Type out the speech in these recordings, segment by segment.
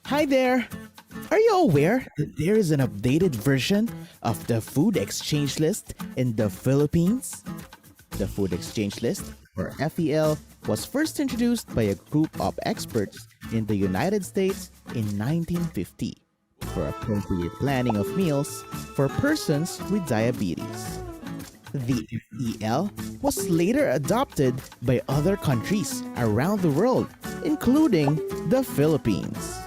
Hi there! Are you aware that there is an updated version of the food exchange list in the Philippines? The food exchange list, or FEL, was first introduced by a group of experts in the United States in 1950 for appropriate planning of meals for persons with diabetes. The FEL was later adopted by other countries around the world, including the Philippines.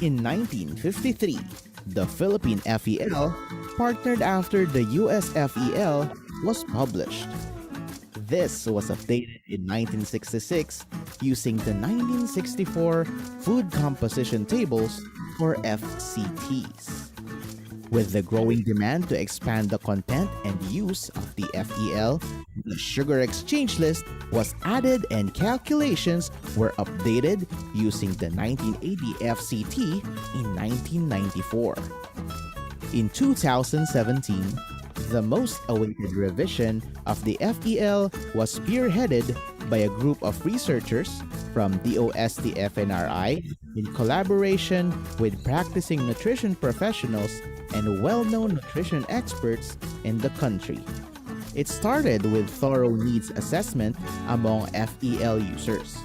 In 1953, the Philippine FEL partnered after the US FEL was published. This was updated in 1966 using the 1964 Food Composition Tables, or FCTs. With the growing demand to expand the content and use of the FEL, the sugar exchange list was added and calculations were updated using the 1980 FCT in 1994. In 2017, the most awaited revision of the FEL was spearheaded by a group of researchers from DOST-FNRI in collaboration with practicing nutrition professionals and well-known nutrition experts in the country. It started with thorough needs assessment among FEL users,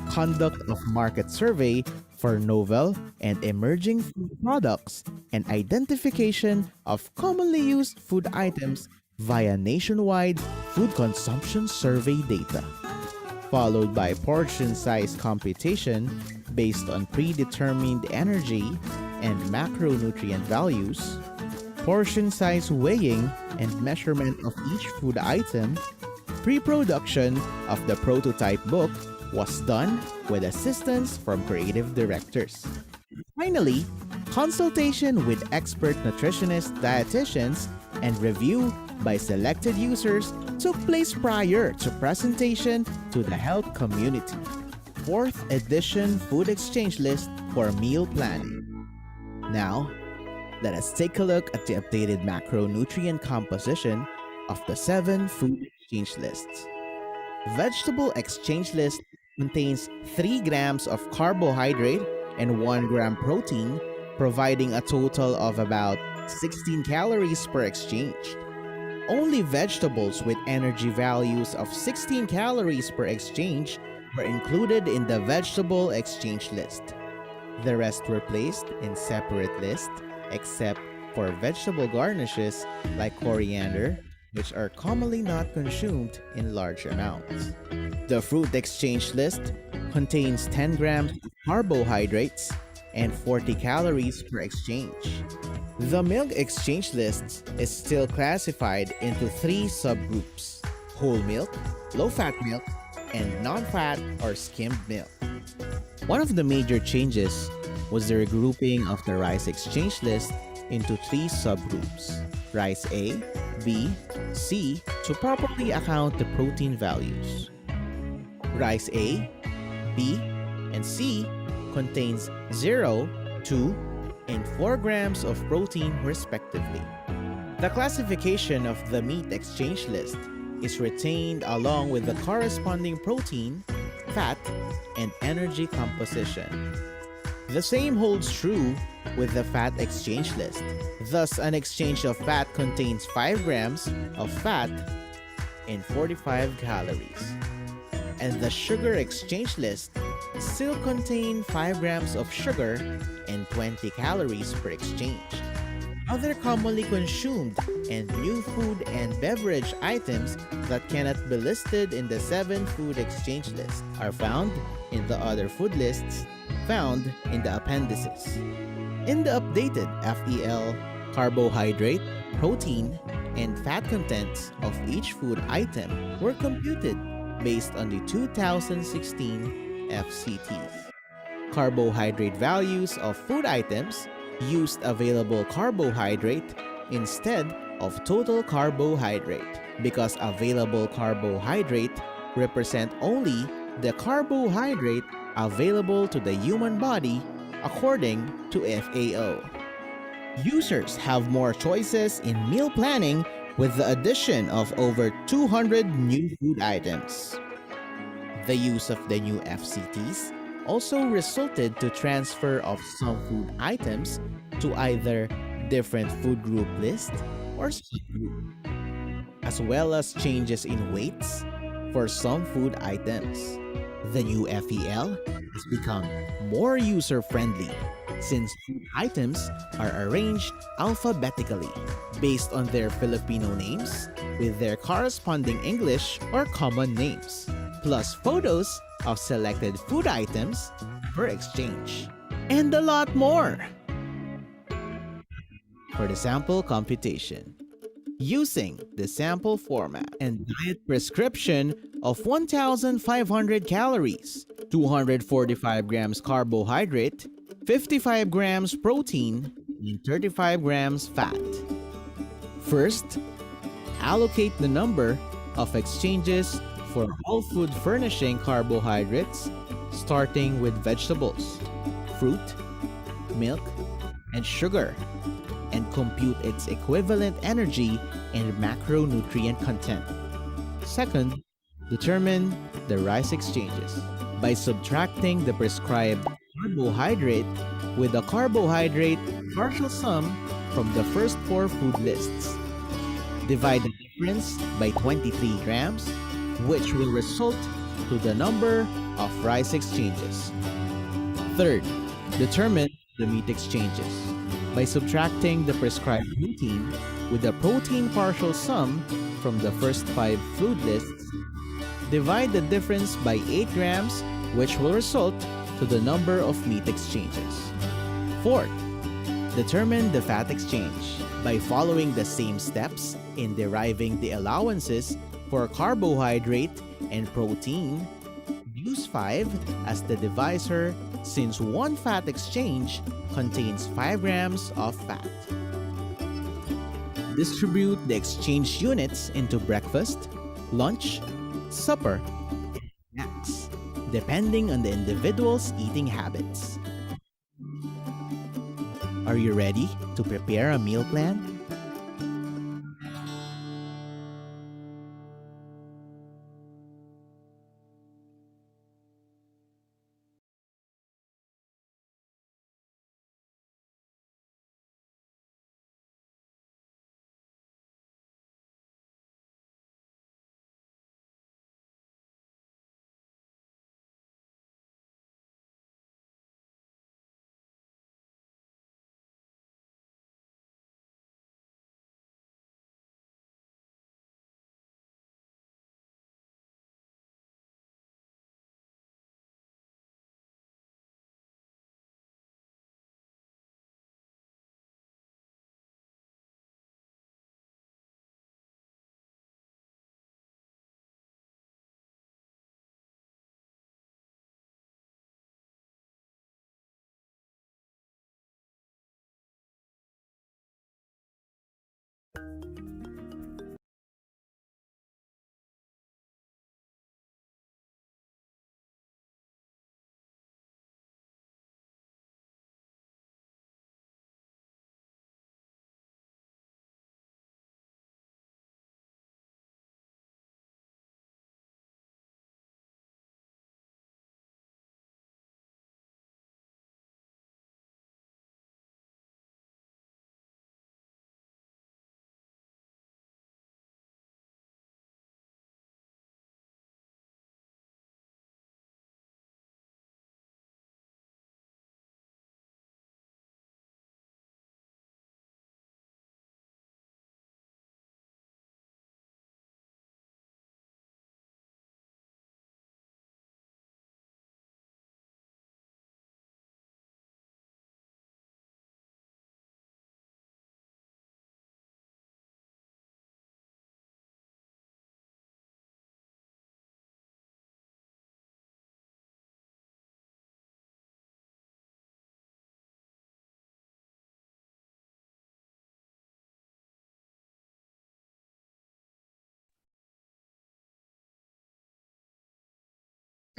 conduct of market survey for novel and emerging food products, and identification of commonly used food items via nationwide food consumption survey data, followed by portion size computation based on predetermined energy and macronutrient values, portion size weighing and measurement of each food item. Pre-production of the prototype book was done with assistance from creative directors. Finally, consultation with expert nutritionists, dietitians, and review by selected users took place prior to presentation to the health community. 4th edition food exchange list for meal planning. Now, let us take a look at the updated macronutrient composition of the 7 food exchange lists. Vegetable exchange list contains 3 grams of carbohydrate and 1 gram protein, providing a total of about 16 calories per exchange. Only vegetables with energy values of 16 calories per exchange were included in the vegetable exchange list. The rest were placed in separate lists except for vegetable garnishes like coriander, which are commonly not consumed in large amounts. The fruit exchange list contains 10 grams of carbohydrates and 40 calories per exchange. The milk exchange list is still classified into 3 subgroups: whole milk, low-fat milk, and non-fat or skimmed milk. One of the major changes was the regrouping of the rice exchange list into 3 subgroups: rice A, B, C, to properly account the protein values. Rice A, B, and C contains 0, 2, and 4 grams of protein respectively. The classification of the meat exchange list is retained along with the corresponding protein, fat, and energy composition. The same holds true with the fat exchange list. Thus, an exchange of fat contains 5 grams of fat and 45 calories. And the sugar exchange list still contains 5 grams of sugar and 20 calories per exchange. Other commonly consumed and new food and beverage items that cannot be listed in the 7 food exchange list are found in the other food lists found in the appendices. In the updated FEL, carbohydrate, protein, and fat contents of each food item were computed based on the 2016 FCTs. Carbohydrate values of food items used available carbohydrate instead of total carbohydrate because available carbohydrate represent only the carbohydrate available to the human body according to FAO. Users have more choices in meal planning with the addition of over 200 new food items. The use of the new FCTs also resulted to transfer of some food items to either different food group list or subgroup, as well as changes in weights for some food items. The new FEL has become more user-friendly since food items are arranged alphabetically based on their Filipino names with their corresponding English or common names, plus photos of selected food items for exchange, and a lot more. For the sample computation, using the sample format and diet prescription of 1,500 calories, 245 grams carbohydrate, 55 grams protein, and 35 grams fat. First, allocate the number of exchanges for all food furnishing carbohydrates, starting with vegetables, fruit, milk, and sugar, and compute its equivalent energy and macronutrient content. Second, determine the rice exchanges by subtracting the prescribed carbohydrate with the carbohydrate partial sum from the first four food lists. Divide the difference by 23 grams, which will result to the number of rice exchanges. Third, determine the meat exchanges by subtracting the prescribed protein with the protein partial sum from the first five food lists. Divide the difference by 8 grams, which will result to the number of meat exchanges. Fourth, determine the fat exchange by following the same steps in deriving the allowances for carbohydrate and protein. Use 5 as the divisor since one fat exchange contains 5 grams of fat. Distribute the exchange units into breakfast, lunch, supper, and snacks, depending on the individual's eating habits. Are you ready to prepare a meal plan?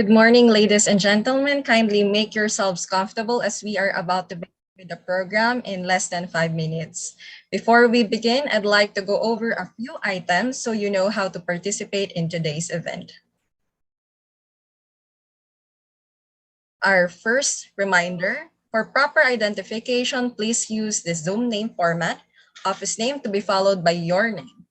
Good morning, ladies and gentlemen. Kindly make yourselves comfortable as we are about to begin with the program in less than 5 minutes. Before we begin, I'd like to go over a few items so you know how to participate in today's event. Our first reminder, for proper identification, please use the Zoom name format, office name to be followed by your name.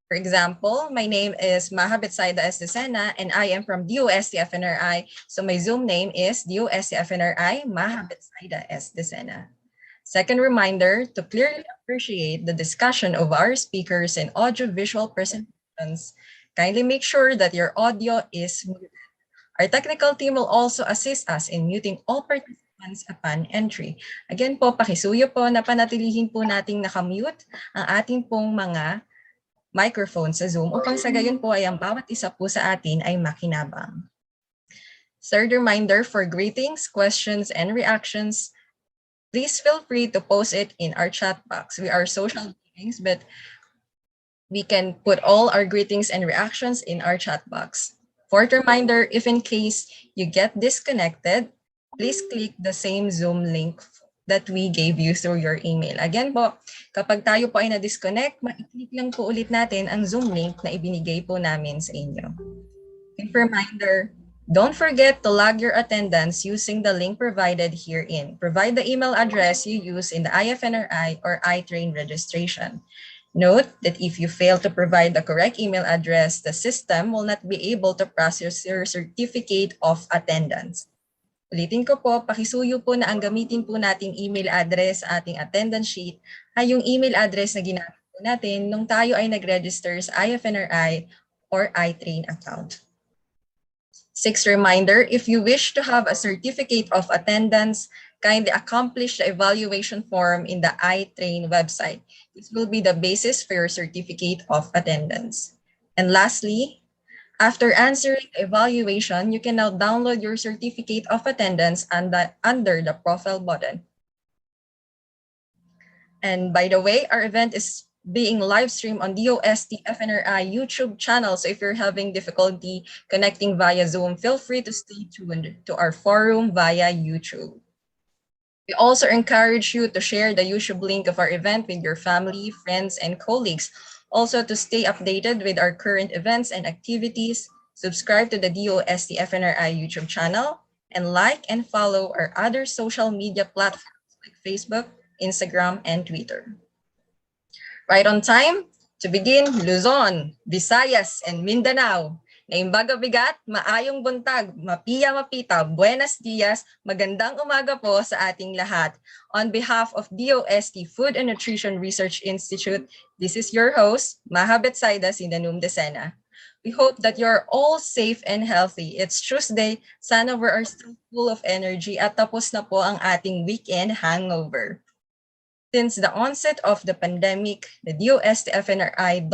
For example, my name is Maha Betsaida S. Decena, and I am from DOST-FNRI. So my Zoom name is DOST-FNRI Maha Betsaida S. Decena. Second reminder, to clearly appreciate the discussion of our speakers and audio-visual presentations, kindly make sure that your audio is muted. Our technical team will also assist us in muting all participants upon entry. Again po, pakisuyo po na panatilihin po nating nakamute ang ating pong mga microphone sa Zoom upang sa gayon po ay ang bawat isa po sa atin ay makinabang. Third reminder, for greetings, questions, and reactions, please feel free to post it in our chat box. We are social beings, but we can put all our greetings and reactions in our chat box. Fourth reminder, if in case you get disconnected, please click the same Zoom link that we gave you through your email. Again po, kapag tayo po ay na-disconnect, ma-click lang po ulit natin ang Zoom link na ibinigay po namin sa inyo. Fifth reminder, don't forget to log your attendance using the link provided herein. Provide the email address you use in the IFNRI or iTrain registration. Note that if you fail to provide the correct email address, the system will not be able to process your certificate of attendance. Ulitin ko po, pakisuyo po na ang gamitin po nating email address sa ating attendance sheet ay yung email address na ginamit po natin nung tayo ay nag-register sa IFNRI or iTrain account. Sixth reminder, if you wish to have a certificate of attendance, kindly accomplish the evaluation form in the iTrain website. This will be the basis for your certificate of attendance. And lastly, after answering the evaluation, you can now download your certificate of attendance under the profile button. And by the way, our event is being live streamed on DOST-FNRI YouTube channel. So if you're having difficulty connecting via Zoom, feel free to stay tuned to our forum via YouTube. We also encourage you to share the YouTube link of our event with your family, friends, and colleagues. Also, to stay updated with our current events and activities, subscribe to the DOST-FNRI YouTube channel, and like and follow our other social media platforms like Facebook, Instagram, and Twitter. Right on time, to begin, Luzon, Visayas, and Mindanao. Naimbaga bigat, maayong buntag, mapiya mapita, buenos dias, magandang umaga po sa ating lahat. On behalf of DOST Food and Nutrition Research Institute, this is your host, Maha Betsaida Sindanum Decena. We hope that you're all safe and healthy. It's Tuesday, sana we are still full of energy at tapos na po ang ating weekend hangover. Since the onset of the pandemic, the DOST-FNRI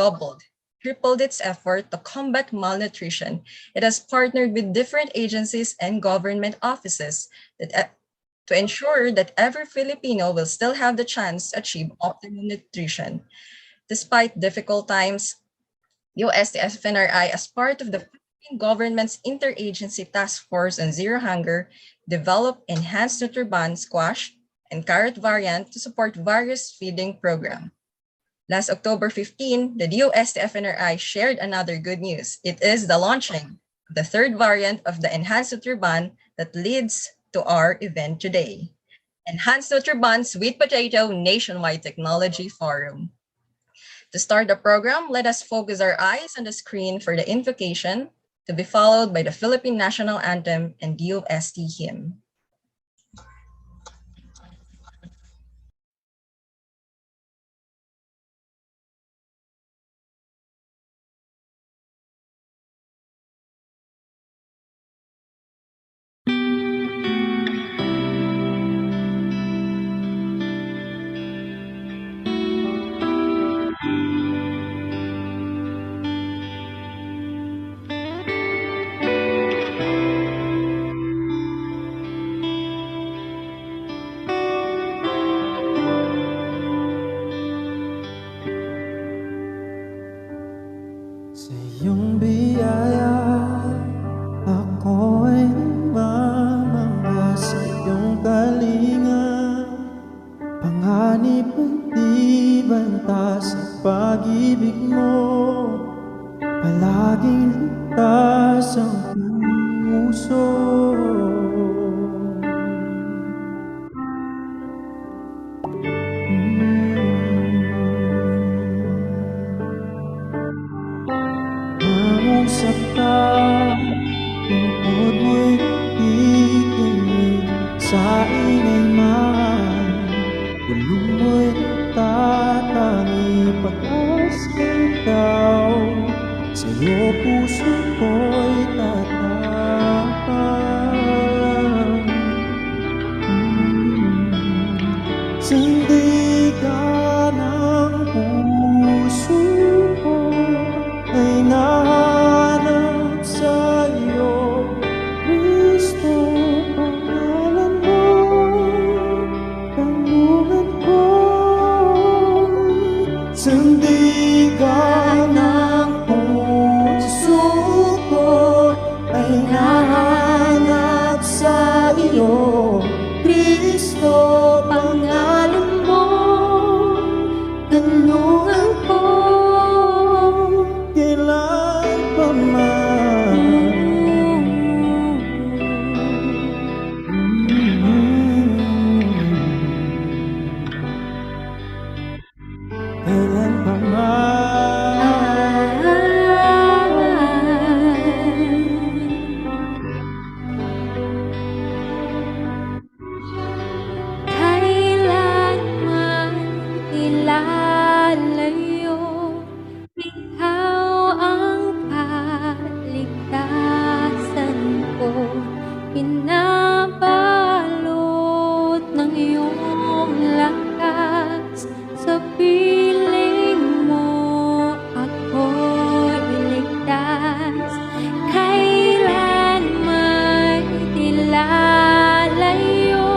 tripled its effort to combat malnutrition. It has partnered with different agencies and government offices to ensure that every Filipino will still have the chance to achieve optimal nutrition. Despite difficult times, DOST-FNRI, as part of the Philippine government's Interagency Task Force on Zero Hunger, developed enhanced Nutriban squash and carrot variant to support various feeding programs. Last October 15, the DOST-FNRI shared another good news. It is the launching of the third variant of the Enhanced Nutriban that leads to our event today. Enhanced Nutriban Sweet Potato Nationwide Technology Forum. To start the program, let us focus our eyes on the screen for the invocation, to be followed by the Philippine National Anthem and DOST hymn. Sa iyong biyaya, ako'y namamangha sa iyong kalinga. Panganib ay di banta sa pag-ibig mo. Palaging ligtas ang puso. saktan, tungkod mo'y nakikinig sa ingay man. Bulong mo'y nagtatangi, pag-asa ikaw, sa'yo puso ko'y tatapang. Sandigan ng puso ko ay nahanap sa'yo, Kristo, pangalan mo, tanungan ko. Sandigan ng puso ko ay nahanap sa iyo, Kristo, pangalan mo, tanungan ko. Kailan pa man kailan pa Kailanman ilalayo, ikaw ang kaligtasan ko. Pinabalot ng iyong lakas, sa piling mo ako'y iligtas. Kailanman ilalayo,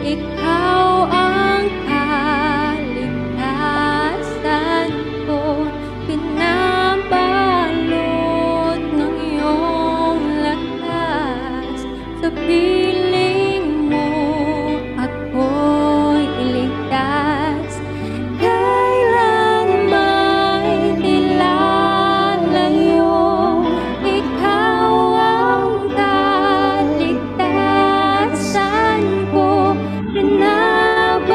ikaw ang kaligtasan ko. Pinabalot ng iyong lakas, sa piling mo ako'y iligtas. Kailanman ilalayo, ikaw ang kaligtasan ko. Pinabalong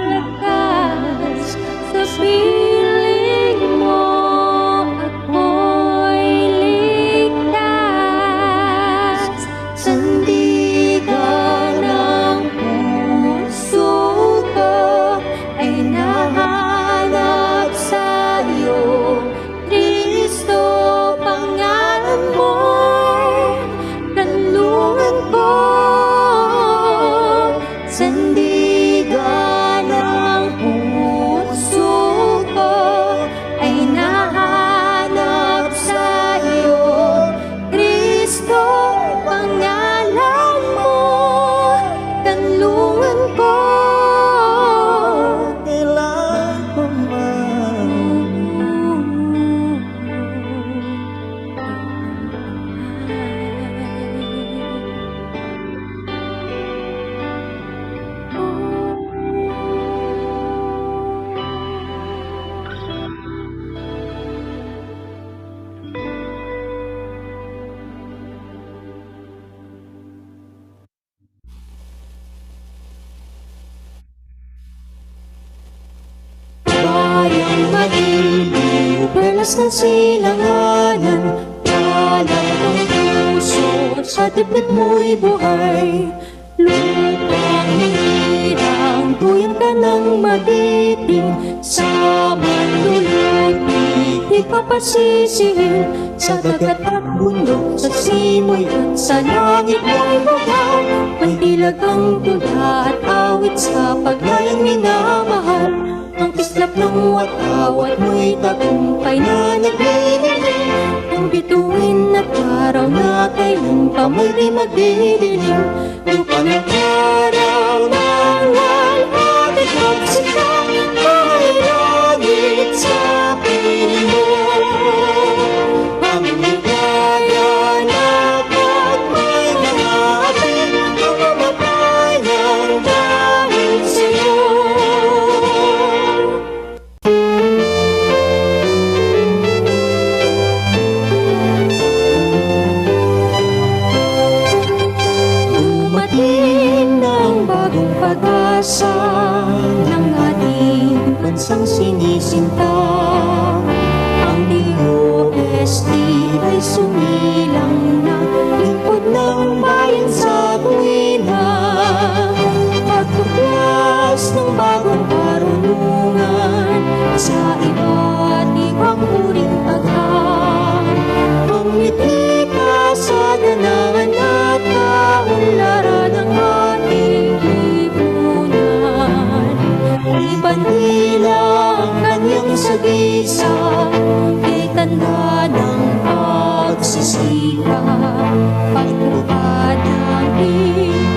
lakas, sa piling mo ako'y ligtas. Sandigan ng puso ko ay nahanap sa iyo, Kristo, pangalan mo, kanlungan ko. Sandigan ng puso ko ay nahanap sa iyo, Kristo, pangalan mo, kanlungan ko. kailan pa man Bayang madilim, perlas ng silanganan, palad ang puso, sa dibdib mo'y buhay. Lupang hinirang, tuyang ka ng magiting, sa manlulupi, di ka pasisihin. Sa dagat at bundok, sa simoy at sa langit mo'y bugaw. Mandilag ang tula at awit sa paglayang minamahal. Ang kislap ng watawat mo'y tagumpay na naglililim. Ang bituin at araw na kailan pa mo'y di magdidilim. Lupa ng araw ng walhati pagsikat, ay langit sa piling mo. Ang ligaya na pagmay mga ating, ang mamatay ng dahil sa'yo. Dumating ng bagong pag-asa ng ating bansang sinisinta. DOST ay sumilang na, lingkod ng bayan sa tuwina, pagtuklas ng bagong karunungan sa iba't ibang uring agham. Pumiti ka sa danangan at kaunlaran ng ating lipunan. Ibandila ang kanyang sagisa, kay tanda ng pagsisikap. Pagtupad ng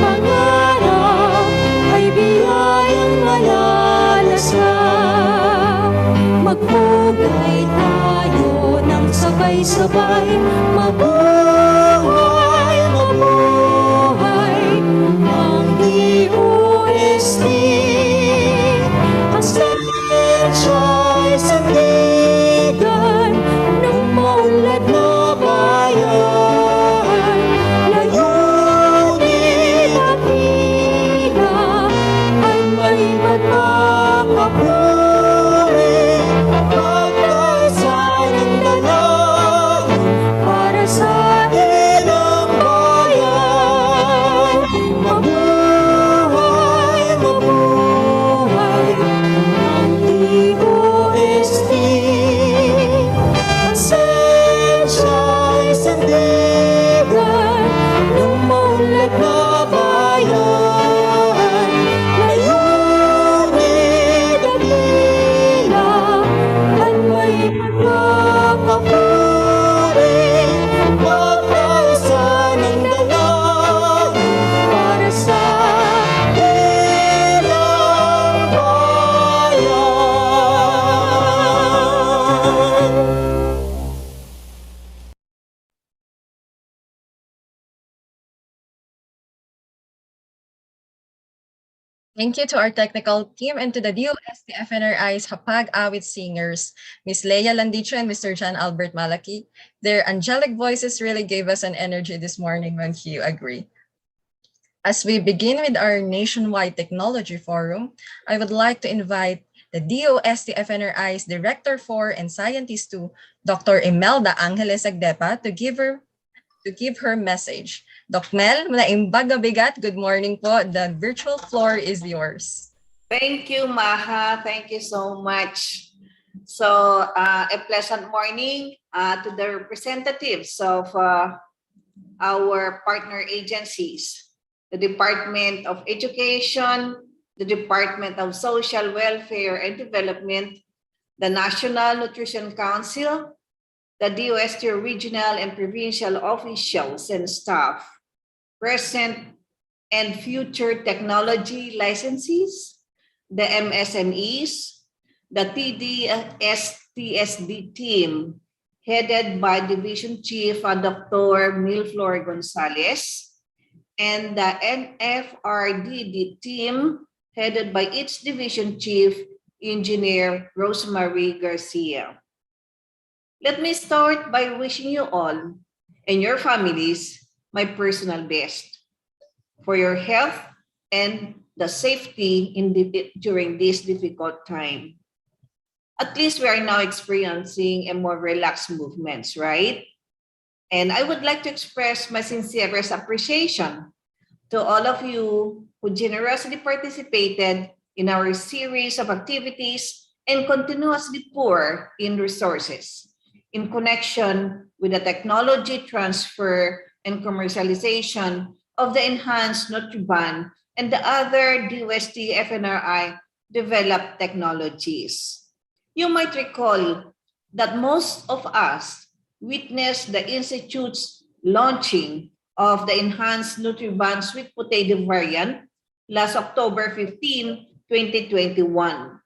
pangarap ay biyayang malalasap. Magpugay tayo ng sabay-sabay, mabuhay, mabuhay ang DOST. Ang sensa'y sandigan ng maunlad na bayan. Layunin at tila ay may magkakapuri, pagkaisa ng dalangin para sa ilang bayan. Mabuhay, mabuhay ang DOST. Ang sensya'y sandigan ng maunlad na bayan. Layunin at tila at may pagkakapuri, pagkaisa ng dalangin para sa ilang bayan. Thank you to our technical team and to the DOST-FNRI's Hapag-Awit singers, Miss Leia Landicho and Mr. John Albert Malaki. Their angelic voices really gave us an energy this morning, won't you agree? As we begin with our nationwide technology forum, I would like to invite the DOST-FNRI's Director 4 and Scientist 2, Dr. Imelda Angeles Agdepa, to give her message. Doc Mel, naimbag bigat, good morning po. The virtual floor is yours. Thank you, Maha. Thank you so much. So, a pleasant morning to the representatives of our partner agencies, the Department of Education, the Department of Social Welfare and Development, the National Nutrition Council, the DOST regional and provincial officials and staff, present and future technology licensees, the MSMEs, the TDS-TSD team, headed by Division Chief Dr. Milflor Gonzalez, and the NFRDD team, headed by its Division Chief, Engineer Rosemary Garcia. Let me start by wishing you all and your families my personal best for your health and the safety during this difficult time. At least we are now experiencing a more relaxed movements, right? And I would like to express my sincerest appreciation to all of you who generously participated in our series of activities and continuously pour in resources in connection with the technology transfer and commercialization of the enhanced Nutriban and the other DOST-FNRI developed technologies. You might recall that most of us witnessed the Institute's launching of the enhanced Nutriban sweet potato variant last October 15, 2021.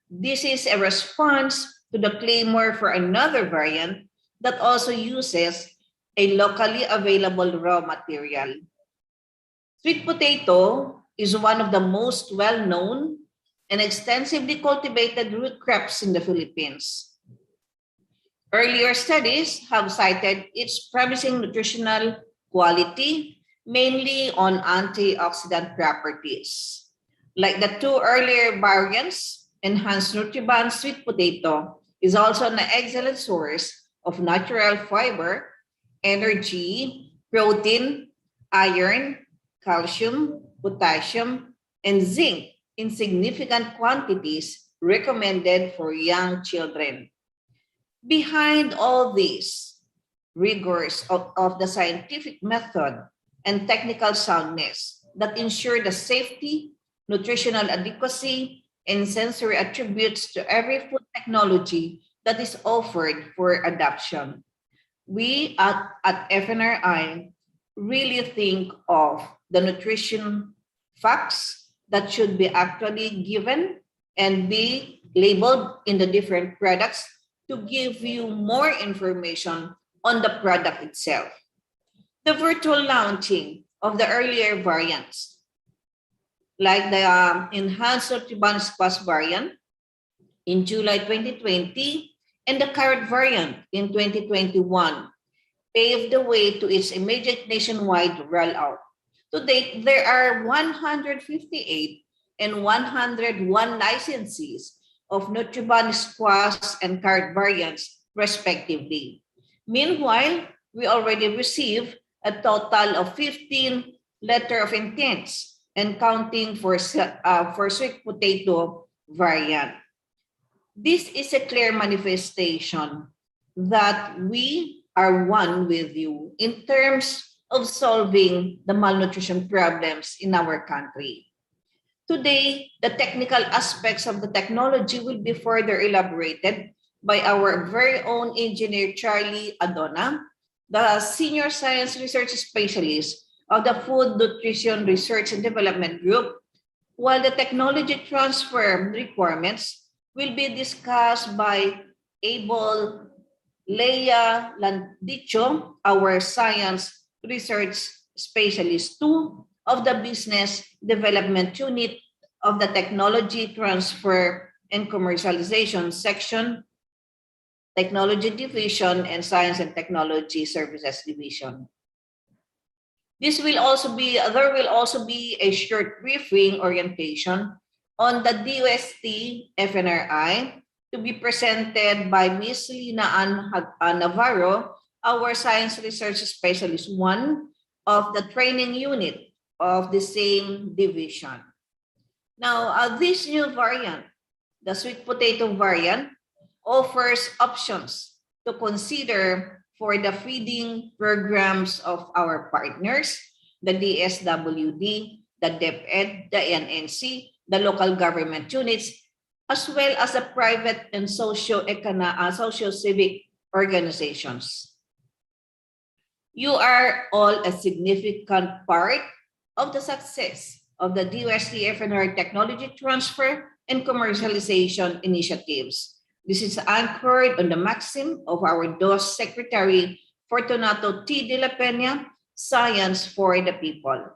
This is a response to the clamor for another variant that also uses a locally available raw material. Sweet potato is one of the most well-known and extensively cultivated root crops in the Philippines. Earlier studies have cited its promising nutritional quality, mainly on antioxidant properties. Like the two earlier variants, enhanced Nutriban sweet potato is also an excellent source of natural fiber, energy, protein, iron, calcium, potassium, and zinc in significant quantities recommended for young children. Behind all these rigors of the scientific method and technical soundness that ensure the safety, nutritional adequacy, and sensory attributes to every food technology that is offered for adoption. We at FNRI really think of the nutrition facts that should be actually given and be labeled in the different products to give you more information on the product itself. The virtual launching of the earlier variants, like the enhanced Nutriban Squash variant in July 2020 and the current variant in 2021, paved the way to its immediate nationwide rollout. To date, there are 158 and 101 licensees of Nutriban Squash and current variants, respectively. Meanwhile, we already received a total of 15 letter of intents and counting for sweet potato variant. This is a clear manifestation that we are one with you in terms of solving the malnutrition problems in our country. Today, the technical aspects of the technology will be further elaborated by our very own engineer, Charlie Adona, the Senior Science Research Specialist of the Food Nutrition Research and Development Group, while the technology transfer requirements will be discussed by Abel Leia Landicho, our Science Research Specialist 2 of the Business Development Unit of the Technology Transfer and Commercialization Section, Technology Division, and Science and Technology Services Division. There will also be a short briefing orientation on the DOST-FNRI to be presented by Ms. Lina Navarro, our Science Research Specialist 1 of the training unit of the same division. Now, this new variant, the sweet potato variant, offers options to consider for the feeding programs of our partners, the DSWD, the DepEd, the NNC, the local government units, as well as the private and socio-civic organizations. You are all a significant part of the success of the DOST-FNRI technology transfer and commercialization initiatives. This is anchored on the maxim of our DOST Secretary Fortunato T. de la Peña, Science for the People.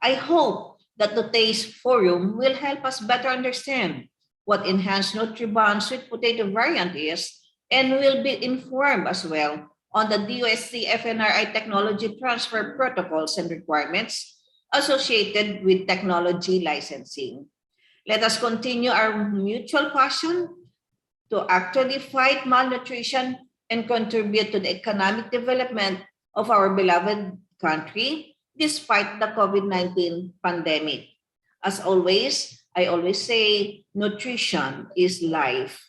I hope that today's forum will help us better understand what enhanced Nutriban sweet potato variant is, and will be informed as well on the DOST-FNRI technology transfer protocols and requirements associated with technology licensing. Let us continue our mutual passion to actually fight malnutrition and contribute to the economic development of our beloved country despite the COVID-19 pandemic. As always, I always say nutrition is life.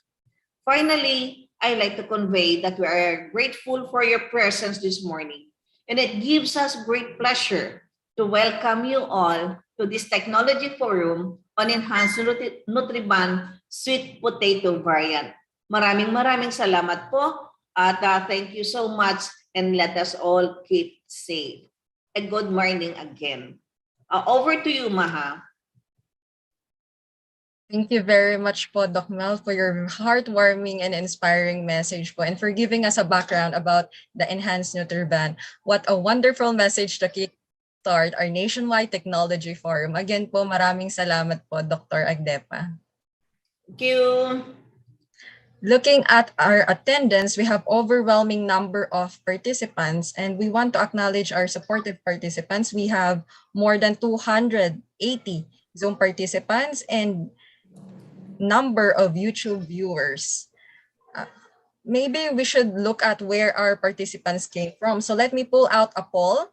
Finally, I like to convey that we are grateful for your presence this morning, and it gives us great pleasure to welcome you all to this technology forum on enhanced Nutriban sweet potato variant. Maraming salamat po at thank you so much, and let us all keep safe. A good morning again. Over to you, Maha. Thank you very much po, Doc Mel, for your heartwarming and inspiring message po, and for giving us a background about the Enhanced Nutriban. What a wonderful message to kickstart our nationwide technology forum. Again po, maraming salamat po, Dr. Agdepa. Thank you. Looking at our attendance, we have overwhelming number of participants, and we want to acknowledge our supportive participants. We have more than 280 Zoom participants and number of YouTube viewers. maybe we should look at where our participants came from. So let me pull out a poll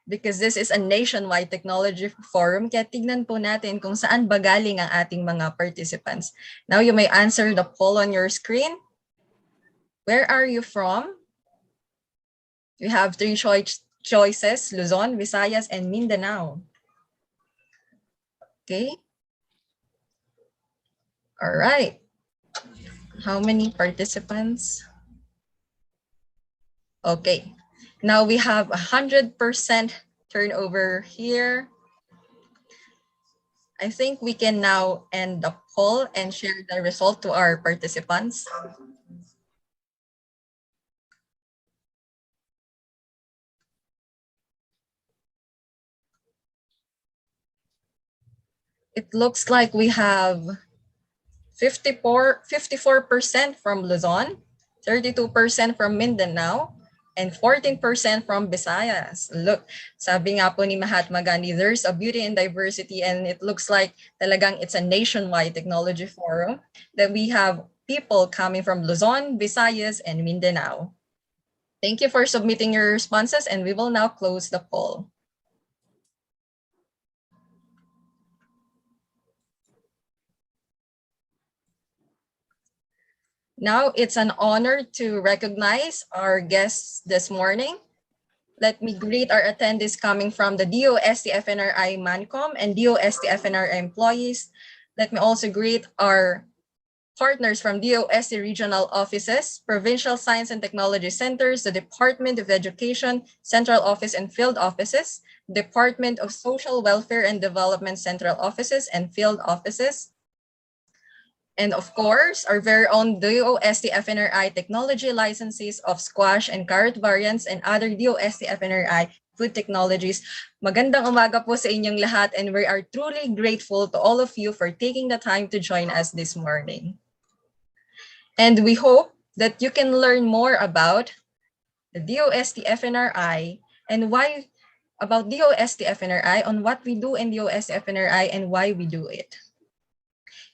because this is a nationwide technology forum. Kaya tignan po natin kung saan ba galing ang ating mga participants. Now you may answer the poll on your screen. Where are you from? You have three choices, Luzon, Visayas, and Mindanao. Okay. All right. How many participants? Okay. Now we have 100% turnover here. I think we can now end the poll and share the result to our participants. It looks like we have 54% from Luzon, 32% from Mindanao, and 14% from Visayas. Look, sabi nga po ni Mahatma Gandhi, there's a beauty in diversity, and it looks like talagang it's a nationwide technology forum that we have people coming from Luzon, Visayas, and Mindanao. Thank you for submitting your responses, and we will now close the poll. Now it's an honor to recognize our guests this morning. Let me greet our attendees coming from the DOST-FNRI Mancom and DOST-FNRI employees. Let me also greet our partners from DOST regional offices, provincial science and technology centers, the Department of Education, central office and field offices, Department of Social Welfare and Development central offices and field offices, and of course, our very own DOST-FNRI technology licenses of squash and carrot variants and other DOST-FNRI food technologies. Magandang umaga po sa inyong lahat, and we are truly grateful to all of you for taking the time to join us this morning. And we hope that you can learn more about the DOST-FNRI and why about DOST-FNRI, on what we do in DOST-FNRI and why we do it.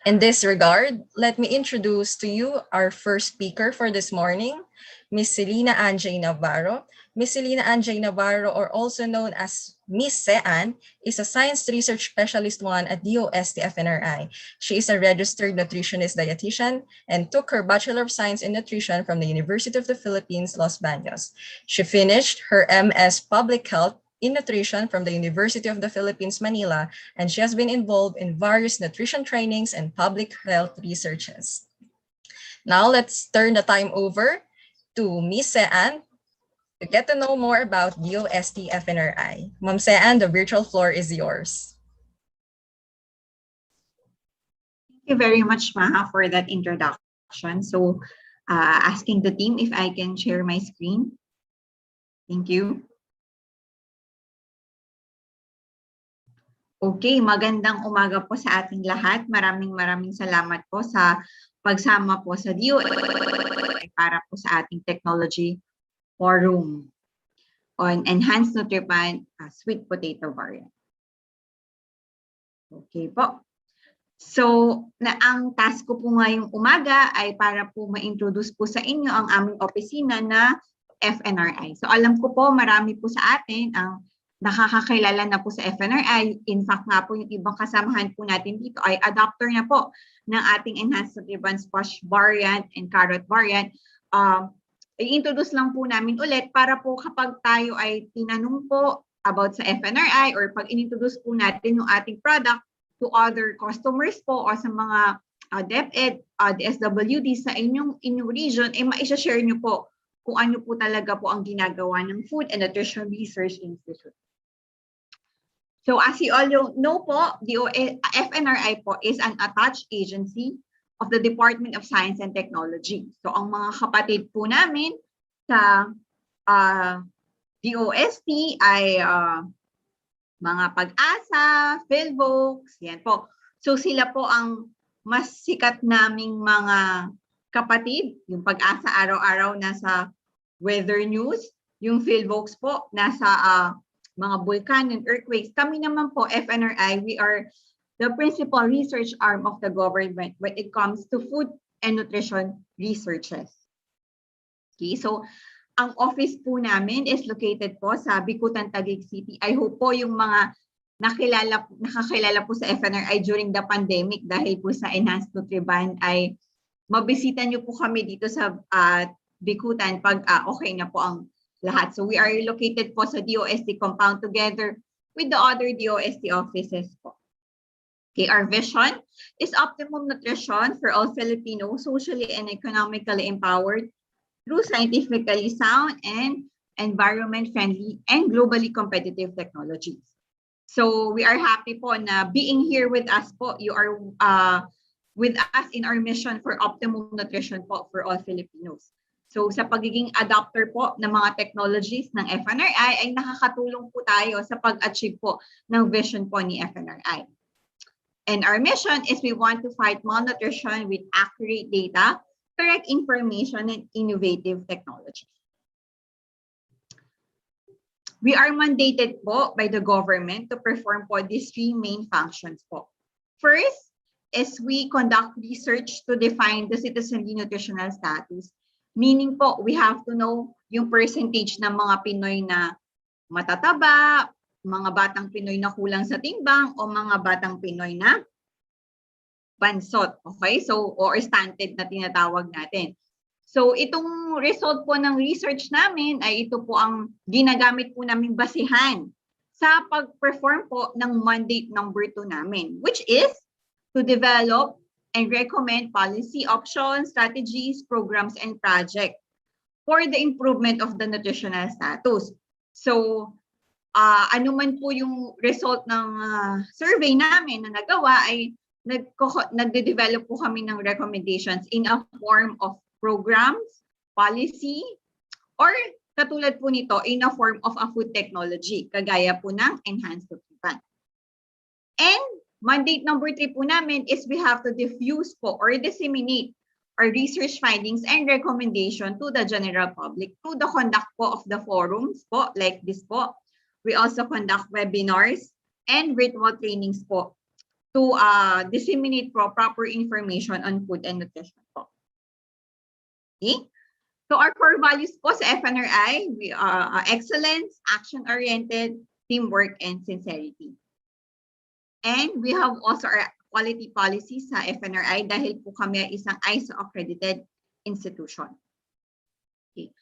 In this regard, let me introduce to you our first speaker for this morning, Ms. Celina Anjay Navarro. Ms. Celina Anjay Navarro, or also known as Ms. Sean, is a science research specialist 1 at DOST-FNRI. She is a registered nutritionist dietitian and took her Bachelor of Science in Nutrition from the University of the Philippines, Los Baños. She finished her MS Public Health in Nutrition from the University of the Philippines, Manila, and she has been involved in various nutrition trainings and public health researches. Now let's turn the time over to Ms. Sean to get to know more about DOST-FNRI. Ma'am Sean, the virtual floor is yours. Thank you very much, Maha, for that introduction. So, asking the team if I can share my screen. Thank you. Okay, magandang umaga po sa ating lahat. Maraming salamat po sa pagsama po sa DOST para po sa ating technology forum on Enhanced Nutriban Sweet Potato Variant. Okay po. So, ang task ko po ngayong umaga ay para po ma-introduce po sa inyo ang aming opisina na FNRI. So, alam ko po marami po sa atin ang nakakakilala na po sa FNRI. In fact nga po, yung ibang kasamahan po natin dito ay adopter na po ng ating Enhanced Nutriban Squash Variant and Carrot Variant. I-introduce lang po namin ulit para po kapag tayo ay tinanong po about sa FNRI or pag in-introduce po natin yung ating product to other customers po o sa mga DepEd, DSWD sa inyong region, eh ma-share nyo po kung ano po talaga po ang ginagawa ng Food and Nutrition Research Institute. So as you all know po, the FNRI po is an attached agency of the Department of Science and Technology. So ang mga kapatid po namin sa DOST ay mga Pag-asa, PhilVox, yan po. So sila po ang mas sikat naming mga kapatid. Yung Pag-asa araw-araw nasa weather news, yung PhilVox po nasa mga volcano and earthquakes. Kami naman po, FNRI, we are the principal research arm of the government when it comes to food and nutrition researches. Okay, so ang office po namin is located po sa Bicutan, Taguig City. I hope po yung mga nakakilala po sa FNRI during the pandemic dahil po sa Enhanced Nutriban ay mabisita niyo po kami dito sa Bicutan pag okay na po ang lahat. So we are located po sa DOST compound together with the other DOST offices po. Okay, our vision is optimum nutrition for all Filipinos, socially and economically empowered through scientifically sound and environment-friendly and globally competitive technologies. So we are happy po na being here with us po, you are with us in our mission for optimum nutrition po for all Filipinos. So sa pagiging adopter po ng mga technologies ng FNRI ay nakakatulong po tayo sa pag-achieve po ng vision po ni FNRI. And our mission is we want to fight malnutrition with accurate data, correct information, and innovative technology. We are mandated po by the government to perform po these three main functions po. First is we conduct research to define the citizenry nutritional status. Meaning po, we have to know yung percentage ng mga Pinoy na matataba, mga batang Pinoy na kulang sa timbang, o mga batang Pinoy na bansot. Okay? So, or stunted na tinatawag natin. So, itong result po ng research namin ay ito po ang ginagamit po namin basihan sa pag-perform po ng mandate number 2 namin, which is to develop and recommend policy options, strategies, programs, and projects for the improvement of the nutritional status. So, ano man po yung result ng survey namin na nagawa ay nagde-develop po kami ng recommendations in a form of programs, policy, or katulad po nito in a form of a food technology, kagaya po ng Enhanced Nutriban. And mandate number 3 po namin is we have to diffuse po or disseminate our research findings and recommendation to the general public through the conduct po of the forums po like this po. We also conduct webinars and virtual trainings po to disseminate proper information on food and nutrition po. Okay? So our core values po sa FNRI, we are excellence, action-oriented, teamwork, and sincerity. And we have also our quality policies sa FNRI dahil po kami ay isang ISO-accredited institution. Okay.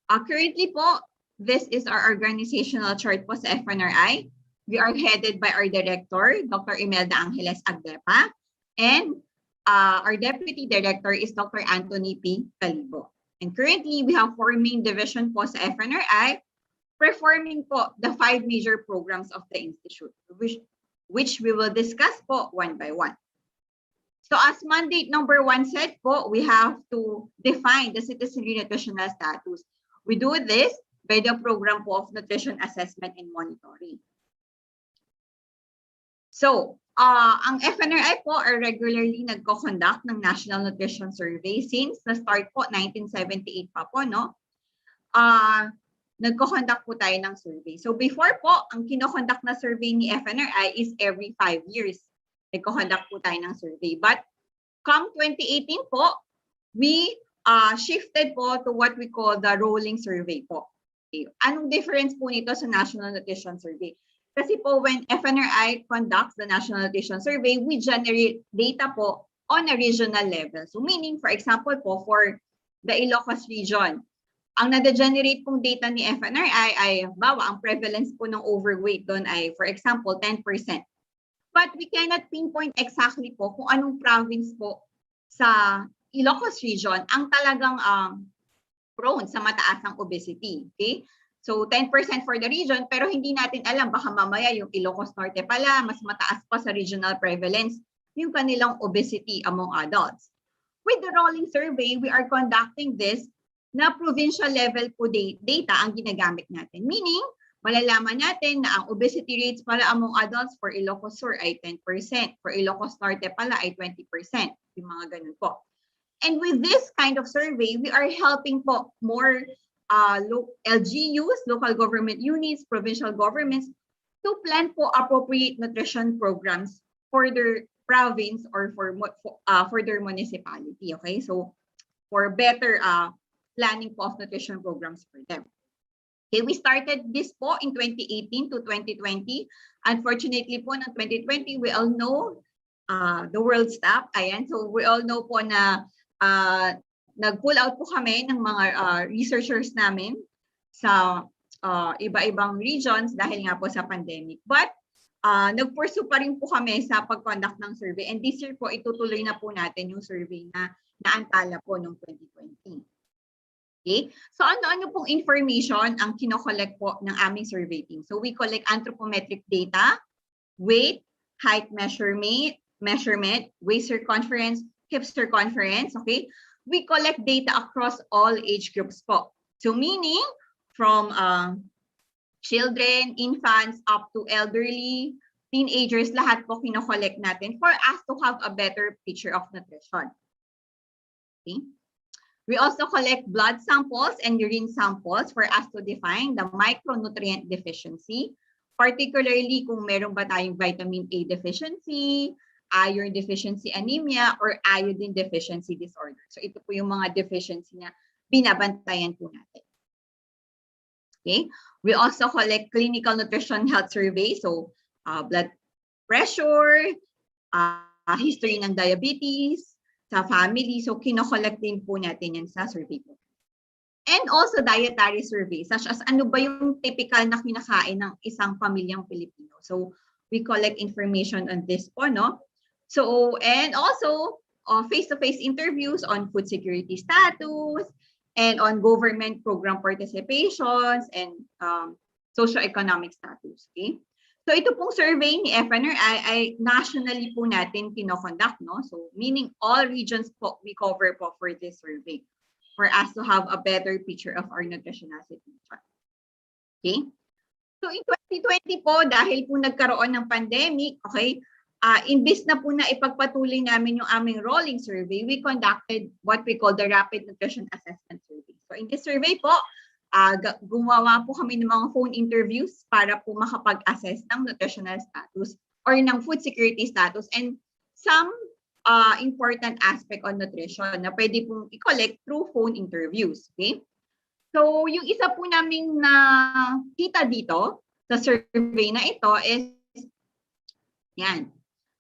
Currently po, this is our organizational chart po sa FNRI. We are headed by our director, Dr. Imelda Angeles Agdepa, and our deputy director is Dr. Anthony P. Calibo. And currently, we have 4 main division po sa FNRI, performing po the 5 major programs of the institute, which we will discuss po one by one. So as mandate number 1 said po, we have to define the citizenry nutritional status. We do this by the program po of nutrition assessment and monitoring. So, ang FNRI po are regularly nagko-conduct ng National Nutrition Survey since the start po, 1978 pa po, no? Nagko-conduct po tayo ng survey. So before po, ang kino-conduct na survey ni FNRI is every 5 years. Nagko-conduct po tayo ng survey. But come 2018 po, we shifted po to what we call the rolling survey po. Okay. Anong difference po nito sa National Nutrition Survey? Kasi po when FNRI conducts the National Nutrition Survey, we generate data po on a regional level. So meaning, for example po, for the Ilocos region, ang nade-generate pong data ni FNRI ay, bawa, ang prevalence po ng overweight doon ay, for example, 10%. But we cannot pinpoint exactly po kung anong province po sa Ilocos region ang talagang prone sa mataas ng obesity. Okay? So 10% for the region, pero hindi natin alam, baka mamaya yung Ilocos Norte pala, mas mataas pa sa regional prevalence yung kanilang obesity among adults. With the rolling survey, we are conducting this na provincial level po data ang ginagamit natin. Meaning, malalaman natin na ang obesity rates pala among adults for Ilocos Sur ay 10%, for Ilocos Norte pala ay 20%, yung mga ganun po. And with this kind of survey, we are helping po more LGUs, local government units, provincial governments, to plan po appropriate nutrition programs for their province or for their municipality. Okay, so for better planning po of nutrition programs for them. Okay, we started this po in 2018 to 2020. Unfortunately po, ng 2020, we all know the world stopped. Ayan, so we all know po na nag-pull out po kami ng mga researchers namin sa iba-ibang regions dahil nga po sa pandemic. But nag-pursue pa rin po kami sa pag-conduct ng survey. And this year po, itutuloy na po natin yung survey na naantala po noong 2020. Okay? So ano-ano pong information ang kino-collect po ng aming survey team? So we collect anthropometric data, weight, height measurement, waist circumference, hip circumference, okay? We collect data across all age groups po. So meaning from children, infants, up to elderly, teenagers, lahat po kino-collect natin for us to have a better picture of nutrition. Okay? We also collect blood samples and urine samples for us to define the micronutrient deficiency, particularly kung meron ba tayong vitamin A deficiency, iron deficiency anemia, or iodine deficiency disorder. So ito po yung mga deficiency na binabantayan po natin. Okay? We also collect clinical nutrition health survey, so blood pressure, history ng diabetes, sa family. So, kino-collect din po natin yan sa survey po. And also dietary survey, such as ano ba yung typical na kinakain ng isang pamilyang Pilipino. So, we collect information on this po, no? So, and also, face-to-face interviews on food security status, and on government program participations, and socioeconomic status, okay? So ito pong survey ni FNRI ay nationally po natin kino-conduct, no? So meaning all regions po we cover po for this survey for us to have a better picture of our nutritional situation. Okay? So in 2020 po, dahil po nagkaroon ng pandemic, okay, imbis na po na ipagpatuloy namin yung aming rolling survey, we conducted what we call the Rapid Nutrition Assessment Survey. So in this survey po, gumawa po kami ng mga phone interviews para po makapag-assess ng nutritional status or ng food security status and some important aspect on nutrition na pwede pong i-collect through phone interviews. Okay? So, yung isa po naming nakita dito sa survey na ito is, yan,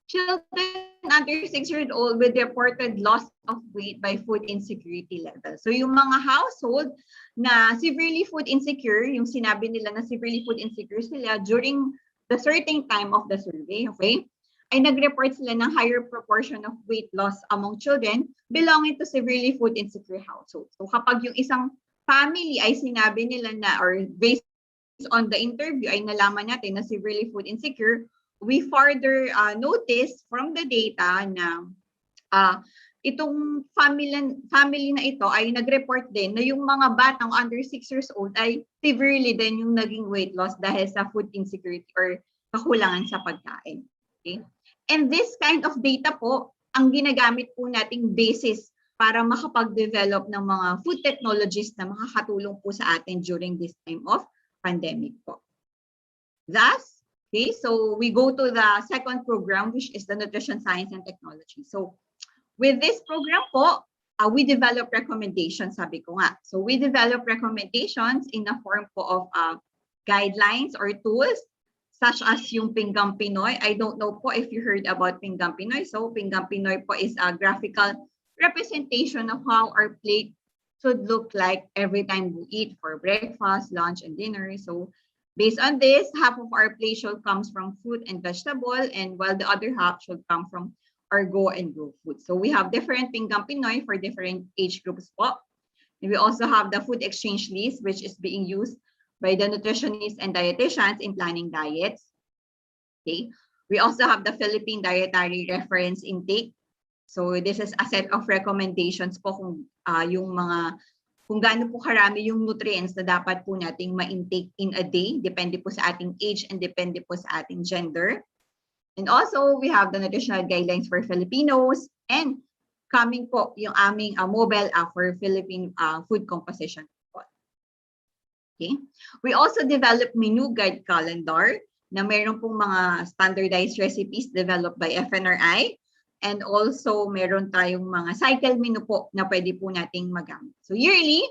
children under 6 years old with reported loss of weight by food insecurity level. So yung mga household na severely food insecure, yung sinabi nila na severely food insecure sila during the certain time of the survey, okay, ay nag-report sila ng higher proportion of weight loss among children belonging to severely food insecure households. So kapag yung isang family ay sinabi nila na, or based on the interview ay nalaman natin na severely food insecure, we further notice from the data na itong family na ito ay nag-report din na yung mga batang under 6 years old ay severely din yung naging weight loss dahil sa food insecurity or kakulangan sa pagkain. Okay? And this kind of data po, ang ginagamit po nating basis para makapag-develop ng mga food technologies na makakatulong po sa atin during this time of pandemic po. Thus, okay, so we go to the second program, which is the Nutrition Science and Technology. So with this program po, we develop recommendations, sabi ko nga. So we develop recommendations in the form po of guidelines or tools, such as yung Pinggang Pinoy. I don't know po if you heard about Pinggang Pinoy. So Pinggang Pinoy po is a graphical representation of how our plate should look like every time we eat for breakfast, lunch, and dinner. So based on this, half of our plate should comes from fruit and vegetable, and while the other half should come from our go and grow food. So we have different Pinggang Pinoy for different age groups po. And we also have the food exchange list, which is being used by the nutritionists and dietitians in planning diets. Okay. We also have the Philippine Dietary Reference Intake. So this is a set of recommendations po kung yung mga kung gaano po karami yung nutrients na dapat po nating ma-intake in a day, depende po sa ating age and depende po sa ating gender. And also, we have the nutritional guidelines for Filipinos, and coming po yung aming mobile app for Philippine food composition. Okay. We also developed menu guide calendar na meron pong mga standardized recipes developed by FNRI. And also, meron tayong mga cycle menu po na pwede po nating magamit. So yearly,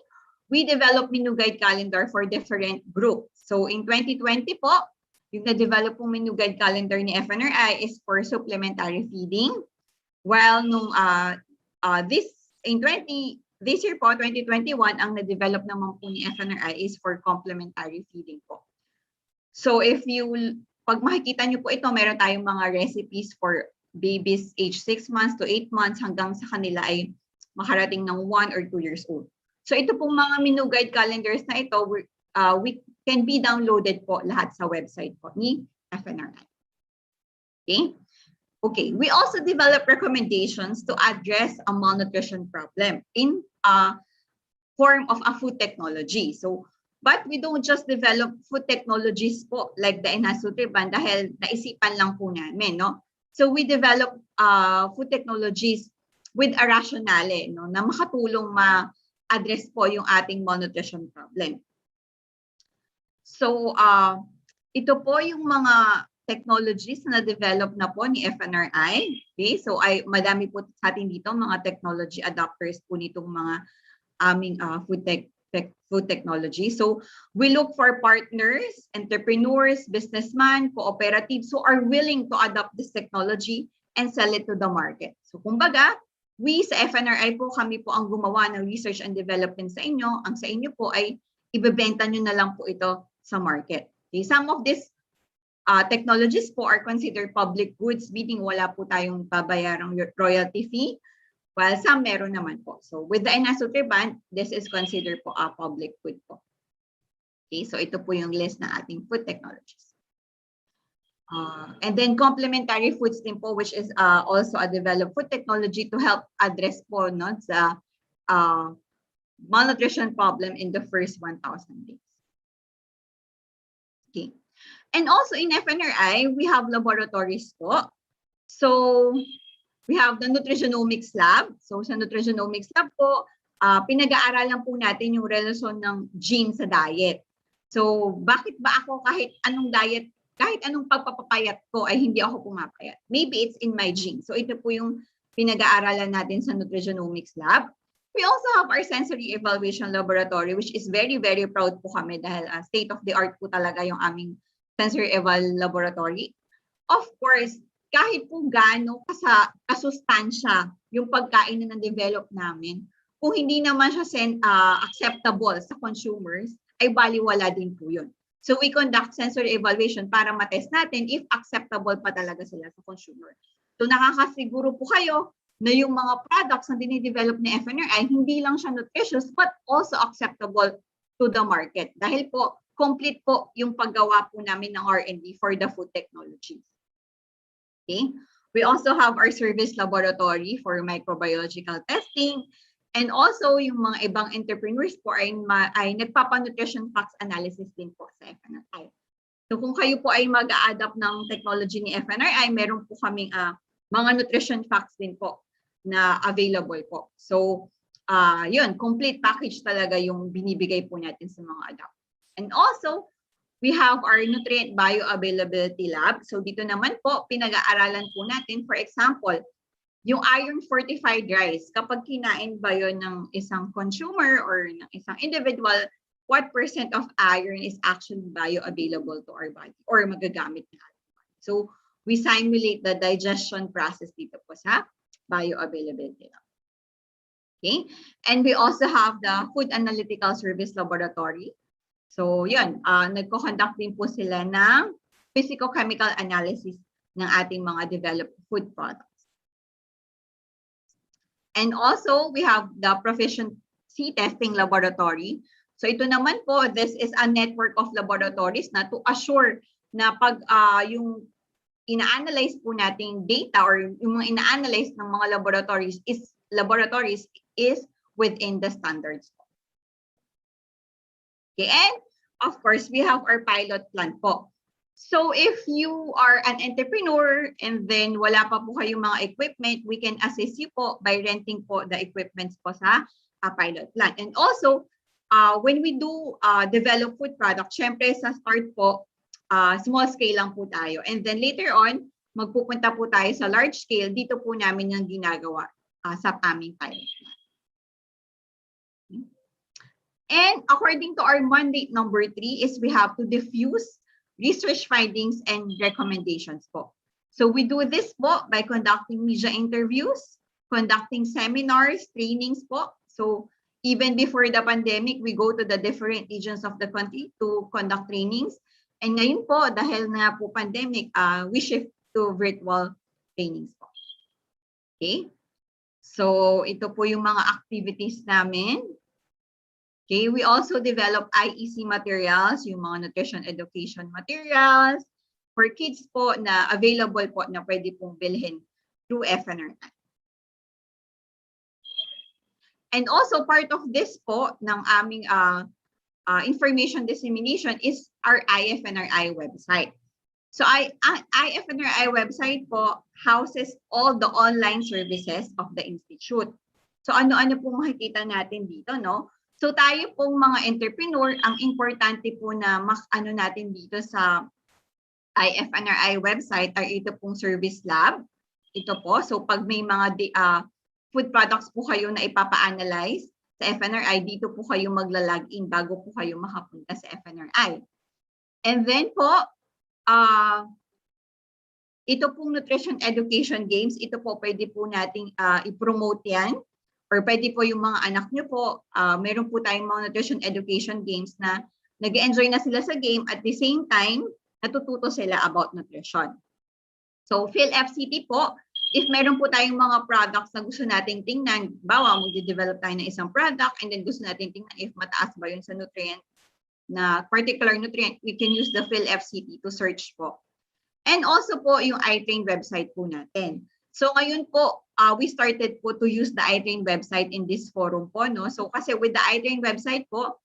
we develop menu guide calendar for different groups. So in 2020 po, yung na-develop pong menu guide calendar ni FNRI is for supplementary feeding. While nung this year po, 2021, ang na-develop naman po ni FNRI is for complementary feeding po. So pag makikita nyo po ito, meron tayong mga recipes for babies age 6 months to 8 months hanggang sa kanila ay makarating ng 1 or 2 years old. So ito pong mga menu guide calendars na ito, we can be downloaded po lahat sa website po ni FNRI. Okay? Okay, we also develop recommendations to address a malnutrition problem in a form of a food technology. So, but we don't just develop food technologies po like the enhanced Nutriban dahil naisipan lang po namin, no? So we develop food technologies with a rationale, no, na makatulong ma-address po yung ating malnutrition problem. So ito po yung mga technologies na develop na po ni FNRI. Okay? So madami po sa atin dito mga technology adopters po nitong mga aming food technology. So we look for partners, entrepreneurs, businessmen, cooperatives who are willing to adopt this technology and sell it to the market. So kumbaga, we sa FNRI po, kami po ang gumawa ng research and development sa inyo. Ang sa inyo po ay ibebenta nyo na lang po ito sa market. Okay? Some of these technologies po are considered public goods, meaning wala po tayong babayarang royalty fee, while some meron naman po. So with the enhanced Nutriban, this is considered po a public good po. Okay, so ito po yung list na ating food technologies. And then complementary foods din po, which is also a developed food technology to help address po no, the malnutrition problem in the first 1,000 days. Okay. And also in FNRI, we have laboratories po. So we have the Nutrigenomics Lab. So sa Nutrigenomics Lab po, pinag-aaralan po natin yung relasyon ng gene sa diet. So bakit ba ako kahit anong diet, kahit anong pagpapapayat ko ay hindi ako pumapayat? Maybe it's in my gene. So ito po yung pinag-aaralan natin sa Nutrigenomics Lab. We also have our sensory evaluation laboratory, which is very, very proud po kami dahil state-of-the-art po talaga yung aming sensory eval laboratory. Of course, kahit po gaano kasustansya yung pagkain na na-develop namin, kung hindi naman siya acceptable sa consumers, ay baliwala din po yun. So we conduct sensory evaluation para matest natin if acceptable pa talaga sila sa consumer. So nakakasiguro po kayo na yung mga products na dinidevelop ni FNRI, hindi lang siya nutritious but also acceptable to the market. Dahil po, complete po yung paggawa po namin ng R&D for the food technologies. Okay? We also have our service laboratory for microbiological testing. And also, yung mga ibang entrepreneurs po ay nagpapa-nutrition facts analysis din po sa FNRI. So kung kayo po ay mag-a-adapt ng technology ni FNRI, meron po kaming mga nutrition facts din po na available po. So yun, complete package talaga yung binibigay po natin sa mga adapters. And also, we have our nutrient bioavailability lab. So dito naman po, pinag-aaralan po natin, for example, yung iron fortified rice. Kapag kinain ba yun ng isang consumer or ng isang individual, what % of iron is actually bioavailable to our body or magagamit na? So we simulate the digestion process dito po sa bioavailability lab. Okay? And we also have the Food Analytical Service Laboratory. So yun, nagko-conduct din po sila ng physicochemical analysis ng ating mga developed food products. And also, we have the Proficiency Testing Laboratory. So ito naman po, this is a network of laboratories na to assure na pag yung ina-analyze po nating data or yung mga ina-analyze ng mga laboratories is within the standards. Okay, and of course, we have our pilot plant po. So if you are an entrepreneur and then wala pa po kayong mga equipment, we can assist you po by renting po the equipments po sa pilot plant. And also, when we do develop food products, syempre sa start po, small scale lang po tayo. And then later on, magpupunta po tayo sa large scale. Dito po namin yung ginagawa sa aming pilot plant. And according to our mandate number 3 is we have to diffuse research findings and recommendations po. So we do this po by conducting media interviews, conducting seminars, trainings po. So even before the pandemic, we go to the different regions of the country to conduct trainings. And ngayon po, dahil nga po pandemic, we shift to virtual trainings po. Okay? So ito po yung mga activities namin. Okay, we also develop IEC materials, yung mga nutrition education materials for kids po na available po na pwede pong bilhin through FNRI. And also part of this po ng aming information dissemination is our IFNRI website. So IFNRI website po houses all the online services of the institute. So ano-ano po makikita natin dito, no? So tayo pong mga entrepreneur, ang importante po na ano natin dito sa IFNRI website ay ito pong service lab. Ito po, so pag may mga food products po kayo na ipapa-analyze sa FNRI, dito po kayo magla-login bago po kayo makapunta sa FNRI. And then po, ito pong nutrition education games, ito po pwede po nating i-promote yan. Or pwede po yung mga anak nyo po, meron po tayong mga nutrition education games na nag-enjoy na sila sa game at the same time, natututo sila about nutrition. So PhilFCT po, if meron po tayong mga products na gusto nating tingnan, bawa mag-develop tayo ng isang product and then gusto nating tingnan if mataas ba yun sa nutrient, na particular nutrient, we can use the PhilFCT to search po. And also po yung iTrain website po natin. So ngayon po, we started po to use the iTrain website in this forum po, no? So kasi with the iTrain website po,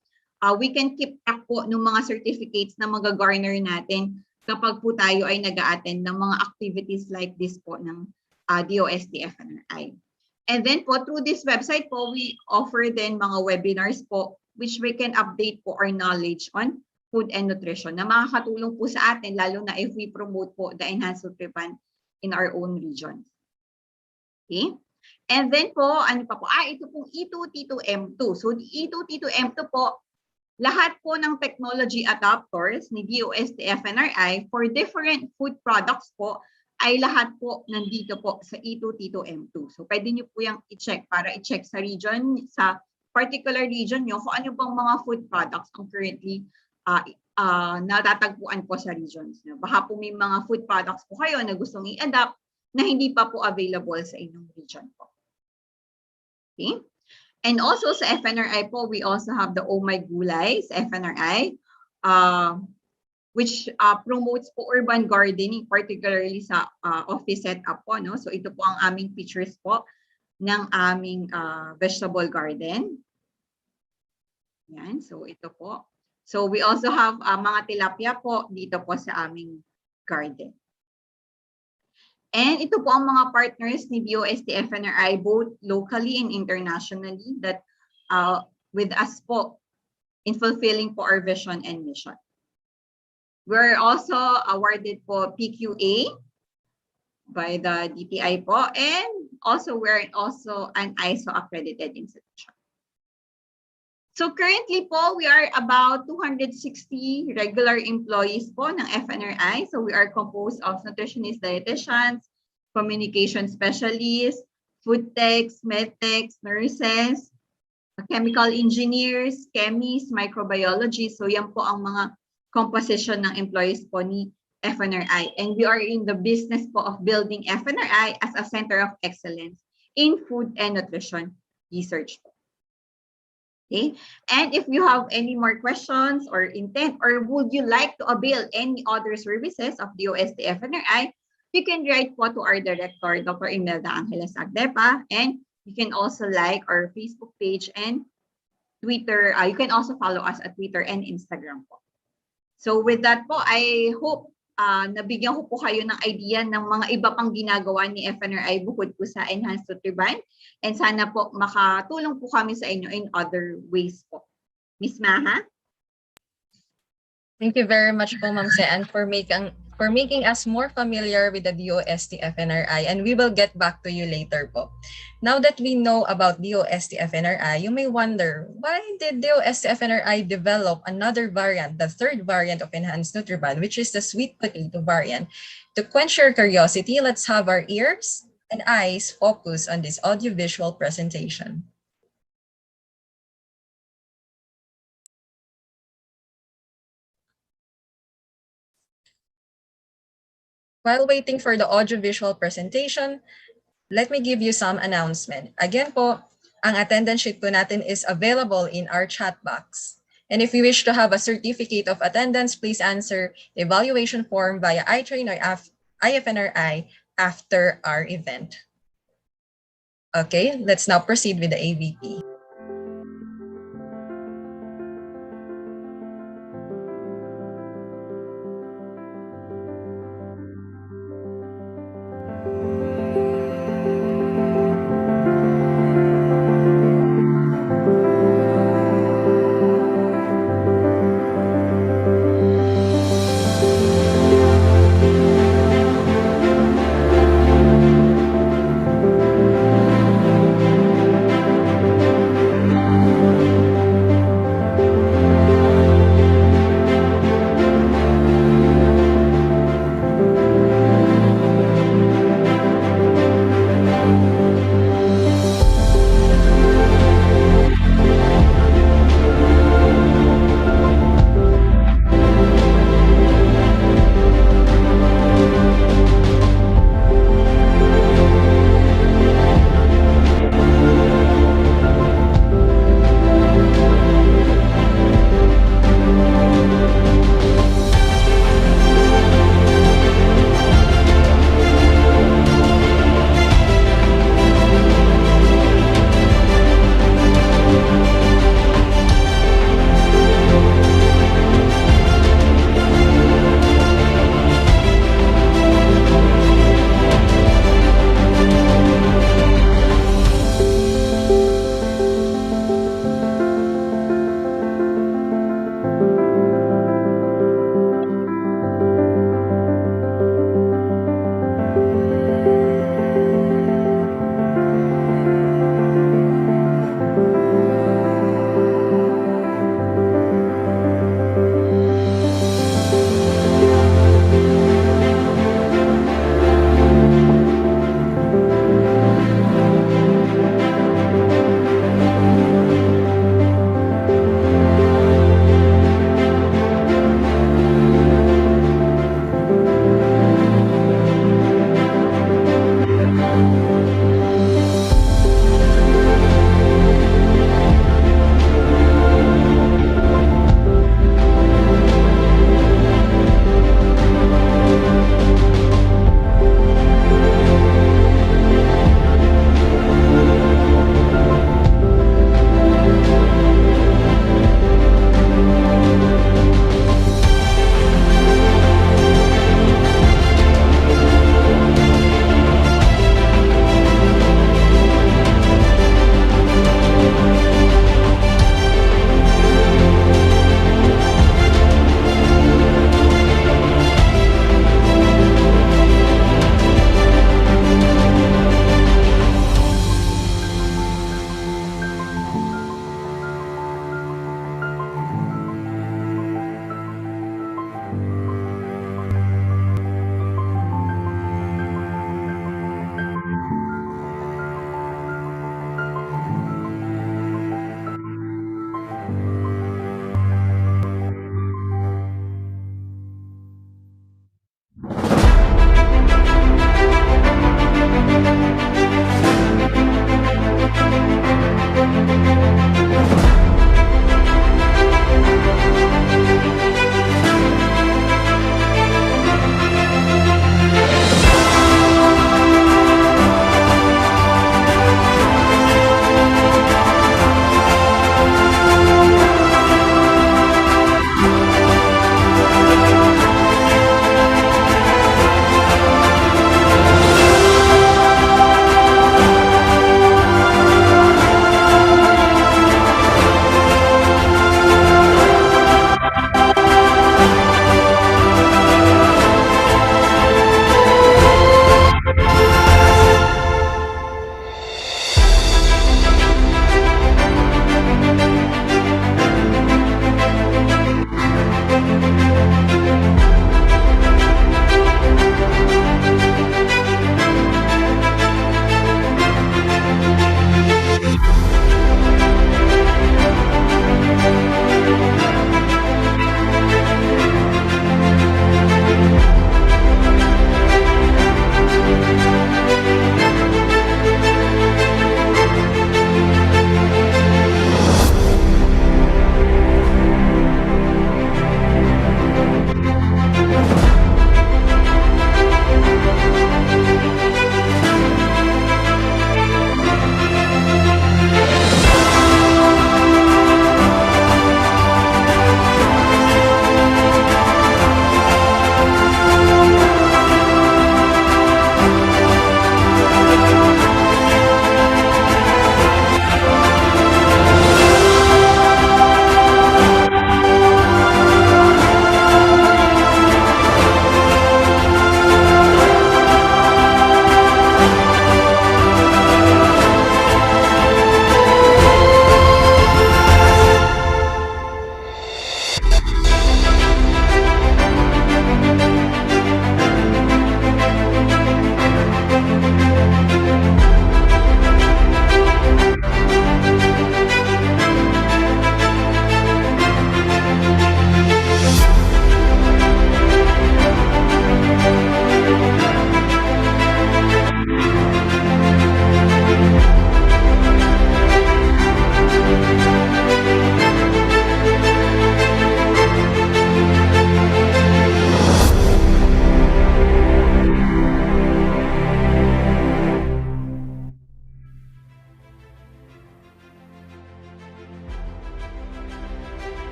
we can keep track po ng mga certificates na mag-garner natin kapag po tayo ay nag-a-attend ng mga activities like this po ng DOST-FNRI. And then po, through this website po, we offer then mga webinars po which we can update po our knowledge on food and nutrition na makakatulong po sa atin, lalo na if we promote po the enhanced Nutriban in our own regions. Okay? And then po, ano pa po? Ito pong E2T2M2. So, E2T2M2 po, lahat po ng technology adapters ni DOST-FNRI for different food products po, ay lahat po nandito po sa E2T2M2. So, pwede nyo po yung i-check para i-check sa region, sa particular region nyo, kung ano bang mga food products ang currently natatagpuan po sa regions nyo. Baka po may mga food products po kayo na gustong i-adapt na hindi pa po available sa inyong region po. Okay? And also sa FNRI po, we also have the Oh My Gulay sa FNRI, which promotes po urban gardening, particularly sa office setup po. No? So ito po ang aming features po ng aming vegetable garden. Yan, so ito po. So we also have mga tilapia po dito po sa aming garden. And ito po ang mga partners ni DOST-FNRI both locally and internationally that with us po in fulfilling po our vision and mission. We're also awarded po PQA by the DTI po, and also we're also an ISO accredited institution. So currently po, we are about 260 regular employees po ng FNRI. So we are composed of nutritionists, dietitians, communication specialists, food techs, med techs, nurses, chemical engineers, chemists, microbiologists. So yan po ang mga composition ng employees po ni FNRI. And we are in the business po of building FNRI as a center of excellence in food and nutrition research po. Okay. And if you have any more questions or intent, or would you like to avail any other services of DOST-FNRI, you can write po to our director, Dr. Imelda Angeles Agdepa, and you can also like our Facebook page and Twitter. You can also follow us at Twitter and Instagram po. So with that po, I hope nabigyan ko po kayo ng idea ng mga iba pang ginagawa ni FNRI bukod po sa Enhanced Nutriban. And sana po makatulong po kami sa inyo in other ways po. Miss Maha? Thank you very much po, Ma'am Sean, for making us more familiar with the DOST-FNRI, and we will get back to you later po. Now that we know about DOST-FNRI, you may wonder, why did DOST-FNRI develop another variant, the third variant of enhanced Nutriban, which is the sweet potato variant? To quench your curiosity, let's have our ears and eyes focus on this audiovisual presentation. While waiting for the audiovisual presentation, let me give you some announcement. Again po, ang attendance sheet po natin is available in our chat box. And if you wish to have a certificate of attendance, please answer the evaluation form via iTrain or IFNRI after our event. Okay, let's now proceed with the AVP.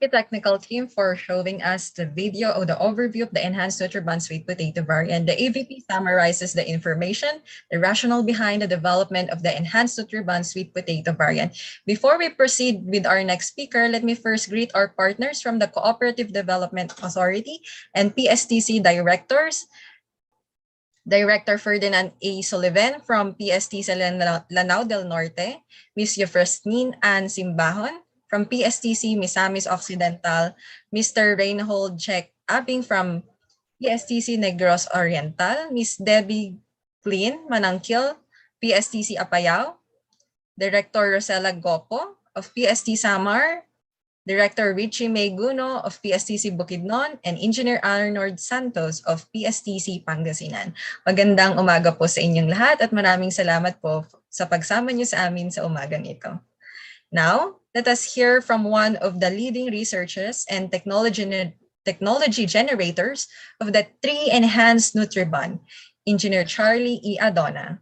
the technical team for showing us the video or the overview of the enhanced Nutriban sweet potato variant. The AVP summarizes the information, the rationale behind the development of the enhanced Nutriban sweet potato variant. Before we proceed with our next speaker, let me first greet our partners from the Cooperative Development Authority and PSTC directors. Director Ferdinand A. Sullivan from PSTC Lanao del Norte, Ms. Euphrosyne Ann Simbahon from PSTC Misamis Occidental, Mr. Reinhold Check Abing from PSTC Negros Oriental, Ms. Debbie Glynn Manangkil, PSTC Apayao, Director Rosella Gopo of PST Samar, Director Richie Meguno of PSTC Bukidnon, and Engineer Arnold Santos of PSTC Pangasinan. Magandang umaga po sa inyong lahat at maraming salamat po sa pagsama niyo sa amin sa umagang ito. Now, let us hear from one of the leading researchers and technology generators of the 3 enhanced Nutriban, Engineer Charlie E. Adona.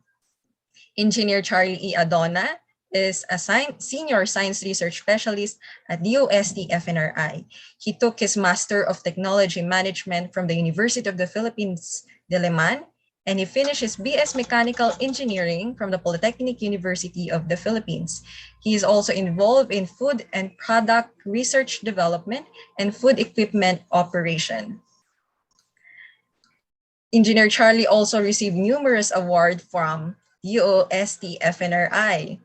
Engineer Charlie E. Adona is a senior science research specialist at DOST-FNRI. He took his Master of Technology Management from the University of the Philippines, Diliman, and he finished his BS Mechanical Engineering from the Polytechnic University of the Philippines. He is also involved in food and product research development and food equipment operation. Engineer Charlie also received numerous awards from DOST-FNRI.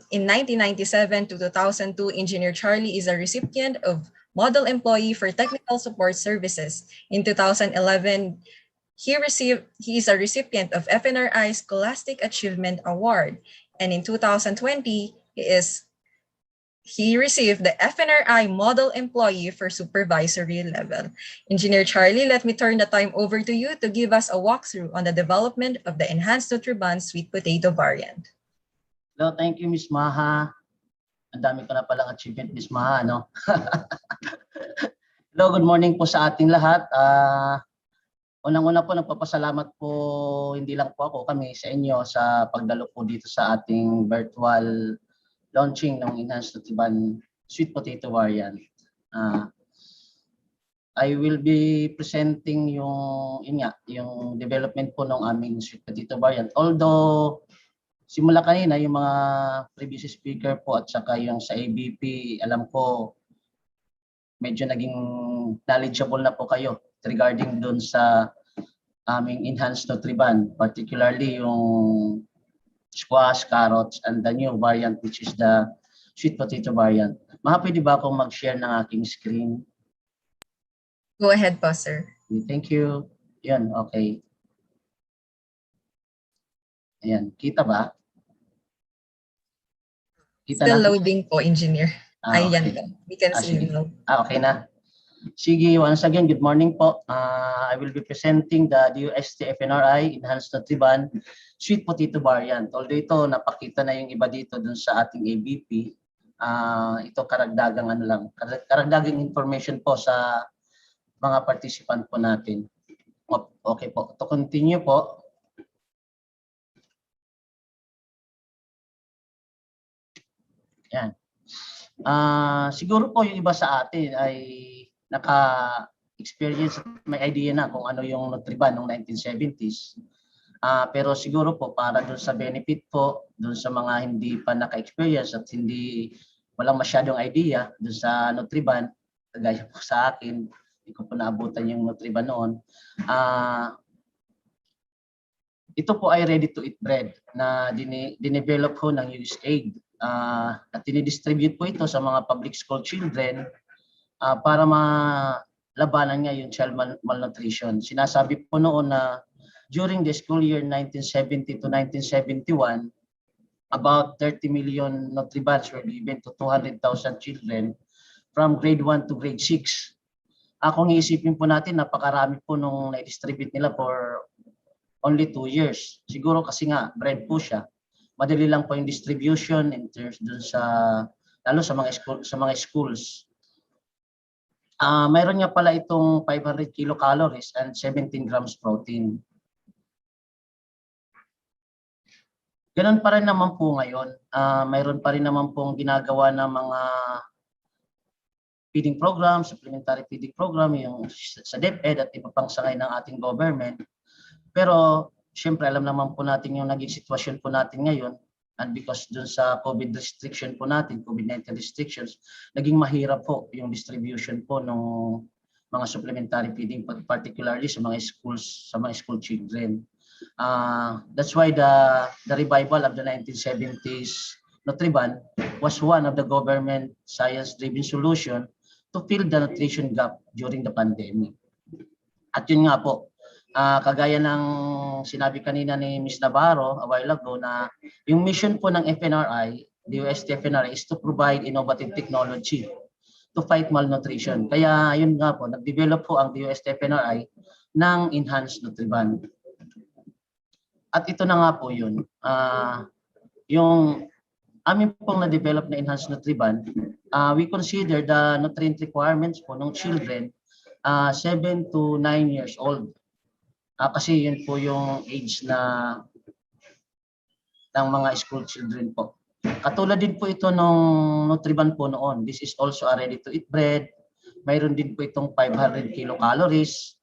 In 1997 to 2002, Engineer Charlie is a recipient of Model Employee for Technical Support Services. In 2011, he is a recipient of FNRI Scholastic Achievement Award. And in 2020, he received the FNRI Model Employee for Supervisory Level. Engineer Charlie, let me turn the time over to you to give us a walkthrough on the development of the enhanced Nutriban sweet potato variant. Hello, thank you, Miss Maha. Ang dami ko na palang achievement, Miss Maha, no? Hello, good morning po sa ating lahat. Unang-una po, nagpapasalamat po, hindi lang po ako, kami sa inyo sa pagdalo po dito sa ating virtual launching ng Enhanced Nutriban Sweet Potato Variant. I will be presenting yung development po ng aming Sweet Potato Variant. Although, simula kanina, yung mga previous speaker po at saka yung sa ABP, alam ko, medyo naging knowledgeable na po kayo regarding dun sa aming enhanced Nutriban, particularly yung squash, carrots, and the new variant which is the sweet potato variant. Pwede ba akong mag-share ng aking screen? Go ahead po, sir. Thank you. Yan, okay. Ayan, kita ba? Kita Still na? loading po, Engineer. Ayan Okay. po. We can see now. Okay na. Sige, once again, good morning po. I will be presenting the DOST-FNRI Enhanced Nutriban Sweet Potato Variant. Although ito, napakita na yung iba dito dun sa ating ABP. Ito karagdagang information po sa mga participant po natin. Okay po. To continue po. Yan. Siguro po yung iba sa atin ay naka-experience at may idea na kung ano yung Nutriban noong 1970s. Pero siguro po para doon sa benefit po, doon sa mga hindi pa naka-experience at walang masyadong idea doon sa Nutriban, kagaya po sa akin, hindi ko po naabutan yung Nutriban noon. Ito po ay ready-to-eat bread na dinevelop po ng USAID. At dinidistribute po ito sa mga public school children para malabanan nga yung child malnutrition. Sinasabi po noon na during the school year 1970 to 1971, about 30 million Nutribans were given to 200,000 children from grade 1 to grade 6. Kung iisipin po natin, napakarami po nung na-distribute nila for only 2 years. Siguro kasi nga, bread po siya. Madali lang po yung distribution in terms dun lalo sa mga schools. Mayroon nga pala itong 500 kilocalories and 17 grams protein. Ganun pa rin naman po ngayon. Mayroon pa rin naman pong ginagawa ng mga feeding program, supplementary feeding program, yung sa DepEd at iba pang sangay ng ating government. Pero siyempre alam naman po natin yung naging sitwasyon po natin ngayon, and because dun sa COVID restriction po natin, COVID-19 restrictions, naging mahirap po yung distribution po ng mga supplementary feeding, particularly sa mga schools, sa mga school children. That's why the revival of the 1970s Nutriban was one of the government science-driven solution to fill the nutrition gap during the pandemic. At yun nga po, kagaya ng sinabi kanina ni Ms. Navarro a while ago na yung mission po ng FNRI, DOST-FNRI, is to provide innovative technology to fight malnutrition. Kaya yun nga po, nag-develop po ang DOST-FNRI ng Enhanced Nutriban. At ito na nga po yun. Yung amin pong na-develop na Enhanced Nutriban, we consider the nutrient requirements po ng children 7 to 9 years old. Kasi yun po yung age na ng mga school children po. Katulad din po ito nung Nutriban po noon. This is also a ready-to-eat bread. Mayroon din po itong 500 kilocalories.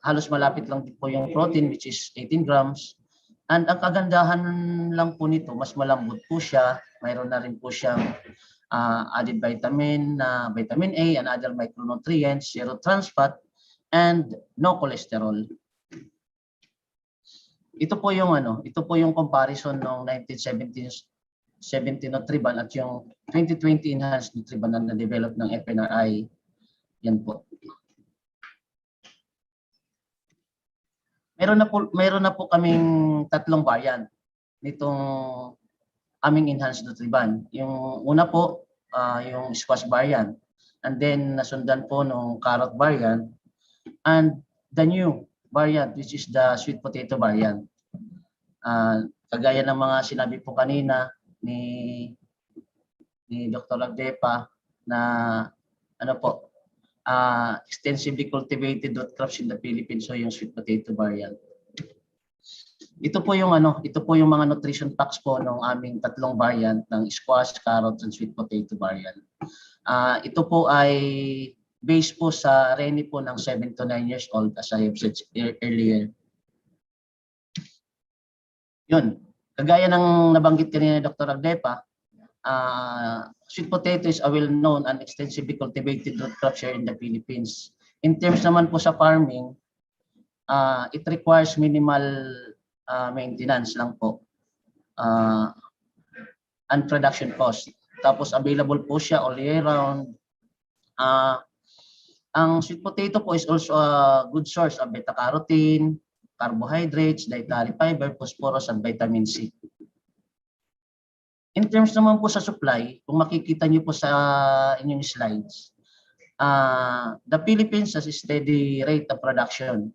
Halos malapit lang din po yung protein, which is 18 grams. And ang kagandahan lang po nito, mas malambot po siya. Mayroon na rin po siyang added vitamin, vitamin A and other micronutrients, zero trans fat, and no cholesterol. Ito po yung comparison ng 1970 Nutriban at yung 2020 Enhanced Nutriban na na-develop ng FNRI. Yan po. Meron na po kaming tatlong variant nitong aming Enhanced Nutriban. Yung una po, yung squash variant. And then nasundan po nung carrot variant. And the new variant, which is the sweet potato variant. Kagaya ng mga sinabi po kanina ni Dr. Agdepa na extensively cultivated root crops in the Philippines, so yung sweet potato variant. Ito po yung mga nutrition facts po ng aming tatlong variant ng squash, carrots, and sweet potato variant. Ito po ay based po sa RENI po ng 7 to 9 years old, as I have said earlier. Yun, kagaya ng nabanggit kanina ni Dr. Agdepa, sweet potato is a well-known and extensively cultivated root crop here in the Philippines. In terms naman po sa farming, it requires minimal maintenance lang po and production cost. Tapos available po siya all year round. Ang sweet potato po is also a good source of beta-carotene, carbohydrates, dietary fiber, phosphorus, and vitamin C. In terms naman po sa supply, kung makikita niyo po sa inyong slides, the Philippines has a steady rate of production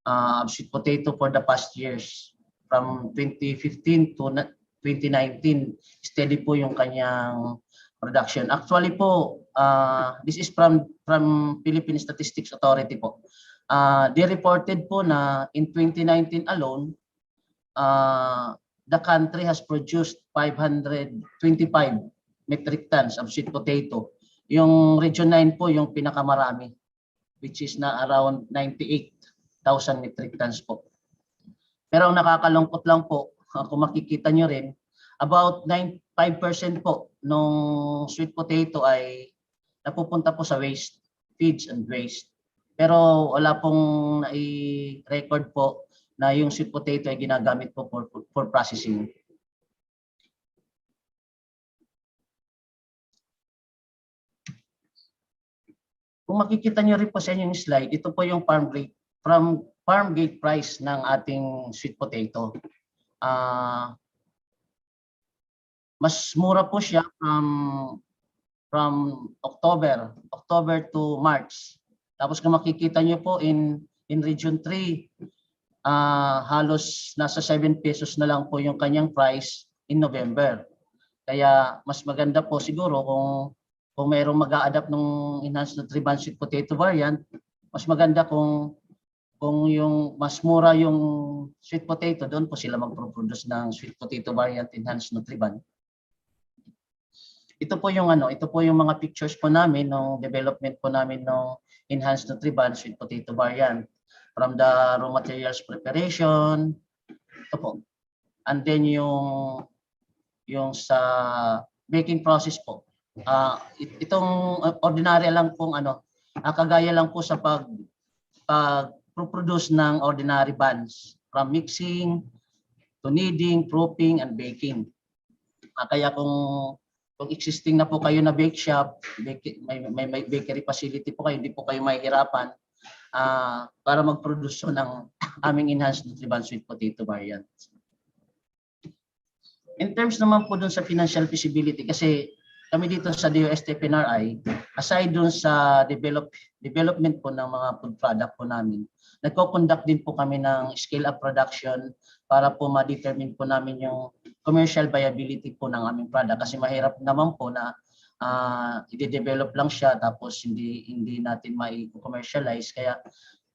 of sweet potato for the past years. From 2015 to 2019, steady po yung kanyang production. Actually po, this is from Philippine Statistics Authority po. They reported po na in 2019 alone, the country has produced 525 metric tons of sweet potato. Yung Region 9 po yung pinakamarami, which is na around 98,000 metric tons po. Pero ang nakakalungkot lang po, kung makikita nyo rin, about 5% po nung sweet potato ay napupunta po sa waste, feeds and waste. Pero wala pong nai-record po na yung sweet potato ay ginagamit po for processing. Kung makikita nyo rin po sa inyong slide, ito po yung farm gate price ng ating sweet potato. Mas mura po siya from October to March. Tapos kung makikita nyo po in Region 3, halos nasa 7 pesos na lang po yung kanyang price in November. Kaya mas maganda po siguro kung mayroong mag-a-adapt ng Enhanced Nutriban sweet potato variant, mas maganda kung yung mas mura yung sweet potato, doon po sila magpo-produce ng sweet potato variant Enhanced Nutriban. ito po yung ito po yung mga pictures po namin nung development po namin ng enhanced Nutriban sweet potato variant. From the raw materials preparation, ito po. And then yung sa baking process po. Itong ordinary lang pong kagaya lang po sa pag-produce ng ordinary buns from mixing to kneading, proofing, and baking. Kaya kung existing na po kayo na bake shop, may bakery facility po kayo, hindi po kayo mahihirapan para mag-produce ng aming enhanced Nutriban sweet potato variant. In terms naman po dun sa financial feasibility, kasi kami dito sa DOST-FNRI, aside dun sa development po ng mga food product po namin, nagko-conduct din po kami ng scale-up production para po ma-determine po namin yung commercial viability po ng aming product. Kasi mahirap naman po na i-develop lang siya tapos hindi natin mai-commercialize. Kaya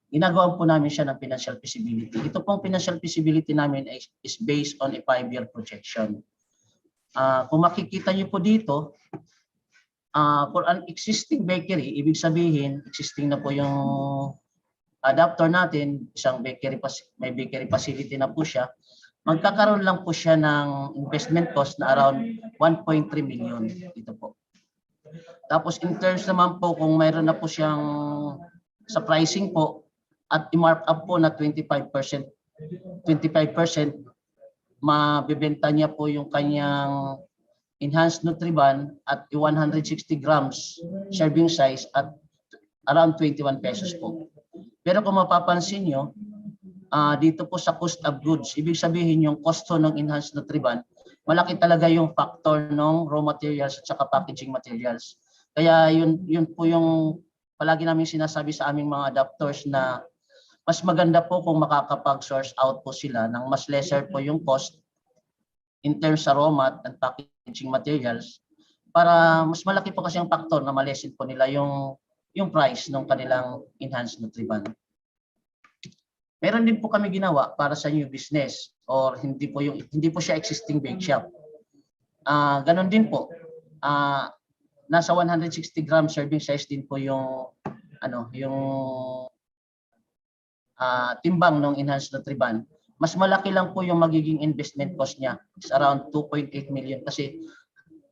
ginagawa po namin siya ng financial feasibility. Ito pong financial feasibility namin is based on a 5-year projection. Kung makikita niyo po dito, for an existing bakery, ibig sabihin, existing na po yung adapter natin, isang bakery, may bakery facility na po siya, magkakaroon lang po siya ng investment cost na around 1.3 million. Ito po. Tapos in terms naman po, kung mayroon na po siyang sa pricing po, at i-mark up po na 25%, mabibenta niya po yung kanyang enhanced Nutriban at 160 grams serving size at around 21 pesos po. Pero kung mapapansin nyo, dito po sa cost of goods, ibig sabihin yung kosto ng enhanced Nutriban, malaki talaga yung factor ng raw materials at saka packaging materials. Kaya yun po yung palagi namin sinasabi sa aming mga adapters na mas maganda po kung makakapag-source out po sila ng mas lesser po yung cost in terms sa raw mat and packaging materials para mas malaki po kasi ang factor na malesin po nila yung price ng kanilang enhanced Nutriban. Meron din po kami ginawa para sa new business or hindi po siya existing bake shop. Ganon din po. Nasa 160 gram serving size din po yung timbang ng enhanced Nutriban. Mas malaki lang po yung magiging investment cost niya. It's around 2.8 million kasi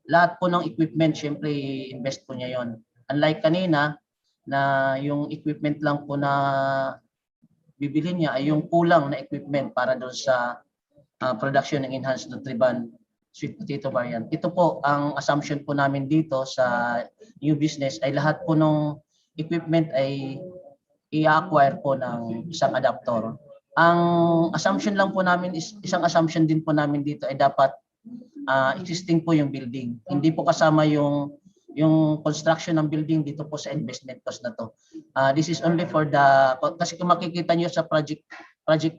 lahat po ng equipment syempre invest po niya yon. Unlike kanina na yung equipment lang po na bibili niya ay yung kulang na equipment para doon sa production ng enhanced Nutriban sweet potato variant. Ito po ang assumption po namin dito sa new business ay lahat po ng equipment ay i-acquire po ng isang adapter. Ang assumption lang po namin is isang assumption din po namin dito ay dapat existing po yung building. Hindi po kasama yung construction ng building dito po sa investment cost na to. This is only for the, kasi kung makikita nyo sa project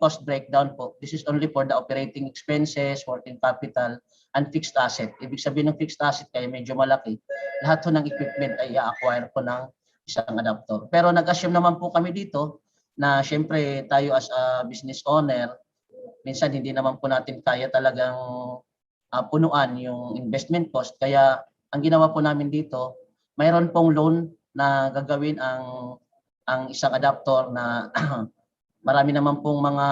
cost breakdown po, this is only for the operating expenses, working capital, and fixed asset. Ibig sabihin ng fixed asset kaya medyo malaki. Lahat po ng equipment ay i-acquire po ng isang adapter. Pero nag-assume naman po kami dito na syempre tayo as a business owner, minsan hindi naman po natin kaya talagang punuan yung investment cost. Kaya ang ginawa po namin dito, mayroon pong loan na gagawin ang isang adapter na marami naman pong mga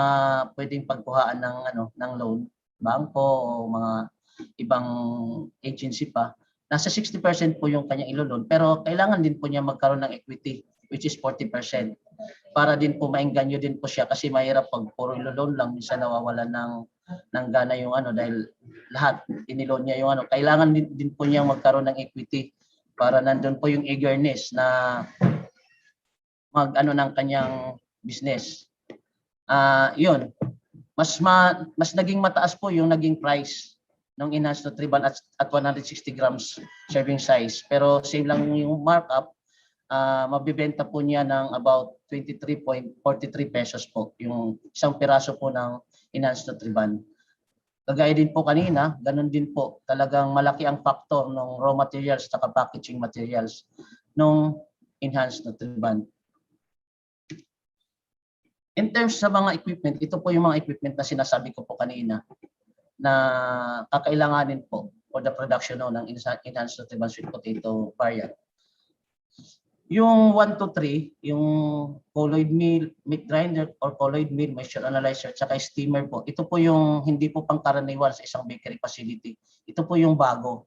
pwedeng pagkuhaan ng loan, bangko o mga ibang agency pa. Nasa 60% po yung kanyang ilo-loan pero kailangan din po niya magkaroon ng equity which is 40% para din po maengganyo din po siya kasi mahirap pag puro ilo-loan lang minsan nawawalan ng gana yung dahil lahat iniloan niya yung kailangan din po niya magkaroon ng equity para nandun po yung eagerness na ng kanyang business. Yun. Mas naging mataas po yung naging price ng enhanced Nutriban at 160 grams serving size. Pero same lang yung markup, mabibenta po niya ng about 23.43 pesos po yung isang piraso po ng enhanced Nutriban. Kagaya din po kanina, ganun din po. Talagang malaki ang factor ng raw materials at packaging materials ng enhanced Nutriban. In terms sa mga equipment, ito po yung mga equipment na sinasabi ko po kanina na kakailanganin po for the production ng enhanced Nutriban sweet potato variant. Yung 1 to 3, yung colloid mill, meat grinder or colloid mill, moisture analyzer, tsaka steamer po. Ito po yung hindi po pangkaraniwan sa isang bakery facility. Ito po yung bago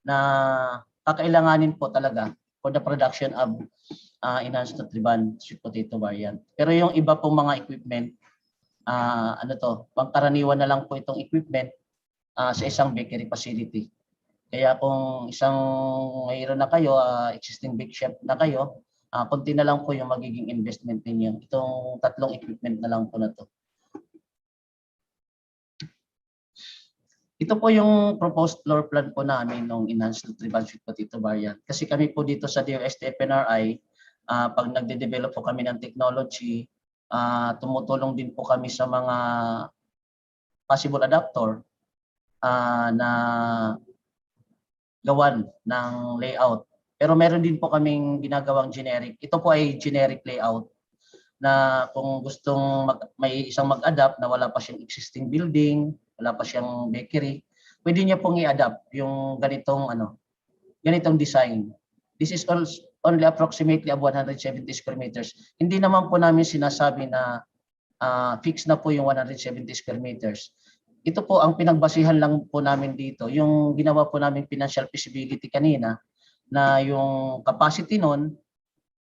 na kakailanganin po talaga for the production of enhanced Nutriban sweet potato variant. Pero yung iba pong mga equipment, pangkaraniwan na lang po itong equipment sa isang bakery facility. Kaya kung isang mayroon na kayo, existing bake shop na kayo, konti na lang po yung magiging investment ninyo. Itong 3 equipment na lang po na to. Ito po yung proposed floor plan po namin ng enhanced Nutriban sweet potato variant. Kasi kami po dito sa DOST-FNRI, pag nagde-develop po kami ng technology, tumutulong din po kami sa mga possible adapter na gawan ng layout. Pero meron din po kaming ginagawang generic. Ito po ay generic layout na kung gustong may isang mag-adapt na wala pa siyang existing building, wala pa siyang bakery, pwede niya pong i-adapt yung ganitong design. This is only approximately of 170 square meters. Hindi naman po namin sinasabi na fix na po yung 170 square meters. Ito po ang pinagbasihan lang po namin dito, yung ginawa po namin financial feasibility kanina, na yung capacity nun,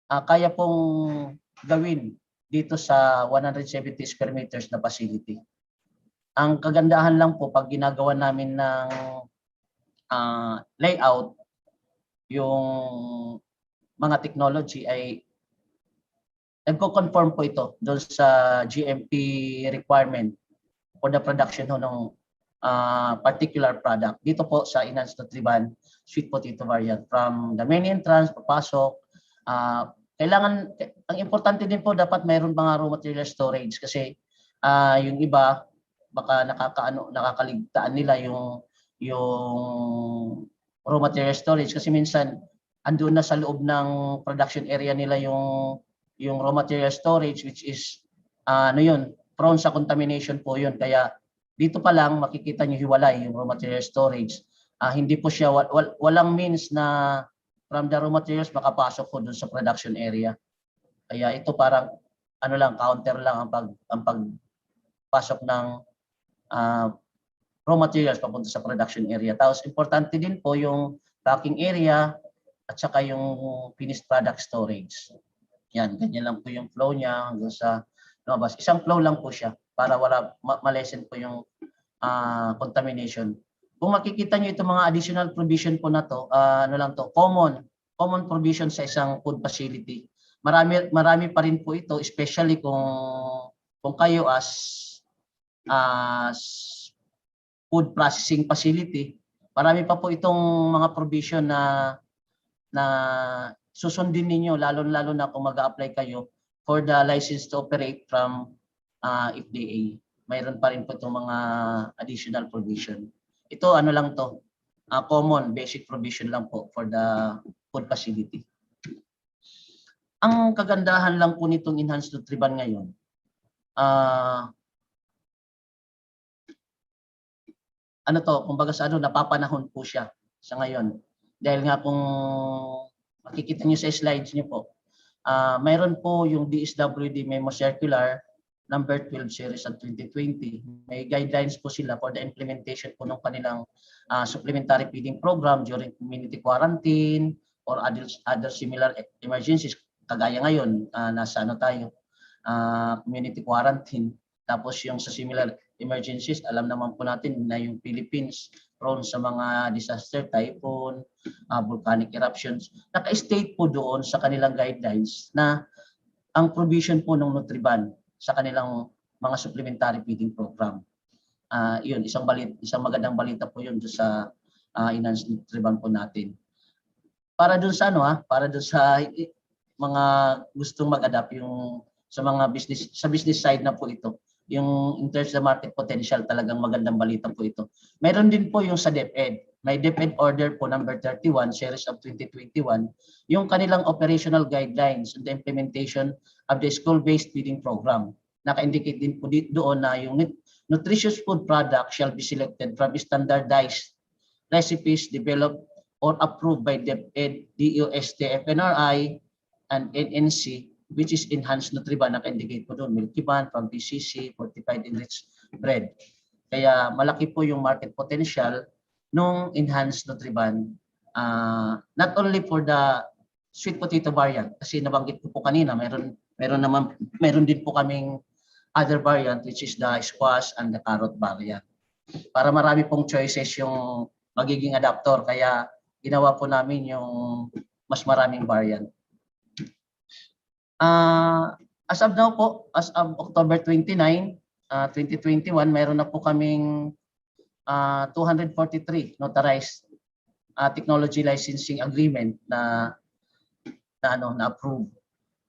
kaya pong gawin dito sa 170 square meters na facility. Ang kagandahan lang po pag ginagawa namin ng layout, yung mga technology ay nagko-conform po ito doon sa GMP requirement for the production ng particular product. Dito po sa enhanced Nutriban sweet potato variant. From the main entrance, papasok, kailangan, ang importante din po dapat mayroon mga raw material storage kasi yung iba baka nakakaligtaan nila yung raw material storage kasi minsan andun na sa loob ng production area nila yung raw material storage, which is prone sa contamination po yun. Kaya dito pa lang makikita niyo hiwalay yung raw material storage. Hindi po siya, walang means na from the raw materials makapasok po dun sa production area. Kaya ito parang counter lang ang pagpasok ng raw materials papunta sa production area. Tapos importante din po yung packing area at saka yung finished product storage. Yan, ganyan lang po yung flow niya hanggang sa lumabas. Isang flow lang po siya para wala malesen po yung contamination. Kung makikita niyo itong mga additional provision po na to, common provision sa isang food facility. Marami pa rin po ito, especially kung kayo as food processing facility, marami pa po itong mga provision na susundin ninyo, lalo na kung mag-a-apply kayo for the license to operate from FDA. Mayroon pa rin po itong mga additional provision. Ito lang to, common basic provision lang po for the food facility. Ang kagandahan lang po nitong enhanced Nutriban ngayon, kumbaga napapanahon po siya sa ngayon. Dahil nga kung makikita niyo sa slides niyo po, mayroon po yung DSWD Memo Circular number 12 series of 2020. May guidelines po sila for the implementation po ng kanilang supplementary feeding program during community quarantine or other similar emergencies. Kagaya ngayon, nasa community quarantine. Tapos yung sa similar emergencies, alam naman po natin na yung Philippines prone sa mga disaster, typhoon, volcanic eruptions. Naka-state po doon sa kanilang guidelines na ang provision po ng Nutriban sa kanilang mga supplementary feeding program. Yun, isang magandang balita po yun sa enhanced Nutriban po natin. Para doon sa mga gustong mag-adapt yung sa mga business side na po ito. Yung in terms of market potential, talagang magandang balita po ito. Meron din po yung sa DepEd. May DepEd order po number 31 series of 2021, yung kanilang operational guidelines on the implementation of the school-based feeding program. Naka-indicate din po doon na yung nutritious food product shall be selected from standardized recipes developed or approved by the DOST-FNRI and NNC, which is enhanced Nutriban, naka-indicate po doon, Nutriban from BCC, fortified enriched bread. Kaya malaki po yung market potential nung enhanced Nutriban, not only for the sweet potato variant, kasi nabanggit ko po kanina, meron din po kaming other variant, which is the squash and the carrot variant. Para marami pong choices yung magiging adapter, kaya ginawa po namin yung mas maraming variant. As of now po, as of October 29, 2021, mayroon na po kaming 243 notarized technology licensing agreement na approve.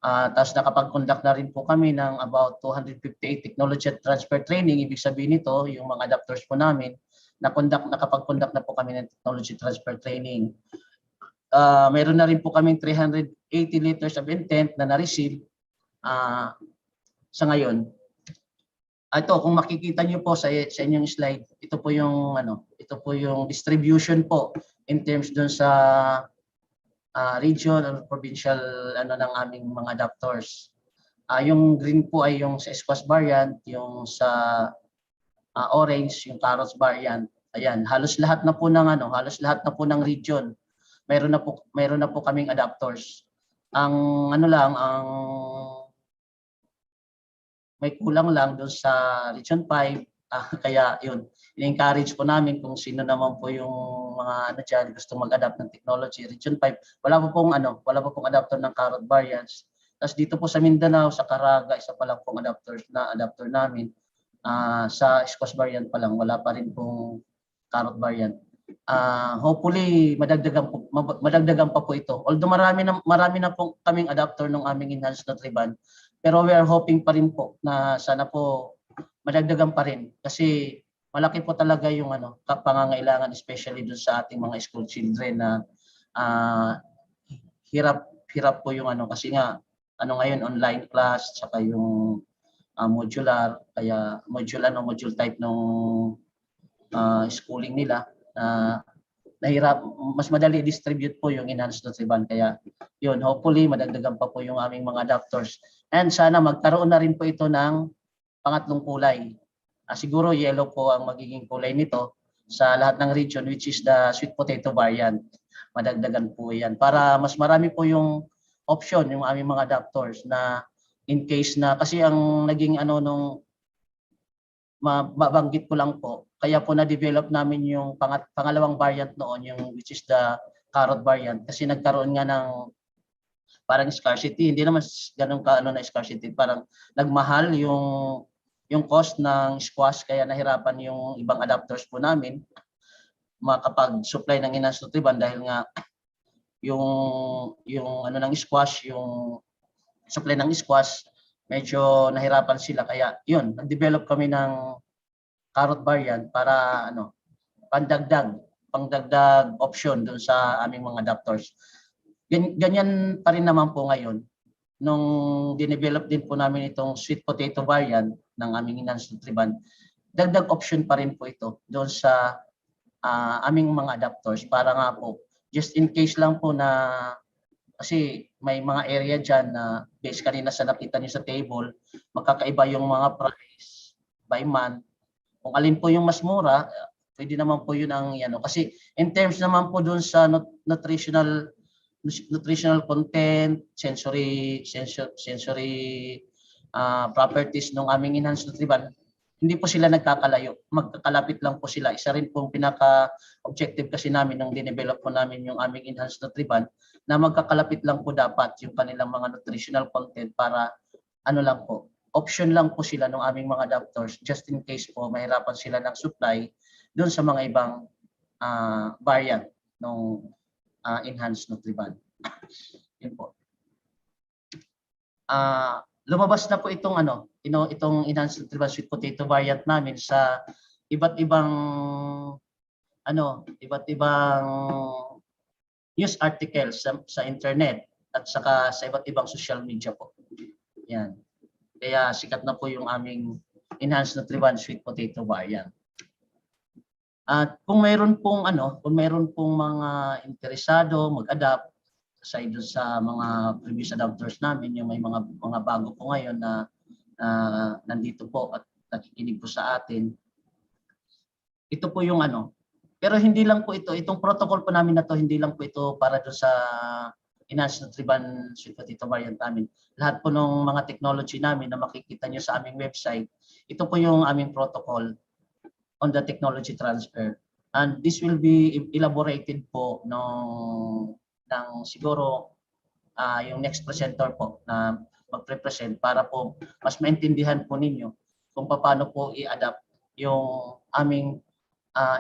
Tapos nakapag-conduct na rin po kami ng about 258 technology transfer training. Ibig sabihin nito, yung mga adapters po namin, nakapag-conduct na po kami ng technology transfer training. Meron na rin po kaming 380 letters of intent na na-receive sa ngayon. Ito, kung makikita niyo po sa inyong slide, ito po yung distribution po in terms dun sa region or provincial ng aming mga adapters. Yung green po ay yung sa squash variant, yung sa orange yung carrots variant. Ayan, halos lahat na po ng region. Meron na po kaming adapters. Ang may kulang lang doon sa Region 5, kaya yun, i-encourage po namin kung sino naman po yung mga dyan gusto mag-adapt ng technology. Region 5, wala po pong adapter ng carrot variants. Tapos dito po sa Mindanao, sa Caraga, isa pa lang pong adapter namin. Sa squash variant pa lang, wala pa rin pong carrot variant. Hopefully madagdagan pa po ito. Although marami na po kaming adapter ng aming enhanced Nutriban, pero we are hoping pa rin po na sana po madagdagan pa rin kasi malaki po talaga yung pangangailangan, especially dun sa ating mga school children na hirap po yung kasi nga ngayon online class saka yung modular, kaya module type nung schooling nila. Nahirap, mas madali distribute po yung enhanced Nutriban, kaya yun, hopefully madagdagan pa po yung aming mga adapters, and sana magkaroon na rin po ito ng pangatlong kulay. Siguro yellow po ang magiging kulay nito sa lahat ng region, which is the sweet potato variant. Madagdagan po yan para mas marami po yung option yung aming mga adapters, na in case na, kasi ang naging nung mabanggit ko lang po, kaya po na-develop namin yung pangalawang variant noon, yung which is the carrot variant, kasi nagkaroon nga ng parang scarcity, hindi naman ganun na scarcity, parang nagmahal yung cost ng squash, kaya nahirapan yung ibang adapters po namin makapag-supply ng enhanced Nutriban dahil nga yung ng squash, yung supply ng squash, medyo nahirapan sila, kaya yun, nag-develop kami ng carrot variant para pangdagdag option dun sa aming mga adapters. Ganyan pa rin naman po ngayon. Nung dinevelop din po namin itong sweet potato variant ng aming enhanced Nutriban, dagdag option pa rin po ito doon sa aming mga adapters, para nga po, just in case lang po na, kasi may mga area dyan na based kanina sa nakita niyo sa table, magkakaiba yung mga price by month. Kung alin po yung mas mura, pwede naman po yun ang kasi in terms naman po dun sa nutritional content, sensory properties ng aming enhanced Nutriban, hindi po sila nagkakalayo, magkakalapit lang po sila. Isa rin pong pinaka-objective kasi namin nung dinevelop po namin yung aming enhanced Nutriban, na magkakalapit lang po dapat yung kanilang mga nutritional content, para lang po, option lang po sila ng aming mga adapters, just in case po mahirapan sila ng supply doon sa mga ibang variant ng enhanced Nutriban. Yun po. Lumabas na po itong itong enhanced Nutriban sweet potato variant namin sa iba't ibang news articles sa internet at saka sa iba't ibang social media po. Yan. Kaya sikat na po yung aming enhanced Nutriban sweet potato variant. At kung mayroon pong mga interesado mag-adapt aside dun sa mga previous adopters namin, yung may mga bago po ngayon na nandito po at nakikinig po sa atin. Ito po yung pero hindi lang po itong protocol po namin na to, hindi lang po ito para doon sa enhanced Nutriban sweet potato variant namin. Lahat po ng mga technology namin na makikita nyo sa aming website, ito po yung aming protocol on the technology transfer. And this will be elaborated po ng siguro yung next presenter po na magre-present para po mas maintindihan po ninyo kung paano po i-adapt yung aming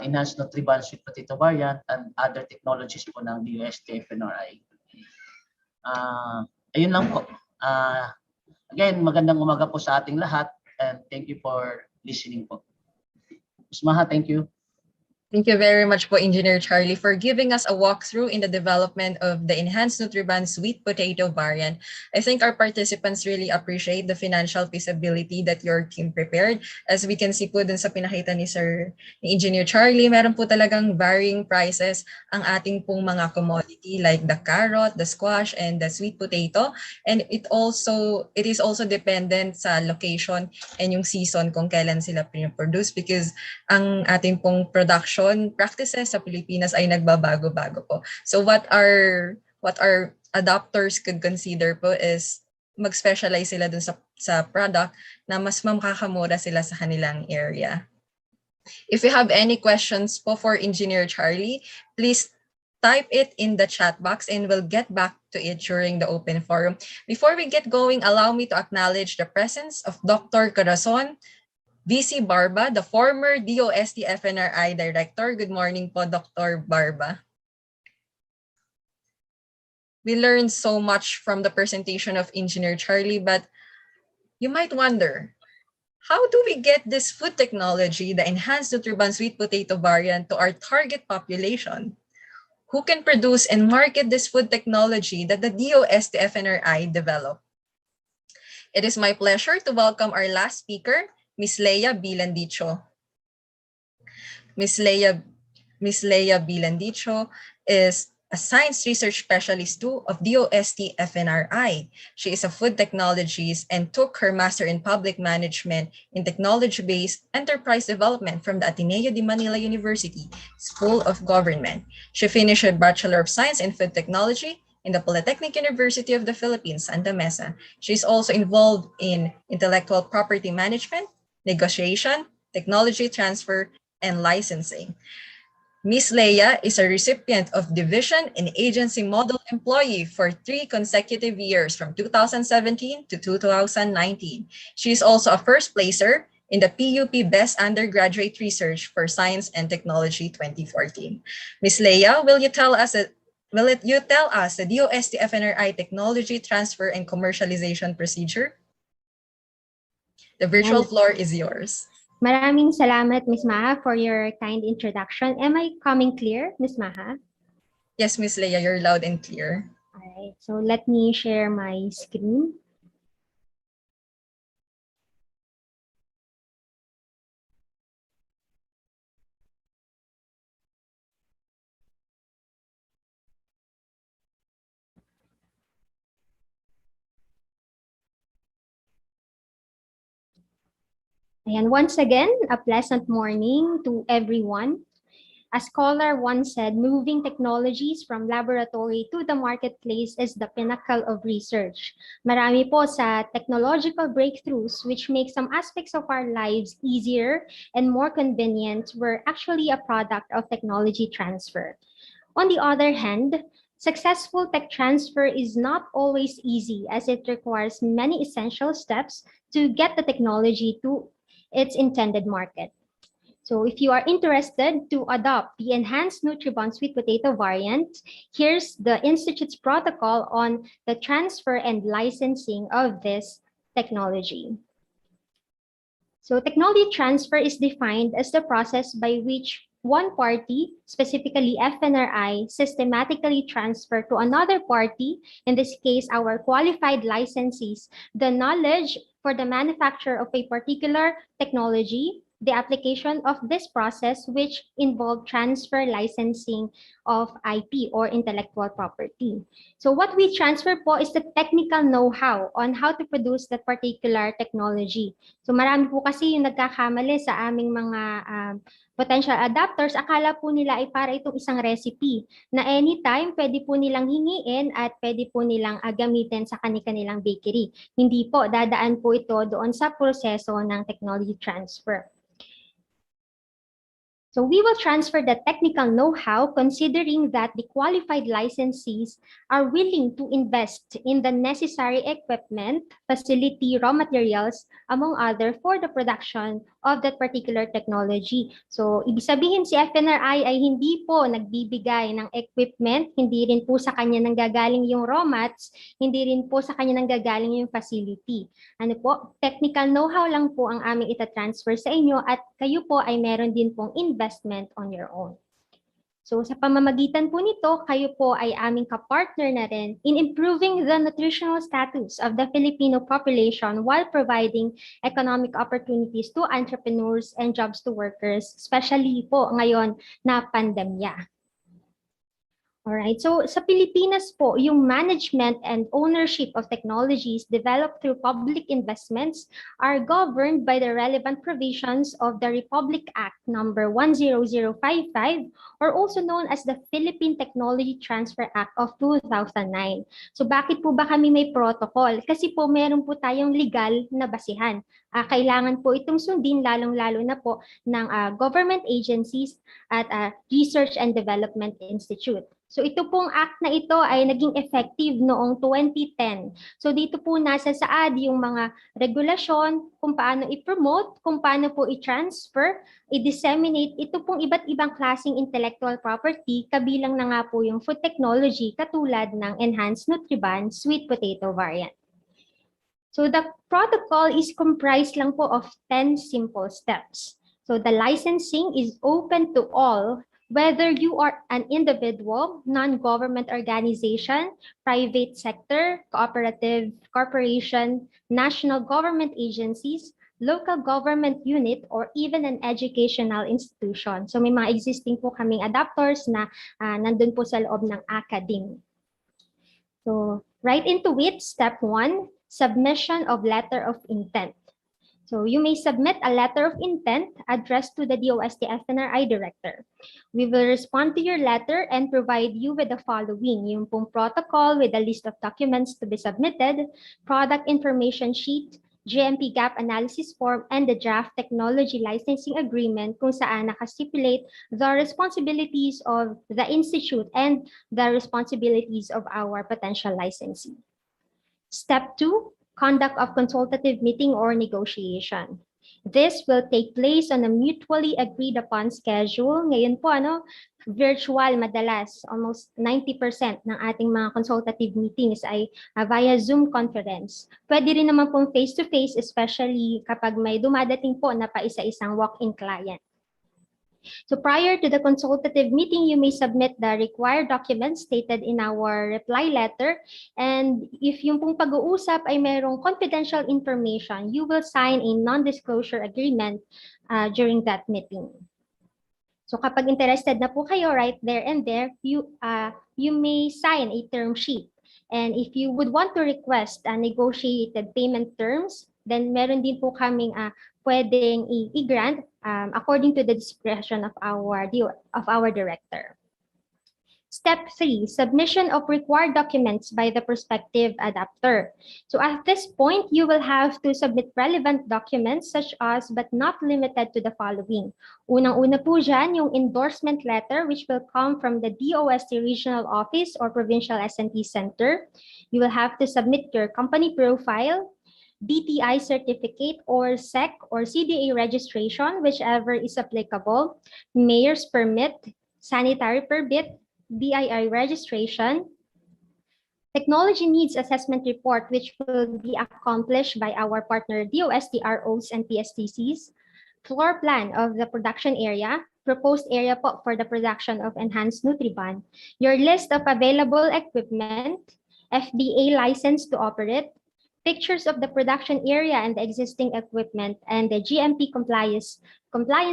enhanced Nutriban sweet potato variant and other technologies po ng DOST-FNRI. Ayun lang po. Again, magandang umaga po sa ating lahat and thank you for listening po. Ms. Maha, thank you. Thank you very much po, Engineer Charlie, for giving us a walkthrough in the development of the enhanced Nutriban sweet potato variant. I think our participants really appreciate the financial feasibility that your team prepared. As we can see po dun sa pinakita ni Engineer Charlie, meron po talagang varying prices ang ating pong mga commodity like the carrot, the squash, and the sweet potato. And it is also dependent sa location and yung season kung kailan sila produce because ang ating pong production practices sa Pilipinas ay nagbabago-bago po. So what our adopters could consider po is mag-specialize sila dun sa product na mas makakamura sila sa kanilang area. If you have any questions po for Engineer Charlie, please type it in the chat box and we'll get back to it during the open forum. Before we get going, allow me to acknowledge the presence of Dr. Corazon VC Barba, the former DOST-FNRI Director. Good morning po, Dr. Barba. We learned so much from the presentation of Engineer Charlie, but you might wonder, how do we get this food technology, the enhanced Nutriban sweet potato variant, to our target population? Who can produce and market this food technology that the DOST-FNRI developed? It is my pleasure to welcome our last speaker, Ms. Leia Bilandicho. Ms. Leia Bilandicho is a science research specialist too of DOST-FNRI. She is a food technologist and took her master in public management in technology-based enterprise development from the Ateneo de Manila University School of Government. She finished her Bachelor of Science in Food Technology in the Polytechnic University of the Philippines, Santa Mesa. She is also involved in intellectual property management, negotiation, technology transfer, and licensing. Ms. Leia is a recipient of Division and Agency Model Employee for 3 consecutive years from 2017 to 2019. She is also a first placer in the PUP Best Undergraduate Research for Science and Technology 2014. Ms. Leia, will you tell us the DOST-FNRI technology transfer and commercialization procedure? The virtual floor is yours. Maraming salamat, Ms. Maha, for your kind introduction. Am I coming clear, Ms. Maha? Yes, Ms. Leia, you're loud and clear. All right, so let me share my screen. And once again, a pleasant morning to everyone. A scholar once said, moving technologies from laboratory to the marketplace is the pinnacle of research. Marami po sa technological breakthroughs which make some aspects of our lives easier and more convenient were actually a product of technology transfer. On the other hand, successful tech transfer is not always easy as it requires many essential steps to get the technology to its intended market. So if you are interested to adopt the enhanced Nutriban sweet potato variant, here's the Institute's protocol on the transfer and licensing of this technology. So technology transfer is defined as the process by which one party, specifically FNRI, systematically transfer to another party, in this case our qualified licensees, the knowledge for the manufacture of a particular technology, the application of this process, which involved transfer licensing of IP or intellectual property. So what we transfer po is the technical know-how on how to produce that particular technology. So marami po kasi yung nagkakamali sa aming mga potential adapters. Akala po nila ay para itong isang recipe na anytime pwede po nilang hingiin at pwede po nilang gamitin sa kanilang bakery. Hindi po, dadaan po ito doon sa proseso ng technology transfer. So we will transfer the technical know-how considering that the qualified licensees are willing to invest in the necessary equipment, facility, raw materials, among other, for the production of that particular technology. So ibig sabihin si FNRI ay hindi po nagbibigay ng equipment, hindi rin po sa kanya nanggagaling yung raw mats, hindi rin po sa kanya nanggagaling yung facility. Ano po, technical know-how lang po ang aming itatransfer sa inyo at kayo po ay meron din pong investment on your own. So sa pamamagitan po nito, kayo po ay aming kapartner na rin in improving the nutritional status of the Filipino population while providing economic opportunities to entrepreneurs and jobs to workers, especially po ngayon na pandemya. Alright, so sa Pilipinas po, yung management and ownership of technologies developed through public investments are governed by the relevant provisions of the Republic Act number 10055, or also known as the Philippine Technology Transfer Act of 2009. So bakit po ba kami may protocol? Kasi po meron po tayong legal na basihan. Kailangan po itong sundin lalong-lalo na po ng government agencies at Research and Development Institute. So ito pong act na ito ay naging effective noong 2010. So dito po nasa saad yung mga regulasyon, kung paano i-promote, kung paano po i-transfer, i-disseminate ito pong iba't ibang klaseng intellectual property, kabilang na nga po yung food technology katulad ng enhanced Nutriban sweet potato variant. So the protocol is comprised lang po of 10 simple steps. So the licensing is open to all, whether you are an individual, non-government organization, private sector, cooperative, corporation, national government agencies, local government unit, or even an educational institution. So may mga existing po kaming adapters na nandun po sa loob ng academe. So right into it, step 1, submission of letter of intent. So you may submit a letter of intent addressed to the DOST-FNRI director. We will respond to your letter and provide you with the following: yung pong protocol with a list of documents to be submitted, product information sheet, GMP gap analysis form, and the draft technology licensing agreement kung saan nakastipulate the responsibilities of the institute and the responsibilities of our potential licensee. Step 2, conduct of consultative meeting or negotiation. This will take place on a mutually agreed upon schedule. Ngayon po, virtual madalas. Almost 90% ng ating mga consultative meetings ay via Zoom conference. Pwede rin naman pong face-to-face, especially kapag may dumadating po na pa isa-isang walk-in client. So prior to the consultative meeting, you may submit the required documents stated in our reply letter. And if yung pong pag-uusap ay mayroong confidential information, you will sign a non-disclosure agreement during that meeting. So kapag interested na po kayo right there and there, you may sign a term sheet. And if you would want to request negotiated payment terms, then meron din po kaming pwedeng i-grant according to the discretion of our director. Step 3, submission of required documents by the prospective adapter. So at this point, you will have to submit relevant documents such as, but not limited to, the following. Unang-una po dyan, yung endorsement letter, which will come from the DOST Regional Office or Provincial S&T Center. You will have to submit your company profile, DTI certificate or SEC or CDA registration, whichever is applicable, mayor's permit, sanitary permit, BII registration, technology needs assessment report, which will be accomplished by our partner DOST ROs and PSTCs, floor plan of the production area, proposed area for the production of enhanced Nutriban, your list of available equipment, FDA license to operate, pictures of the production area and the existing equipment, and the GMP compliance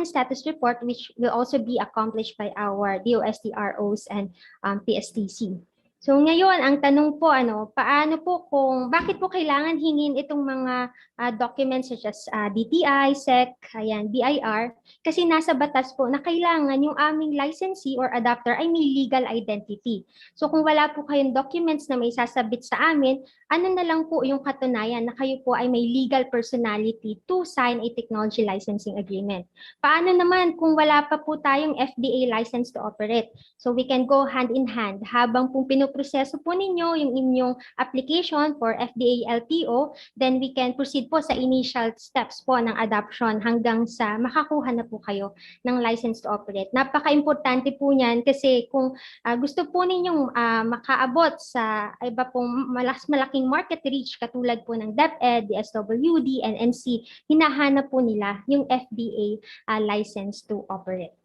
status report, which will also be accomplished by our DOST-ROs and PSTC. So ngayon, ang tanong po, paano po bakit po kailangan hingin itong mga documents such as DTI, SEC, BIR, kasi nasa batas po na kailangan yung aming licensee or adapter ay may legal identity. So kung wala po kayong documents na may sasabit sa amin, ano na lang po yung katunayan na kayo po ay may legal personality to sign a technology licensing agreement. Paano naman kung wala pa po tayong FDA license to operate? So we can go hand in hand habang po pinoproseso po ninyo yung inyong application for FDA LTO, then we can proceed po sa initial steps po ng adoption hanggang sa makakuha na po kayo ng license to operate. Napaka-importante po niyan kasi kung gusto po ninyong makaabot sa iba pong malaking market reach katulad po ng DepEd, DSWD, and NC, hinahanap po nila yung FDA license to operate.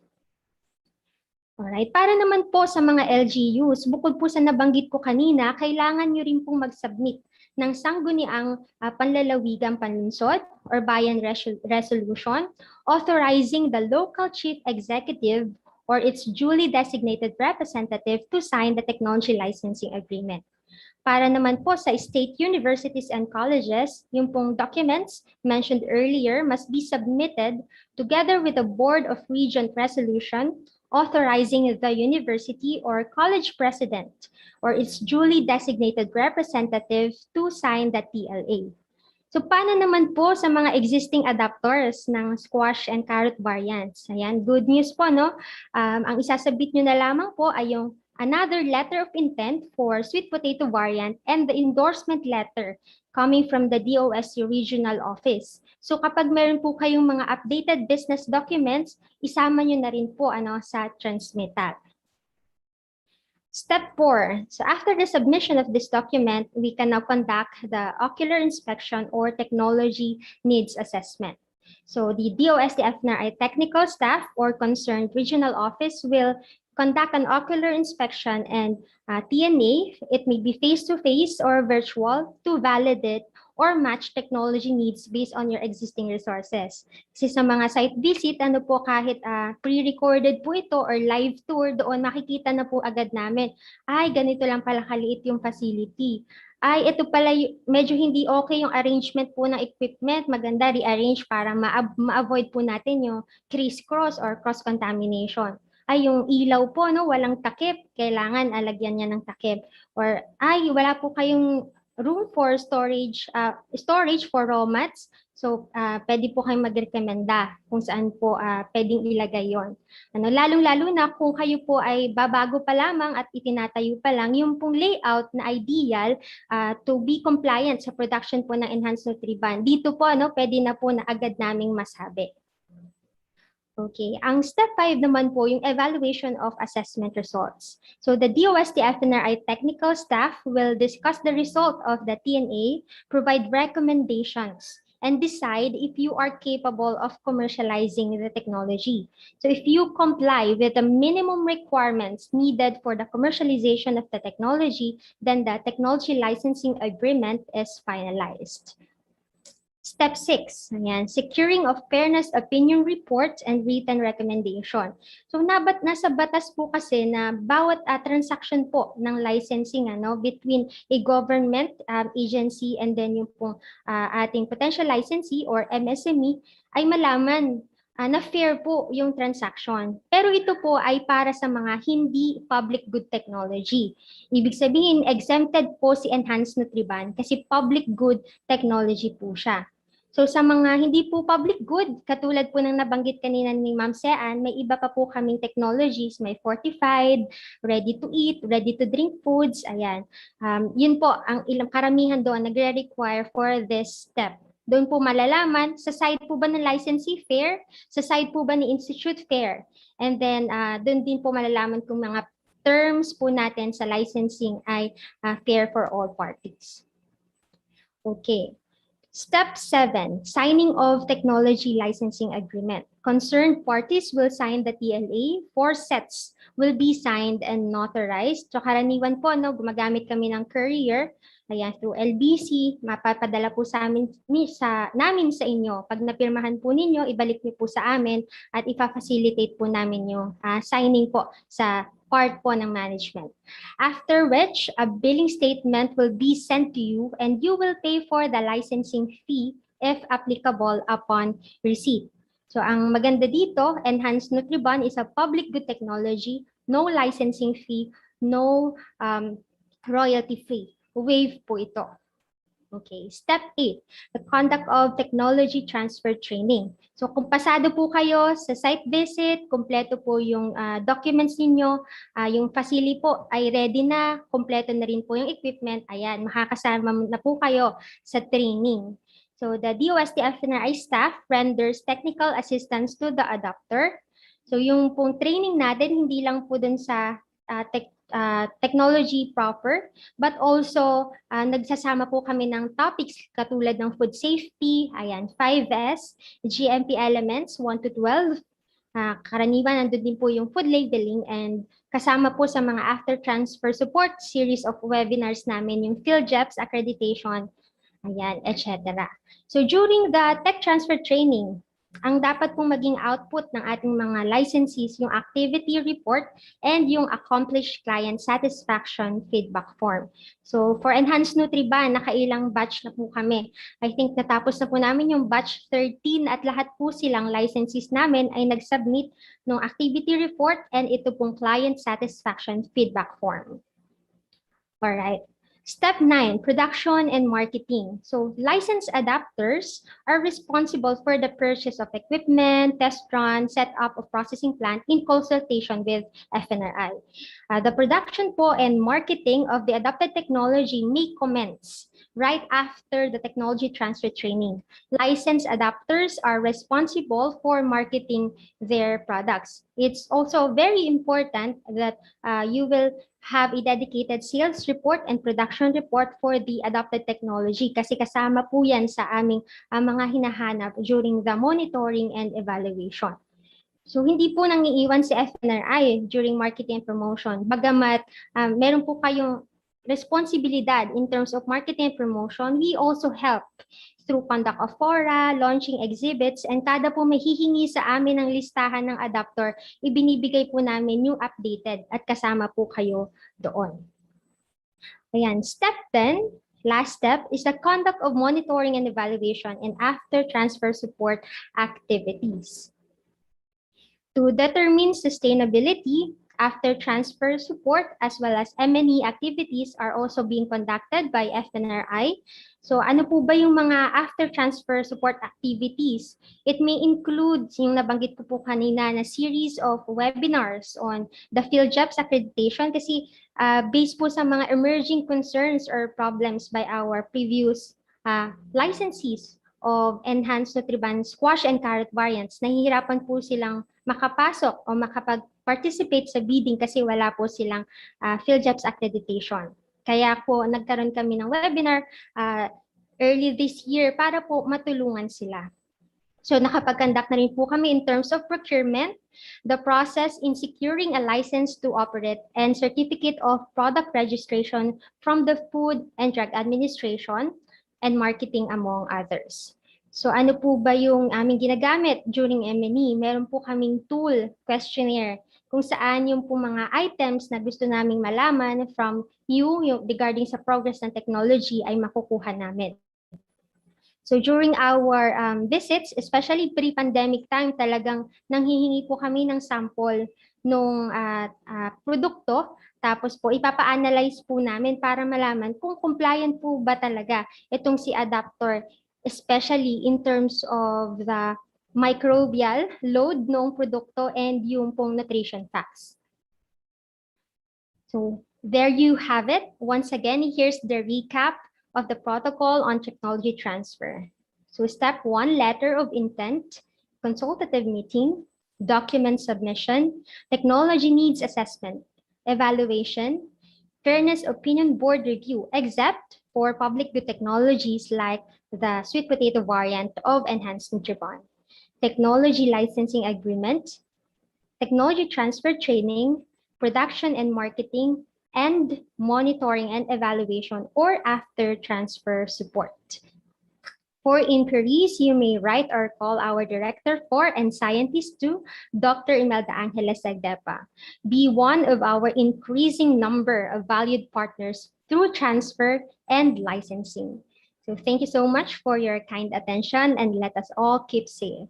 Alright, para naman po sa mga LGUs, bukod po sa nabanggit ko kanina, kailangan nyo rin pong mag-submit ng sangguniang panlalawigang panlunsod or bayan resolution authorizing the local chief executive or its duly designated representative to sign the technology licensing agreement. Para naman po sa state universities and colleges, yung pong documents mentioned earlier must be submitted together with a Board of Regent resolution authorizing the university or college president or its duly designated representative to sign the TLA. So paano naman po sa mga existing adapters ng squash and carrot variants? Ayan, good news po, no? Ang isasabit nyo na lamang po ay yung another letter of intent for sweet potato variant and the endorsement letter coming from the DOST Regional Office. So kapag meron po kayong mga updated business documents, isama nyo na rin po sa transmittal. Step 4. So after the submission of this document, we can now conduct the ocular inspection or technology needs assessment. So the DOST-FNRI technical staff or concerned regional office will conduct an ocular inspection and TNA, it may be face-to-face or virtual, to validate or match technology needs based on your existing resources. Kasi sa mga site visit, kahit pre-recorded po ito or live tour, doon makikita na po agad namin, ay ganito lang pala kaliit yung facility. Ay, ito pala, medyo hindi okay yung arrangement po ng equipment, maganda rearrange para ma-avoid po natin yung criss-cross or cross-contamination. Ay, yung ilaw po, walang takip, kailangan alagyan niya ng takip. Or, ay, wala po kayong room for storage for raw mats. So, pwede po kayong magrekomenda kung saan po pwedeng ilagay yon. Lalong-lalo na kung kayo po ay babago pa lamang at itinatayo pa lang, yung pong layout na ideal to be compliant sa production po ng Enhanced Nutriban. Dito po, pwede na po na agad naming masabi. Okay, ang step 5 naman po yung evaluation of assessment results. So the DOST-FNRI technical staff will discuss the result of the TNA, provide recommendations, and decide if you are capable of commercializing the technology. So if you comply with the minimum requirements needed for the commercialization of the technology, then the technology licensing agreement is finalized. Step 6, ayan, securing of fairness opinion report and written recommendation. So nasa batas po kasi na bawat transaction po ng licensing between a government agency and then yung pong ating potential licensee or MSME ay malaman na fair po yung transaction. Pero ito po ay para sa mga hindi public good technology. Ibig sabihin, exempted po si Enhanced Nutriban kasi public good technology po siya. So sa mga hindi po public good, katulad po ng nabanggit kanina ni Ma'am Sean, may iba pa po kaming technologies, may fortified, ready to eat, ready to drink foods, ayan. Yun po, ang ilang karamihan doon nagre-require for this step. Doon po malalaman, sa side po ba ng licensee fair, sa side po ba ni institute fair, and then doon din po malalaman kung mga terms po natin sa licensing ay fair for all parties. Okay. Step 7, signing of technology licensing agreement. Concerned parties will sign the TLA. 4 sets will be signed and notarized. So karaniwan po, gumagamit kami ng courier. Ayan, through LBC, mapapadala po namin sa inyo. Pag napirmahan po ninyo, ibalik niyo po sa amin at ipa-facilitate po namin yung signing po sa part po ng management. After which, a billing statement will be sent to you and you will pay for the licensing fee if applicable upon receipt. So ang maganda dito, Enhanced Nutriban is a public good technology, no licensing fee, no royalty fee. Waive po ito. Okay, step 8, the conduct of technology transfer training. So kung pasado po kayo sa site visit, kumpleto po yung documents ninyo, yung facility po ay ready na, kumpleto na rin po yung equipment, ayan, makakasama na po kayo sa training. So the DOST-FNRI staff renders technical assistance to the adopter. So yung pong training natin, hindi lang po dun sa technology proper, but also nagsasama po kami ng topics katulad ng food safety, ayan, 5S, GMP elements 1 to 12, karaniwan nandun din po yung food labeling, and kasama po sa mga after transfer support series of webinars namin yung PhilJEPS accreditation, ayan, etc. So during the tech transfer training, ang dapat pong maging output ng ating mga licensees yung activity report and yung accomplished client satisfaction feedback form. So for Enhanced Nutriban, nakailang batch na po kami. I think natapos na po namin yung batch 13 at lahat po silang licensees namin ay nag-submit ng activity report and ito pong client satisfaction feedback form. Alright. Step 9, production and marketing. So licensed adapters are responsible for the purchase of equipment, test run, setup of processing plant in consultation with FNRI. The production po and marketing of the adopted technology may commence right after the technology transfer training. Licensed adapters are responsible for marketing their products. It's also very important that you will have a dedicated sales report and production report for the adopted technology kasi kasama po yan sa aming mga hinahanap during the monitoring and evaluation. So hindi po nangiiwan si FNRI during marketing and promotion. Bagamat meron po kayong responsibilidad in terms of marketing and promotion, we also help through conduct of fora, launching exhibits, and kada po may hihingi sa amin ng listahan ng adapter, ibinibigay po namin yung updated at kasama po kayo doon. Ayan, step 10, last step, is the conduct of monitoring and evaluation and after transfer support activities. To determine sustainability, after transfer support as well as M&E activities are also being conducted by FNRI. So ano po ba yung mga after transfer support activities? It may include yung nabanggit ko po kanina na series of webinars on the PhilJEPS accreditation kasi based po sa mga emerging concerns or problems by our previous licensees of Enhanced Nutriban squash and carrot variants, nahihirapan po silang makapasok o makapag-participate sa bidding kasi wala po silang PhilJEPS accreditation. Kaya po nagkaroon kami ng webinar early this year para po matulungan sila. So nakapag-conduct na rin po kami in terms of procurement, the process in securing a license to operate, and certificate of product registration from the Food and Drug Administration and marketing among others. So ano po ba yung aming ginagamit during M&E? Meron po kaming tool, questionnaire, kung saan yung po mga items na gusto naming malaman from you yung regarding sa progress ng technology ay makukuha namin. So during our visits, especially pre-pandemic time, talagang nanghihingi po kami ng sample ng produkto. Tapos po ipapa-analyze po namin para malaman kung compliant po ba talaga itong si adapter, especially in terms of the microbial load ng produkto and yung pong nutrition facts. So there you have it. Once again, here's the recap of the protocol on technology transfer. So step 1, letter of intent, consultative meeting, document submission, technology needs assessment, evaluation, fairness opinion board review, except for public good technologies like the sweet potato variant of Enhanced Nutriban, technology licensing agreement, technology transfer training, production and marketing, and monitoring and evaluation or after transfer support. For inquiries, you may write or call our Director for and Scientist to Dr. Imelda Angeles Sagdepa. Be one of our increasing number of valued partners through transfer and licensing. So thank you so much for your kind attention, and let us all keep safe.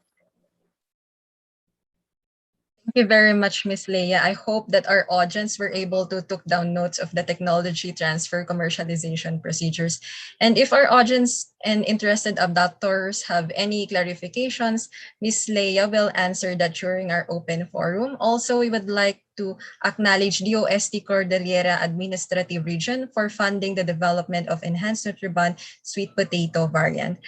Thank you very much, Ms. Leia. I hope that our audience were able to took down notes of the technology transfer commercialization procedures. And if our audience and interested abductors have any clarifications, Ms. Leia will answer that during our open forum. Also, we would like to acknowledge DOST Cordillera Administrative Region for funding the development of enhanced Nutriban sweet potato variant.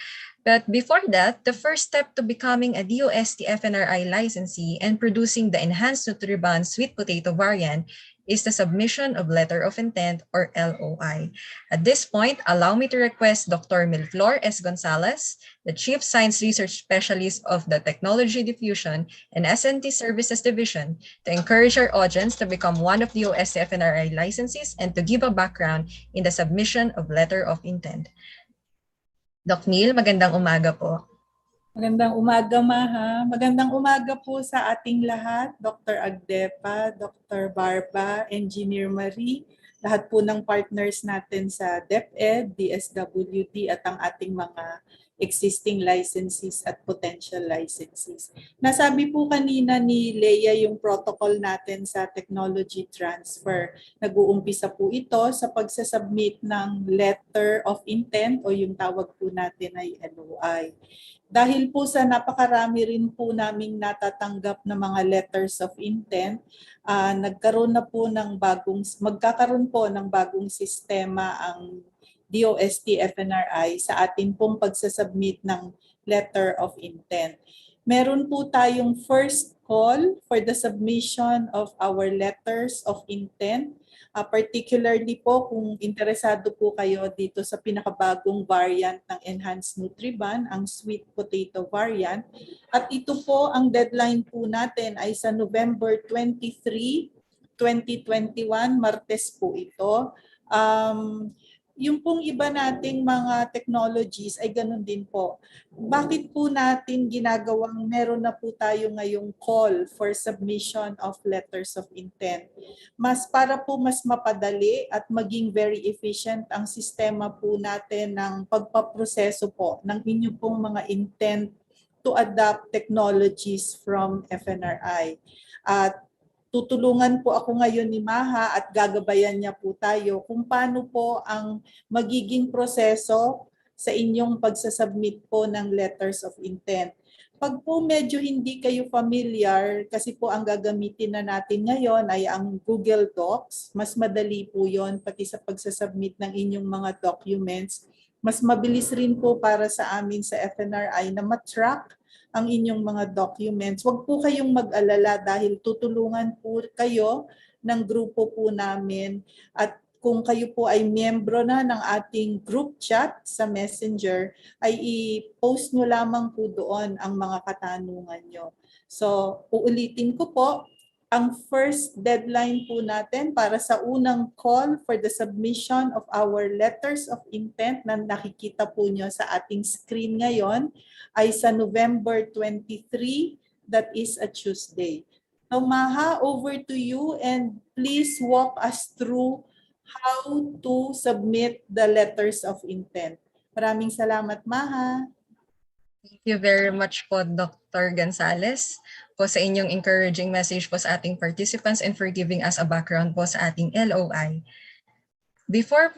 But before that, the first step to becoming a DOST-FNRI licensee and producing the enhanced Nutriban sweet potato variant is the submission of letter of intent or LOI. At this point, allow me to request Dr. Milflor S. Gonzalez, the Chief Science Research Specialist of the Technology Diffusion and S&T Services Division, to encourage our audience to become one of the DOST-FNRI licensees and to give a background in the submission of letter of intent. Doc Neil, magandang umaga po. Magandang umaga, Maha. Magandang umaga po sa ating lahat, Dr. Agdepa, Dr. Barba, Engineer Marie, lahat po ng partners natin sa DepEd, DSWD at ang ating mga existing licensees at potential licensees. Nasabi po kanina ni Leia yung protocol natin sa technology transfer. Nag-uumpisa po ito sa pagsasubmit ng letter of intent o yung tawag po natin ay LOI. Dahil po sa napakarami rin po naming natatanggap na mga letters of intent, magkakaroon po ng bagong sistema ang DOST-FNRI sa atin pong pagsasubmit ng letter of intent. Meron po tayong first call for the submission of our letters of intent. Particularly po kung interesado po kayo dito sa pinakabagong variant ng Enhanced Nutriban, ang sweet potato variant. At ito po, ang deadline po natin ay sa November 23, 2021, Martes po ito. Yung pong iba nating mga technologies ay ganun din po. Bakit po natin ginagawang meron na po tayo ngayong call for submission of letters of intent? Para po mas mapadali at maging very efficient ang sistema po natin ng pagpaproseso po ng inyong pong mga intent to adopt technologies from FNRI. At tutulungan po ako ngayon ni Maha at gagabayan niya po tayo kung paano po ang magiging proseso sa inyong pagsasubmit po ng letters of intent. Pag po medyo hindi kayo familiar, kasi po ang gagamitin na natin ngayon ay ang Google Docs, mas madali po yon pati sa pagsasubmit ng inyong mga documents. Mas mabilis rin po para sa amin sa FNRI na matrack ang inyong mga documents. Huwag po kayong mag-alala dahil tutulungan po kayo ng grupo po namin. At kung kayo po ay miyembro na ng ating group chat sa Messenger, ay i-post nyo lamang po doon ang mga katanungan nyo. So, uulitin ko po, ang first deadline po natin para sa unang call for the submission of our letters of intent na nakikita po nyo sa ating screen ngayon ay sa November 23, that is a Tuesday. So Maha, over to you and please walk us through how to submit the letters of intent. Maraming salamat, Maha. Thank you very much po, Dr. Gonzalez, po sa inyong encouraging message po sa ating participants and for giving us a background po sa ating LOI. Before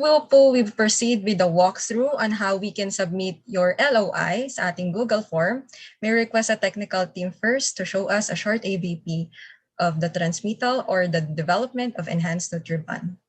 we proceed with the walkthrough on how we can submit your LOI sa ating Google form, may request a technical team first to show us a short AVP of the transmittal or the development of Enhanced Nutriban.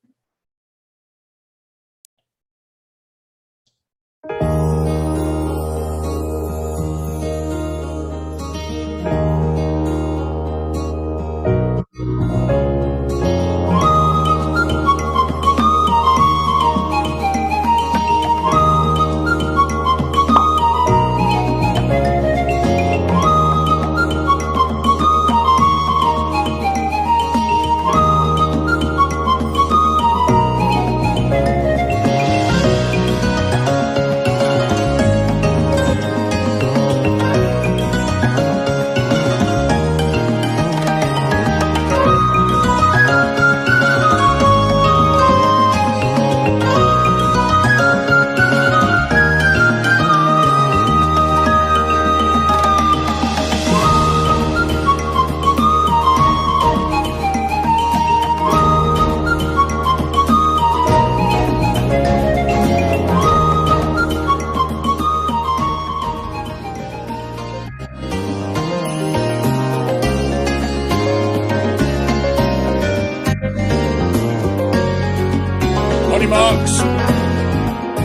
marks.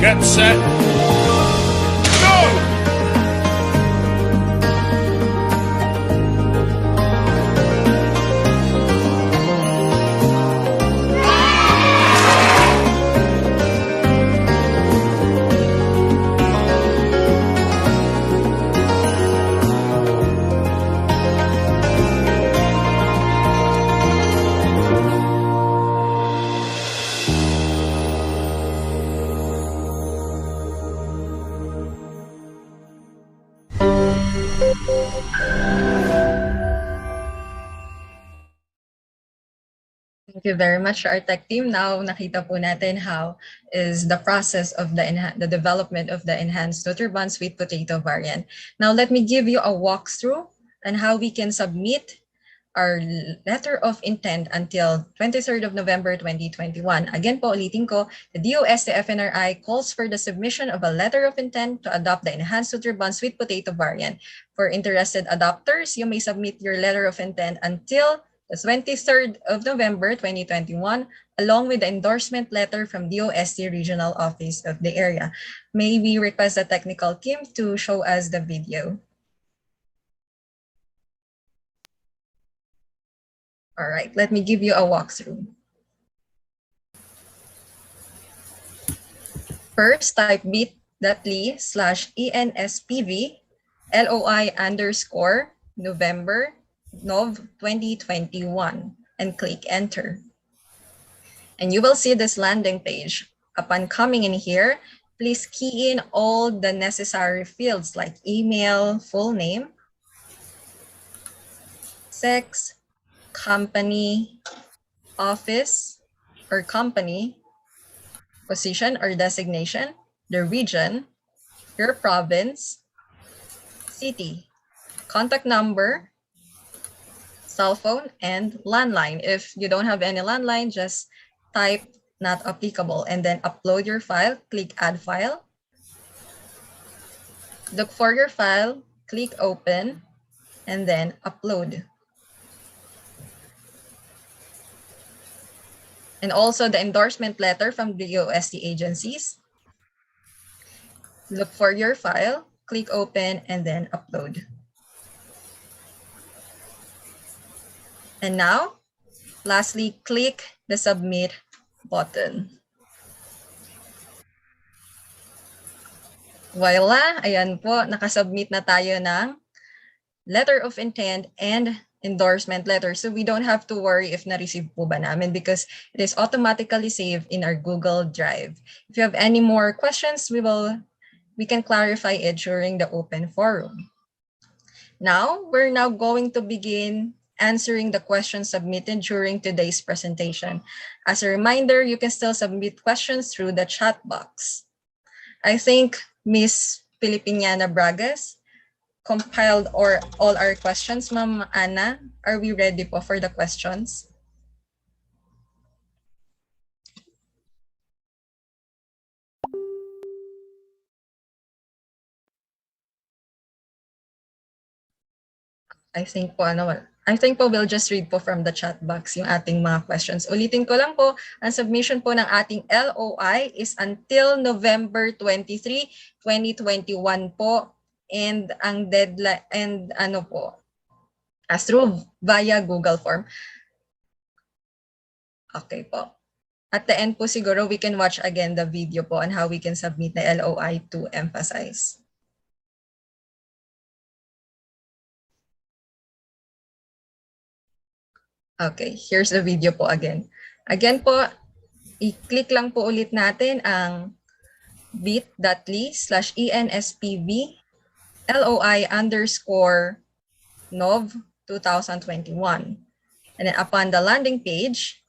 Get set. Go! Thank you very much, our tech team. Now, nakita po natin how is the process of the development of the enhanced Nutriban sweet potato variant. Now, let me give you a walkthrough on how we can submit our letter of intent until 23rd of November 2021. Again po, ulitin ko, the DOST-FNRI calls for the submission of a letter of intent to adopt the enhanced Nutriban sweet potato variant. For interested adopters, you may submit your letter of intent until the 23rd of November 2021, along with the endorsement letter from DOST Regional Office of the area. May we request the technical team to show us the video? All right, let me give you a walkthrough. First, type bit.ly/enspv LOI_November Nov 2021 and click enter. And you will see this landing page. Upon coming in here, please key in all the necessary fields like email, full name, sex, company, office or company, position or designation, the region, your province, city, contact number, cell phone, and landline. If you don't have any landline, just type not applicable and then upload your file, click add file. Look for your file, click open, and then upload. And also the endorsement letter from the DOST agencies. Look for your file, click open, and then upload. And now, lastly, click the submit button. Voila! Ayan po, nakasubmit na tayo ng letter of intent and endorsement letter. So we don't have to worry if na-receive po ba namin because it is automatically saved in our Google Drive. If you have any more questions, we can clarify it during the open forum. Now, we're now going to begin answering the questions submitted during today's presentation. As a reminder, you can still submit questions through the chat box. I think Ms. Filipiniana Bragas compiled all our questions. Ma'am Ana, are we ready po for the questions? I think po we'll just read po from the chat box yung ating mga questions. Ulitin ko lang po, ang submission po ng ating LOI is until November 23, 2021 po. And ang deadline, and through via Google form. Okay po. At the end po siguro, we can watch again the video po on how we can submit the LOI to emphasize. Okay, here's the video po again. Again po, i-click lang po ulit natin ang bit.ly/enspv LOI_Nov 2021. And then upon the landing page,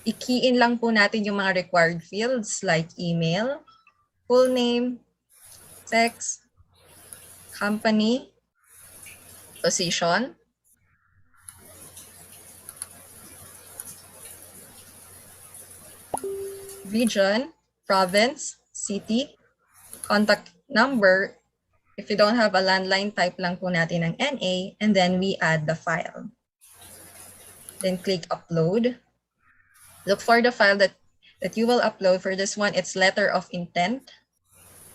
i-key in lang po natin yung mga required fields like email, full name, sex, company, position, region, province, city, contact number. If you don't have a landline, type lang po natin ang NA and then we add the file. Then click upload. Look for the file that you will upload. For this one, it's letter of intent,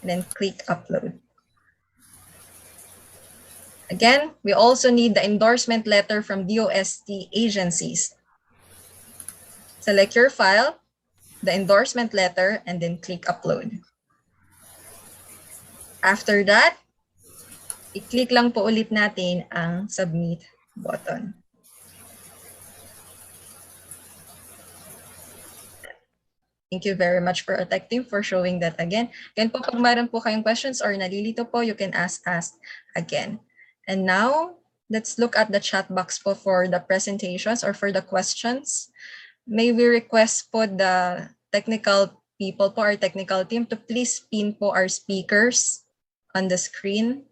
and then click upload. Again, we also need the endorsement letter from DOST agencies. Select your file, the endorsement letter, and then click upload. After that, i-click lang po ulit natin ang submit button. Thank you very much for our tech team for showing that again. Again po, pag mayroon po kayong questions or nalilito po, you can ask again. And now, let's look at the chat box po for the presentations or for the questions. May we request po the technical people po, our technical team, to please pin po our speakers on the screen.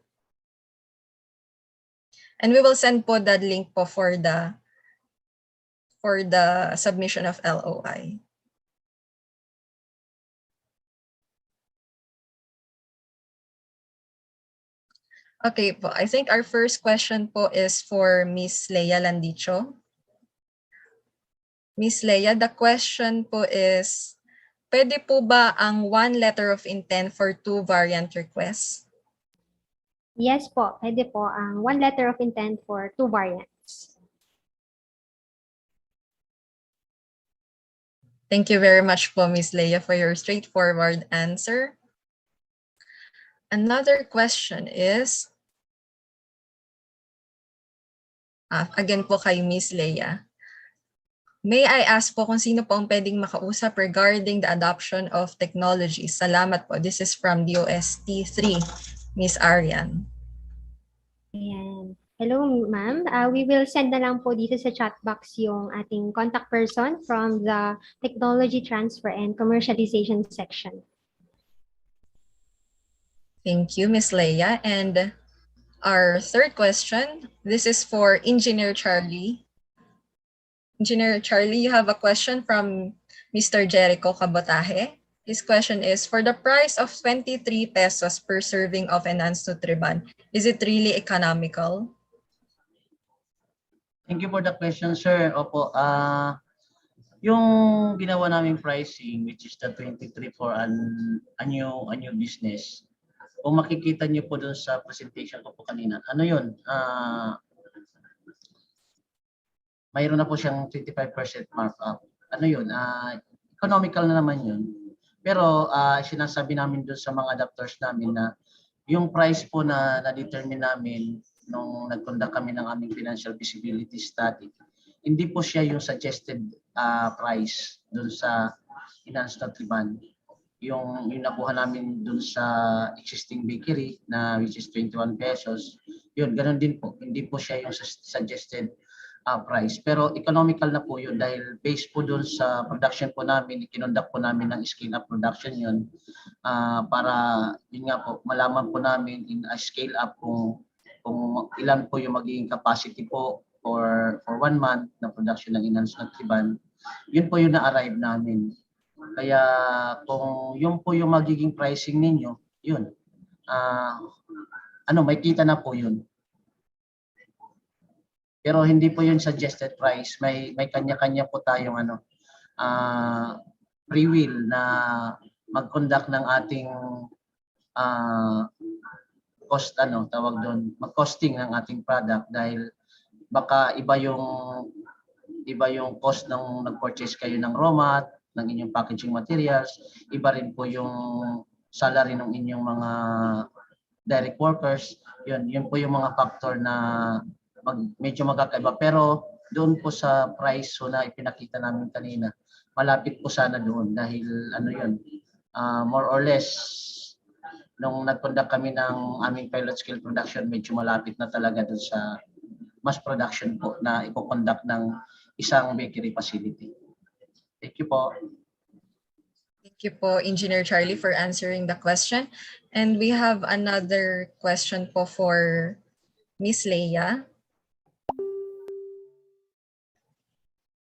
And we will send po the link po for the submission of LOI. Okay po, I think our first question po is for Miss Leia Landicho. Miss Leia, the question po is, pwede po ba ang one letter of intent for two variant requests? Yes po, pwede po ang one letter of intent for two variants. Thank you very much po, Miss Leia, for your straightforward answer. Another question is, again po kay Miss Leia. May I ask po kung sino po ang pwedeng makausap regarding the adoption of technology? Salamat po. This is from DOST-3, Miss Arian. Ayan. Hello, ma'am. We will send na lang po dito sa chat box yung ating contact person from the Technology Transfer and Commercialization section. Thank you, Miss Leia. And our third question, this is for Engineer Charlie. Engineer Charlie, you have a question from Mr. Jericho Cabotaje. His question is, for the price of 23 pesos per serving of enhanced Nutriban, is it really economical? Thank you for the question, sir. Opo, yung ginawa naming pricing, which is the 23 for a new business, kung makikita niyo po doon sa presentation ko po kanina, ano yun? Mayroon na po siyang 25% markup. Ano yun? Economical na naman yun. Pero sinasabi namin doon sa mga adapters namin na yung price po na na-determine namin nung nag-conduct kami ng aming financial feasibility study, hindi po siya yung suggested price doon sa enhanced Nutriban. Yung nakuha namin dun sa existing bakery na which is 21 pesos, yun, ganun din po. Hindi po siya yung suggested price. Pero economical na po yun dahil based po dun sa production po namin, ikinonduct po namin ng scale-up production yun para yun nga po, malaman po namin in a scale-up kung ilan po yung magiging capacity po for 1 month na production ng enhanced Nutriban. Yun po yung na-arrive namin. Kaya kung yun po yung magiging pricing ninyo, yun. May kita na po yun. Pero hindi po yun suggested price. May kanya-kanya po tayong free will na mag-conduct ng ating cost, tawag doon, mag-costing ng ating product dahil baka iba yung cost ng nag-purchase kayo ng raw mat, ng inyong packaging materials, iba rin po yung salary ng inyong mga direct workers. Yun po yung mga factor na medyo magkakaiba. Pero doon po sa price na ipinakita namin kanina, malapit po sana doon dahil more or less nung nag-conduct kami ng aming pilot scale production, medyo malapit na talaga doon sa mass production po na ipo-conduct ng isang bakery facility. Thank you po. Thank you po, Engineer Charlie, for answering the question. And we have another question po for Miss Leia.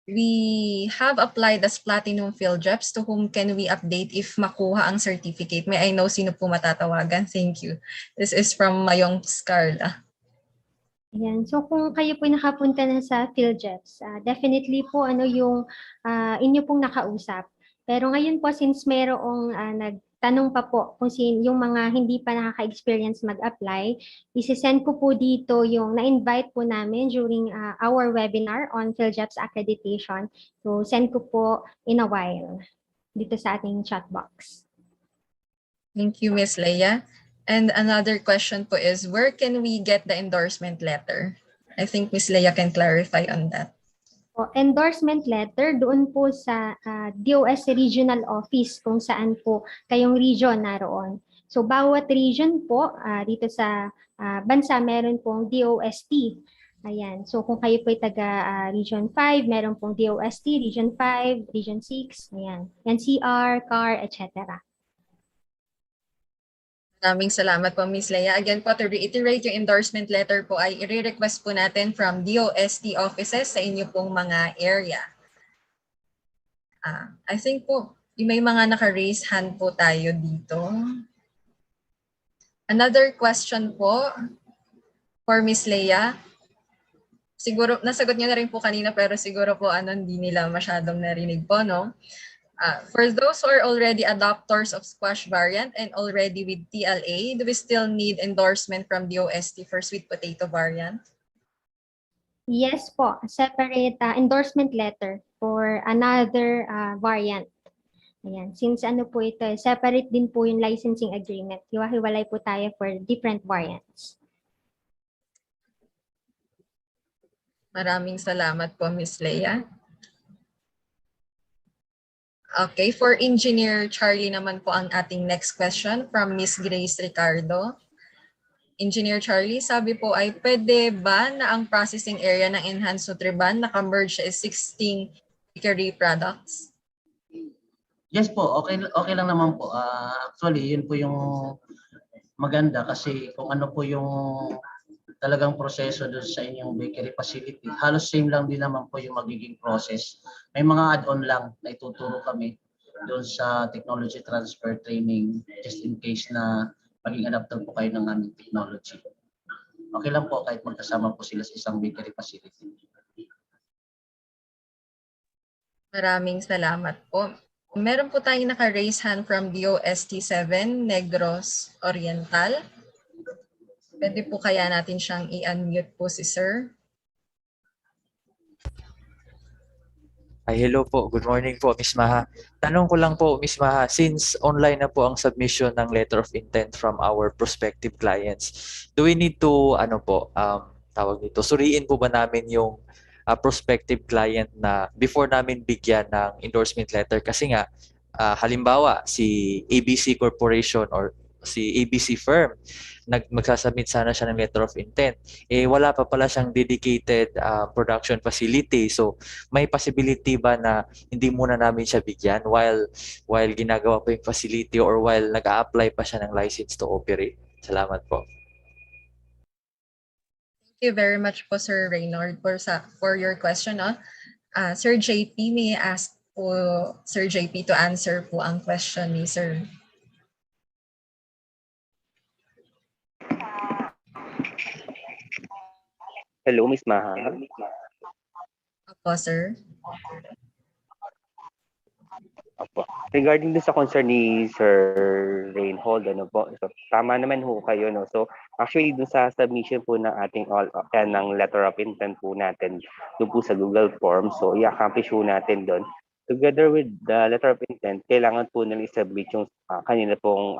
We have applied as Platinum Field Reps. To whom can we update if makuha ang certificate? May I know sino po matatawagan? Thank you. This is from Mayong Scarla. Ayan. So kung kayo po nakapunta na sa PhilJets, definitely po yung inyo pong nakausap. Pero ngayon po since mayroong nagtanong pa po kung yung mga hindi pa nakaka-experience mag-apply, isi-send ko po dito yung na-invite po namin during our webinar on PhilJets accreditation. So send ko po in a while dito sa ating chat box. Thank you, Miss Leia. And another question po is, where can we get the endorsement letter? I think Miss Leia can clarify on that. Endorsement letter doon po sa DOST Regional Office kung saan po kayong region naroon. So bawat region po dito sa bansa meron pong DOST. Ayan. So kung kayo po ay taga Region 5, meron pong DOST, Region 5, Region 6, ayan. NCR, CAR, etc. Maraming salamat po, Ms. Leia. Again po, to reiterate, yung endorsement letter po ay i-request po natin from DOST offices sa inyo pong mga area. I think po, may mga naka-raise hand po tayo dito. Another question po for Ms. Leia. Siguro, nasagot niyo na rin po kanina, pero siguro po hindi nila masyadong narinig po, no? For those who are already adopters of squash variant and already with TLA, do we still need endorsement from DOST for sweet potato variant? Yes po, separate endorsement letter for another variant. Ayan, since po ito, separate din po yung licensing agreement. Hiwa-hiwalay po tayo for different variants. Maraming salamat po, Ms. Leia. Okay, for Engineer Charlie naman po ang ating next question from Ms. Grace Ricardo. Engineer Charlie, sabi po ay pwede ba na ang processing area ng Enhanced Nutriban naka-merge sa existing bakery products? Yes po, okay lang naman po. Actually, yun po yung maganda kasi kung ano po yung talagang proseso doon sa inyong bakery facility, halos same lang din naman po yung magiging process. May mga add-on lang na ituturo kami doon sa technology transfer training just in case na maging adapter po kayo ng aming technology. Okay lang po kahit magkasama po sila sa isang bakery facility. Maraming salamat po. Meron po tayong naka-raise hand from DOST-7, Negros Oriental. Pwede po kaya natin siyang i-unmute po si Sir? Ay, hello po. Good morning po, Miss Maha. Tanong ko lang po, Miss Maha, since online na po ang submission ng letter of intent from our prospective clients, do we need to, suriin po ba namin yung prospective client na before namin bigyan ng endorsement letter? Kasi nga, halimbawa, si ABC Corporation or si ABC firm, magsasubmit sana siya ng letter of intent. Wala pa pala siyang dedicated production facility. So, may possibility ba na hindi muna namin siya bigyan while ginagawa pa yung facility or while nag-a-apply pa siya ng license to operate? Salamat po. Thank you very much po, Sir Reynard, for your question. Sir JP, may I ask po Sir JP to answer po ang question ni Sir. Hello, Miss Maha. Opo, sir. Opo. Regarding din sa concern ni Sir Reinhold, so, tama naman ho kayo, no? So, actually, dun sa submission po ng ating ng letter of intent po natin, dun po sa Google Form, so i-accomplish po natin dun. Together with the letter of intent, kailangan po nila i-submit yung kanila pong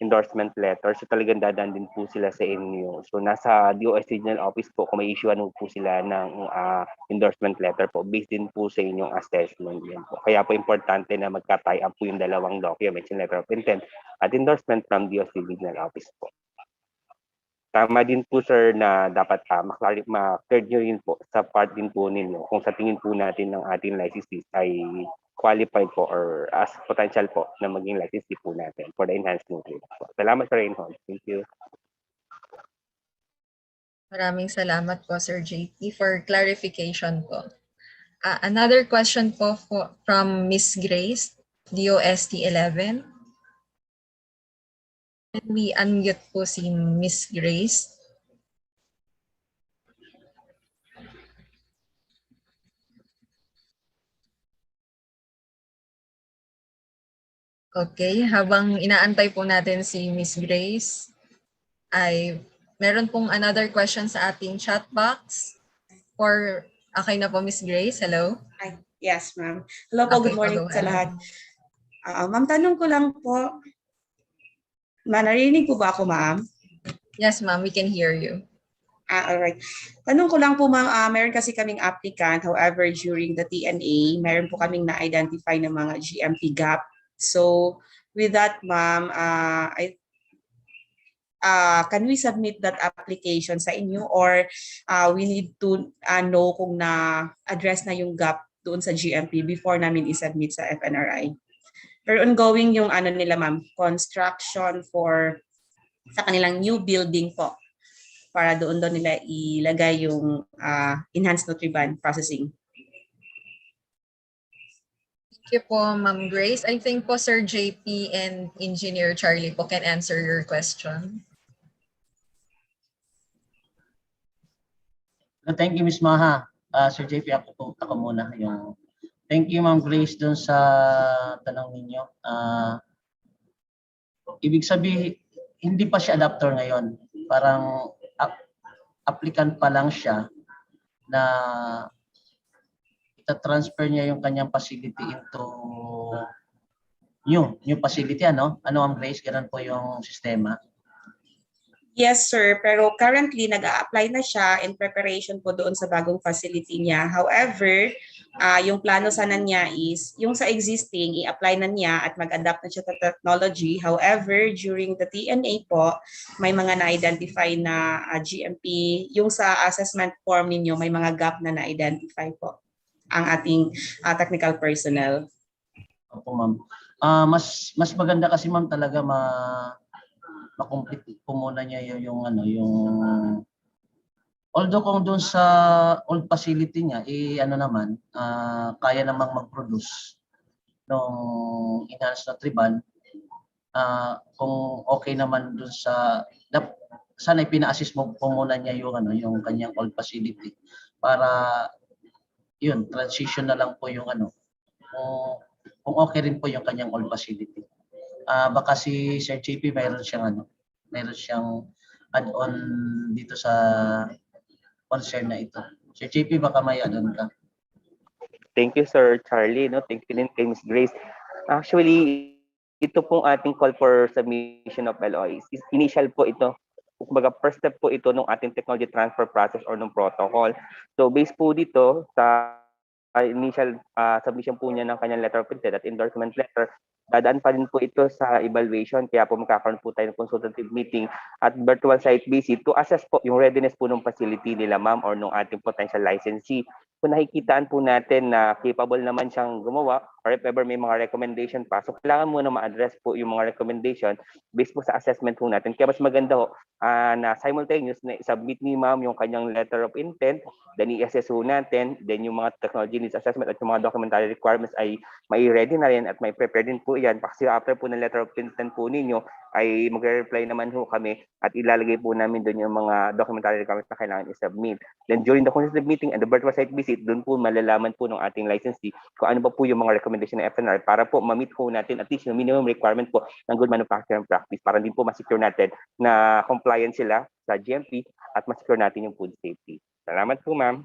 endorsement letter. So talagang dadaan din po sila sa inyo. So nasa DOST Regional Office po kung may issue po sila ng endorsement letter po based din po sa inyong assessment. Yan po. Kaya po importante na magka-tie up po yung dalawang documents, yung letter of intent at endorsement from DOST Regional Office po. Tama din po sir na dapat ma-clear nyo rin po sa part din po ninyo kung sa tingin po natin ng ating licensees ay qualified po or as potential po na maging licensee po natin for the enhanced nutrient. Salamat Sir Reinhold. Thank you. Maraming salamat po Sir JP for clarification po. Another question po from Miss Grace, DOST-11. Can we unmute po si Miss Grace? Okay, habang inaantay po natin si Miss Grace, ay meron pong another question sa ating chat box. Okay na po, Miss Grace. Hello? Yes, ma'am. Hello po, good morning go sa ahead. lahat. Ma'am, tanong ko lang po, narinig po ba ako, ma'am? Yes, ma'am, we can hear you. Alright. Tanong ko lang po, ma'am, meron kasi kaming applicant, however, during the TNA, meron po kaming na-identify ng mga GMP gap. So, with that, ma'am, can we submit that application sa inyo or we need to know kung na-address na yung gap doon sa GMP before namin isubmit sa FNRI? Pero ongoing yung ano nila, ma'am, construction sa kanilang new building po para doon nila ilagay yung enhanced Nutriban processing. Thank you po, Ma'am Grace. I think po Sir JP and Engineer Charlie po can answer your question. Thank you, Ms. Maha. Sir JP, ako muna. Thank you, Ma'am Grace, dun sa tanong ninyo. Ibig sabihin, hindi pa siya adapter ngayon. Parang applicant pa lang siya na ita-transfer niya yung kanyang facility into new facility, ano? Ano, Ma'am Grace? Ganun po yung sistema. Yes, sir. Pero currently, nag-a-apply na siya in preparation po doon sa bagong facility niya. However, yung plano sana niya is, yung sa existing, i-apply na niya at mag-adapt na siya sa technology. However, during the TNA po, may mga na-identify na GMP. Yung sa assessment form ninyo, may mga gap na na-identify po ang ating technical personnel. Opo, ma'am. Mas maganda kasi, ma'am, talaga ma-complete po muna niya yung although kung doon sa old facility niya naman kaya namang mag-produce ng enhanced Nutriban, kung okay naman doon sana ipina-assist mo po muna niya yung kanyang old facility para yun transition na lang po yung kung okay rin po yung kanyang old facility. Baka si Sir JP mayroon siyang add-on dito sa concern na ito. Sir JP, baka may add-on ka. Thank you, Sir Charlie. No? Thank you din kay Ms. Grace. Actually, ito pong ating call for submission of LOIs. Initial po ito. Kumbaga, first step po ito ng ating technology transfer process or ng protocol. So, based po dito sa initial submission po niya ng kanyang letter of intent at endorsement letter, dadaan pa rin po ito sa evaluation, kaya po magkakaroon po tayo ng consultative meeting at virtual site visit to assess po yung readiness po ng facility nila, ma'am, or ng ating potential licensee. Kung nakikitaan po natin na capable naman siyang gumawa or if ever may mga recommendation pa, so kailangan muna ma-address po yung mga recommendation based po sa assessment po natin. Kaya mas maganda ho na simultaneous na submit ni ma'am yung kanyang letter of intent, then i-assess po natin, then yung mga technology needs assessment at yung mga documentary requirements ay may ready na rin at may prepare din po yan. Kasi after po ng letter of intent po ninyo, ay magre-reply naman ho kami at ilalagay po namin doon yung mga documentary requirements na kailangan i-submit. Then during the consultative meeting and the virtual site visit, doon po malalaman po ng ating licensee kung ano pa po yung mga recommendation ng FNR para po ma-meet po natin at least yung minimum requirement po ng good manufacturing practice para din po ma-secure natin na compliant sila sa GMP at ma-secure natin yung food safety. Salamat po, ma'am.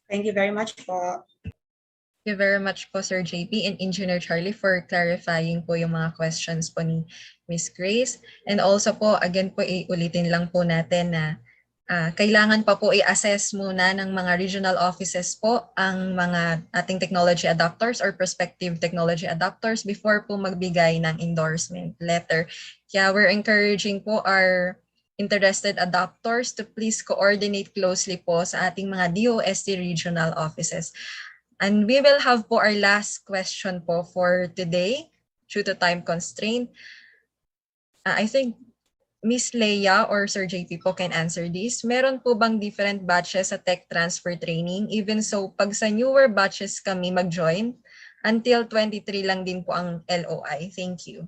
Thank you very much po. Thank you very much po, Sir JP and Engineer Charlie, for clarifying po yung mga questions po ni Miss Grace. And also po, again po, ulitin lang po natin na kailangan pa po i-assess muna ng mga regional offices po ang mga ating technology adopters or prospective technology adopters before po magbigay ng endorsement letter. Kaya we're encouraging po our interested adopters to please coordinate closely po sa ating mga DOST regional offices. And we will have po our last question po for today due to time constraint. I think Miss Leia or Sir JP po can answer this. Meron po bang different batches sa tech transfer training? Even so, pag sa newer batches kami mag-join, until 23 lang din po ang LOI. Thank you.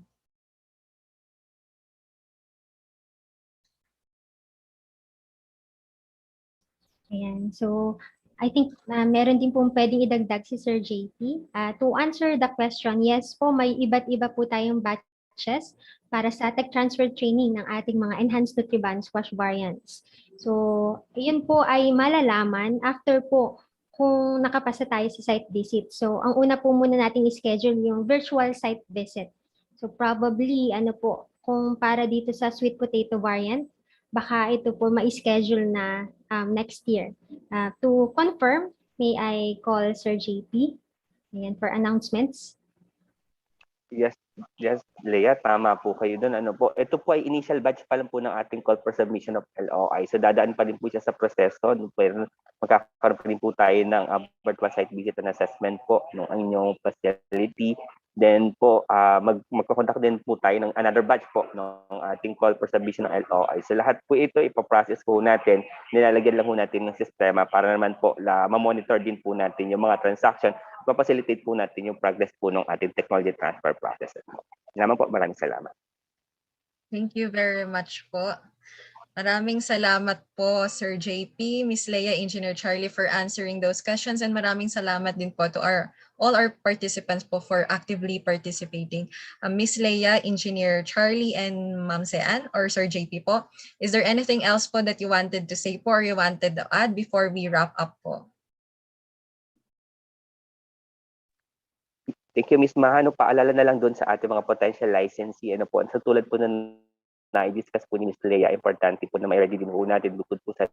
Ayan. So, I think meron din pong pwedeng idagdag si Sir JP. To answer the question, yes po, may iba't iba po tayong batches para sa tech transfer training ng ating mga enhanced Nutriban squash variants. So, yun po ay malalaman after po kung nakapasa tayo sa site visit. So, ang una po muna nating schedule yung virtual site visit. So, probably, kung para dito sa sweet potato variant, baka ito po ma-schedule na next year. To confirm, may I call Sir JP ayan, for announcements? Yes, yes, Leah, tama po kayo doon. Ano po, ito po ay initial batch pa lang po ng ating call for submission of LOI. So dadaan pa rin po siya sa proseso. Pero magkakaroon pa rin po tayo ng virtual site visit and assessment po ng inyong facility. Then po, magkakontak din po tayo ng another batch po ng ating call for submission ng LOI. So lahat po ito ipaprocess po natin. Nilalagyan lang po natin ng sistema para naman po ma-monitor din po natin yung mga transaction. Pa-facilitate po natin yung progress po ng ating technology transfer process. Naman po, maraming salamat. Thank you very much po. Maraming salamat po, Sir JP, Miss Leia, Engineer Charlie, for answering those questions, and maraming salamat din po to all our participants po for actively participating. Miss Leia, Engineer Charlie, and Ma'am Sean or Sir JP po, is there anything else po that you wanted to say po or you wanted to add before we wrap up po? Thank you, Ms. Maha. Paalala na lang doon sa ating mga potential licensee. Sa tulad po na na-discuss po ni Ms. Leia, importante po na may ready din po natin bukod po sa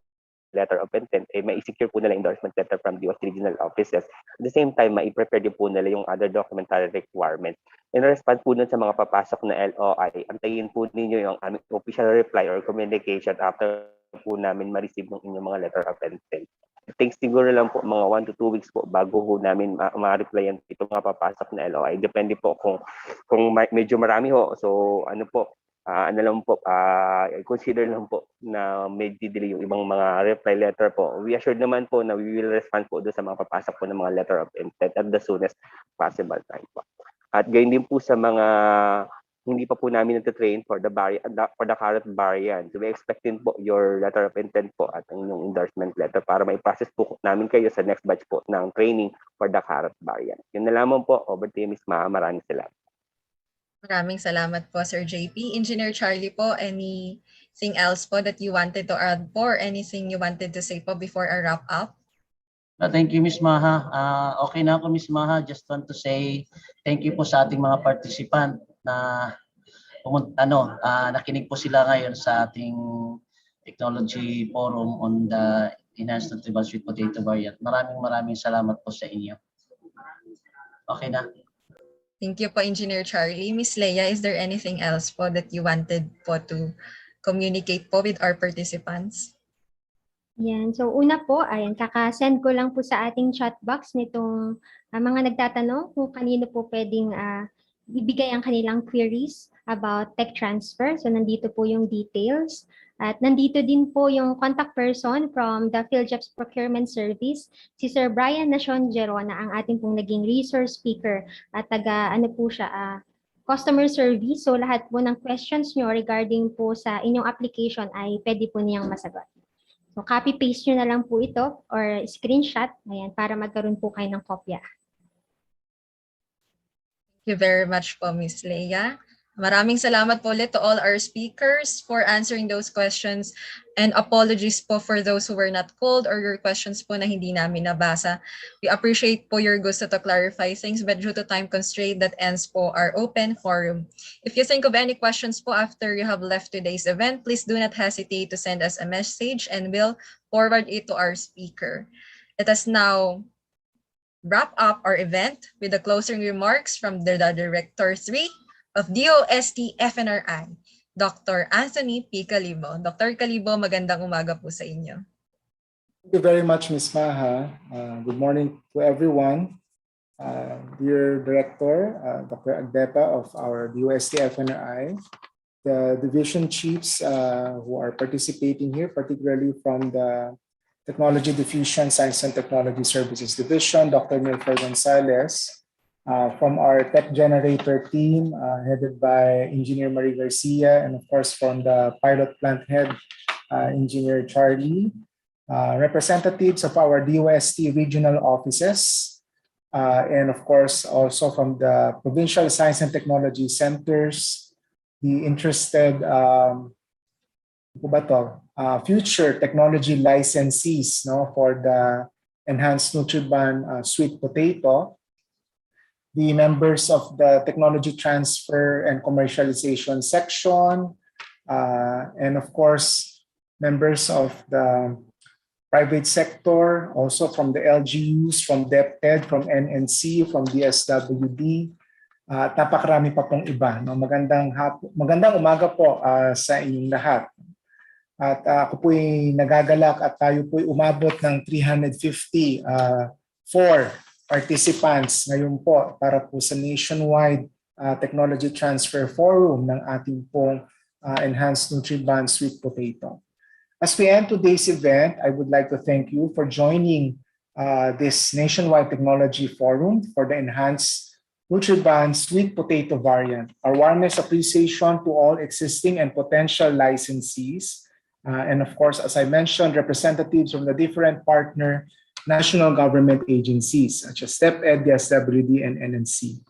letter of intent, mai-secure po nila endorsement letter from the regional offices. At the same time, mai-prepare din po nila yung other documentary requirements. In response po dun sa mga papasok na LOI, antayin po ninyo yung aming official reply or communication after po namin ma-receive ng inyong mga letter of intent. It takes siguro lang po mga 1 to 2 weeks po bago po namin ma-replyan itong mga papasok na LOI. Depende po kung medyo marami ho. So consider lang po na medyo delay yung ibang mga reply letter po. We assured naman po na we will respond po doon sa mga papasok po ng mga letter of intent at the soonest possible time po. At gayon din po sa mga hindi pa po namin nag-train for the current variant. So we expecting po your letter of intent po at ang inyong endorsement letter para mai-process po namin kayo sa next batch po ng training for the current variant. Yun na lamang po. Over to you, Ms. Maha. Maraming salamat. Maraming salamat po, Sir JP. Engineer Charlie po, anything else po that you wanted to add po or anything you wanted to say po before I wrap up? Thank you, Ms. Maha. Okay na ako, Ms. Maha. Just want to say thank you po sa ating mga participant na nakinig po sila ngayon sa ating technology forum on the enhanced Nutriban sweet potato variant. Maraming salamat po sa inyo. Okay na. Thank you po, Engineer Charlie. Miss Leia, is there anything else po that you wanted po to communicate po with our participants? Yan. So una po, ayan, kaka-send ko lang po sa ating chat box nitong mga nagtatanong kung kanino po pwedeng ibigay ang kanilang queries about tech transfer. So nandito po yung details. At nandito din po yung contact person from the PhilJobs Procurement Service, si Sir Brian Nacion Gerona, ang ating pong naging resource speaker at customer service. So lahat po ng questions nyo regarding po sa inyong application ay pwede po niyang masagot. So copy-paste nyo na lang po ito or screenshot ayan, para magkaroon po kayo ng kopya. Thank you very much po, Miss Leia. Maraming salamat po ulit to all our speakers for answering those questions, and apologies po for those who were not called or your questions po na hindi namin nabasa. We appreciate po your gusto to clarify things, but due to time constraint, that ends po our open forum. If you think of any questions po after you have left today's event, please do not hesitate to send us a message and we'll forward it to our speaker. Let us now wrap up our event with the closing remarks from the Director 3 of DOST-FNRI, Dr. Anthony P. Calibo. Dr. Calibo, magandang umaga po sa inyo. Thank you very much, Ms. Maha. Good morning to everyone. Dear Director, Dr. Agdepa of our DOST-FNRI, the division chiefs who are participating here, particularly from the Technology Division, Science and Technology Services Division, Dr. Milford Gonzalez, from our tech generator team headed by Engineer Marie Garcia, and of course from the pilot plant head, Engineer Charlie, representatives of our DOST regional offices, and of course also from the provincial science and technology centers, the interested future technology licensees, no, for the enhanced Nutriban sweet potato, the members of the technology transfer and commercialization section, and of course members of the private sector, also from the LGUs, from DepEd, from NNC, from DSWD, at napakarami pa pong iba. No? Magandang umaga po sa inyong lahat. At ako po'y nagagalak at tayo po'y umabot ng 350 participants ngayon po para po sa nationwide technology transfer forum ng ating pong enhanced Nutriban sweet potato. As we end today's event, I would like to thank you for joining this nationwide technology forum for the enhanced Nutriban sweet potato variant. Our warmest appreciation to all existing and potential licensees. And of course, as I mentioned, representatives from the different partner national government agencies such as DepEd, DSWD, and NNC.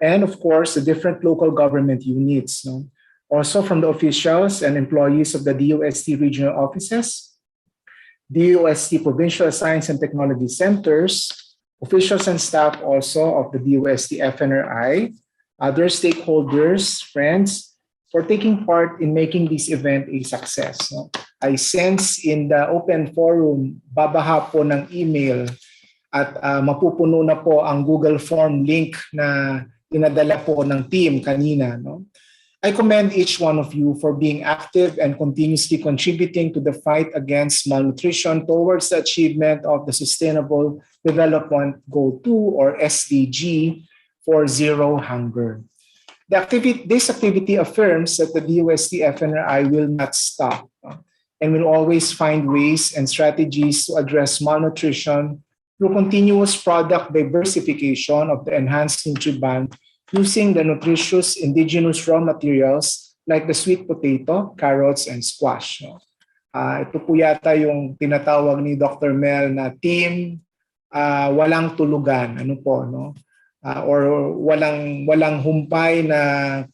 And of course, the different local government units. No? Also from the officials and employees of the DOST regional offices, DOST provincial science and technology centers, officials and staff also of the DOST-FNRI, other stakeholders, friends, for taking part in making this event a success. No? I sense in the open forum, babaha po ng email at mapupuno na po ang Google Form link na inadala po ng team kanina. No? I commend each one of you for being active and continuously contributing to the fight against malnutrition towards the achievement of the Sustainable Development Goal 2 or SDG for zero hunger. This activity affirms that the DOST-FNRI will not stop and will always find ways and strategies to address malnutrition through continuous product diversification of the enhanced Nutriban using the nutritious indigenous raw materials like the sweet potato, carrots, and squash. Ito po yata yung tinatawag ni Dr. Mel na team walang tulugan. Ano po, no? Or walang humpay na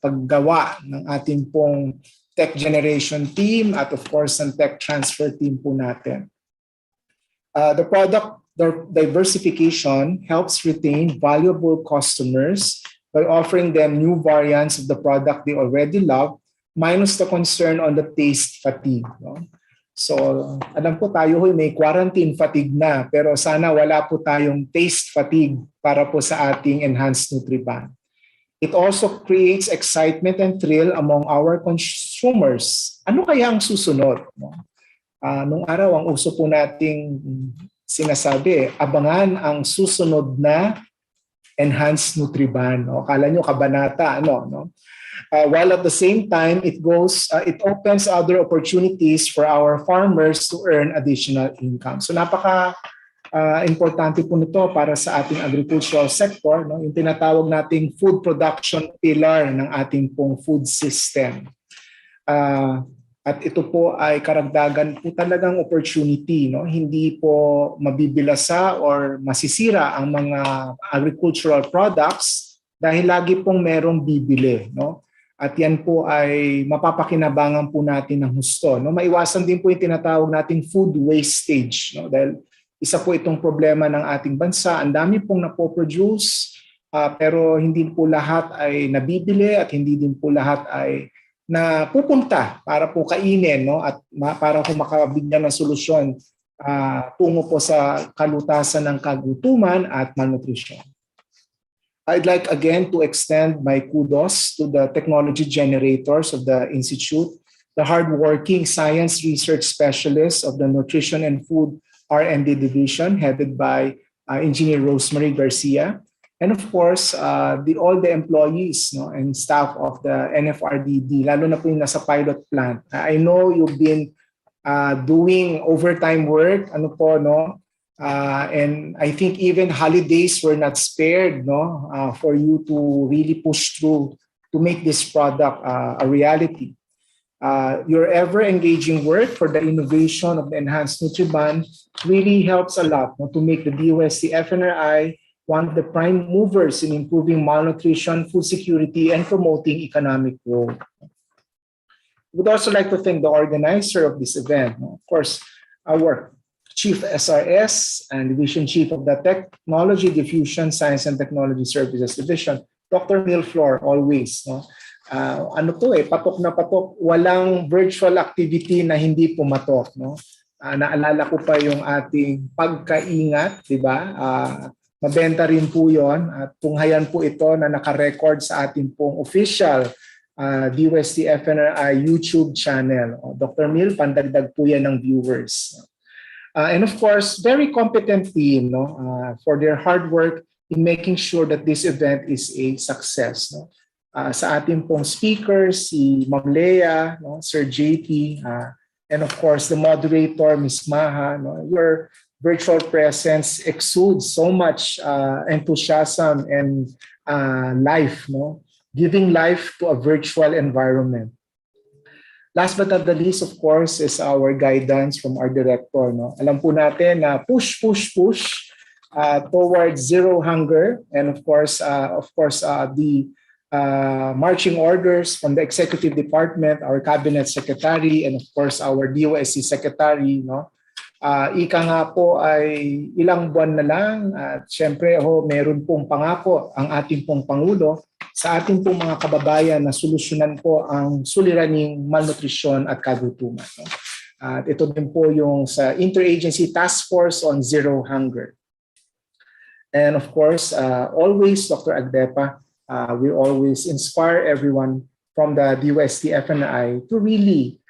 paggawa ng ating pong tech generation team at of course ang tech transfer team po natin. The product diversification helps retain valuable customers by offering them new variants of the product they already love, minus the concern on the taste fatigue. No? So, alam po tayo may quarantine fatigue na, pero sana wala po tayong taste fatigue para po sa ating enhanced Nutriban. It also creates excitement and thrill among our consumers. Ano kaya ang susunod? No? Nung araw, ang uso po nating sinasabi, abangan ang susunod na enhanced Nutriban. O, akala nyo kabanata, ano, no? While at the same time, it opens other opportunities for our farmers to earn additional income. So napaka-importante po nito para sa ating agricultural sector, no? Yung tinatawag nating food production pillar ng ating pong food system. At ito po ay karagdagan po talagang opportunity. No? Hindi po mabibilasa or masisira ang mga agricultural products dahil lagi pong merong bibili. No? At yan po ay mapapakinabangan po natin ng husto. No? Maiwasan din po yung tinatawag nating food wastage. No? Dahil isa po itong problema ng ating bansa. Ang dami pong napoproduce pero hindi po lahat ay nabibili at hindi din po lahat ay na pupunta para po kainin, no? At para po makabigyan ng solusyon tungo po sa kalutasan ng kagutuman at malnutrition. I'd like again to extend my kudos to the technology generators of the Institute, the hardworking science research specialists of the Nutrition and Food R&D Division headed by Engineer Rosemary Garcia, and of course, all the employees, no, and staff of the NFRDD, lalo na po yung nasa pilot plant. I know you've been doing overtime work, ano po, no? And I think even holidays were not spared, no, for you to really push through to make this product a reality. Your ever-engaging work for the innovation of the enhanced Nutriban really helps a lot, no, to make the DOST-FNRI one of the prime movers in improving malnutrition, food security, and promoting economic growth. We'd also like to thank the organizer of this event, no, of course, our Chief SRS and Division Chief of the Technology Diffusion Science and Technology Services Division, Dr. Milflor, always. No? Patok na patok, walang virtual activity na hindi pumatok. No? Naalala ko pa yung ating pagkaingat, di ba? Mabenta rin po yun. At tunghayan po ito na nakarecord sa ating pong official DOST-FNRI YouTube channel. Dr. Mil, pandagdag po yan ng viewers. And of course, very competent team, no, for their hard work in making sure that this event is a success. No? Sa ating pong speakers, si Ma'am Lea, no, Sir JT, and of course the moderator, Ms. Maha. No? Your virtual presence exudes so much enthusiasm and life, no? Giving life to a virtual environment. Last but not the least, of course, is our guidance from our director. No? Alam po natin na push towards zero hunger, and of course, the marching orders from the executive department, our cabinet secretary, and of course our DOST secretary. No? Ika nga po ay ilang buwan na lang at syempre meron pong pangako ang ating pong Pangulo sa ating pong mga kababayan na solusyonan po ang suliraning malnutrisyon at kagutuman. At ito din po yung sa Interagency Task Force on Zero Hunger. And of course, always, Dr. Agdepa, we always inspire everyone from the DOST-FNRI to really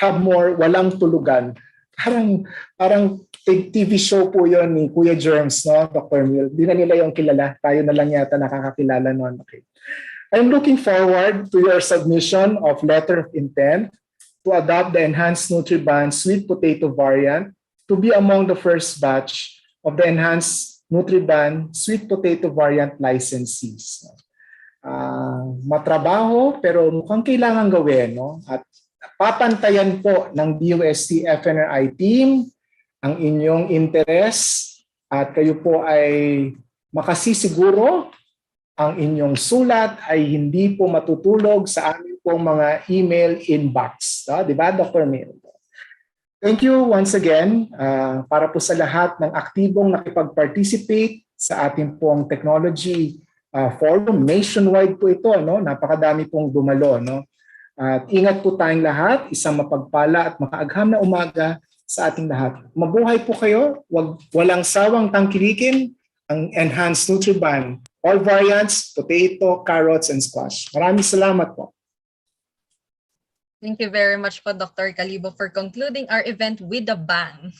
have more walang tulugan. Parang TV show po yon ni Kuya Germs, no, Dr. Mil. Di na nila yung kilala. Tayo na lang yata nakakakilala noon. Okay. I'm looking forward to your submission of letter of intent to adopt the enhanced Nutriban sweet potato variant to be among the first batch of the enhanced Nutriban sweet potato variant licensees. Matrabaho pero mukhang kailangan gawin, no? At papantayan po ng DOST-FNRI team ang inyong interes at kayo po ay makasisiguro ang inyong sulat ay hindi po matutulog sa aming pong mga email inbox. Di ba, Dr. Mil? Thank you once again para po sa lahat ng aktibong nakipag-participate sa ating pong technology forum. Nationwide po ito, no? Napakadami pong dumalo, no? At ingat po tayong lahat, isang mapagpala at makaagham na umaga sa ating lahat. Mabuhay po kayo, walang sawang tangkilikin ang enhanced Nutriban, all variants, potato, carrots, and squash. Maraming salamat po. Thank you very much po, Dr. Calibo, for concluding our event with a bang.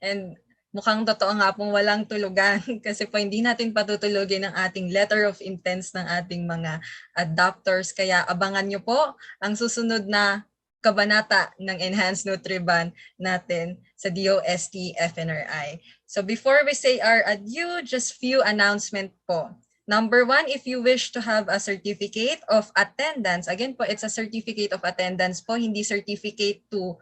And mukhang totoo nga pong walang tulugan kasi po hindi natin patutulugin ang ating letter of intents ng ating mga adopters. Kaya abangan nyo po ang susunod na kabanata ng Enhanced Nutriban natin sa DOST-FNRI. So before we say our adieu, just few announcement po. Number 1, if you wish to have a certificate of attendance, again po, it's a certificate of attendance po, hindi certificate to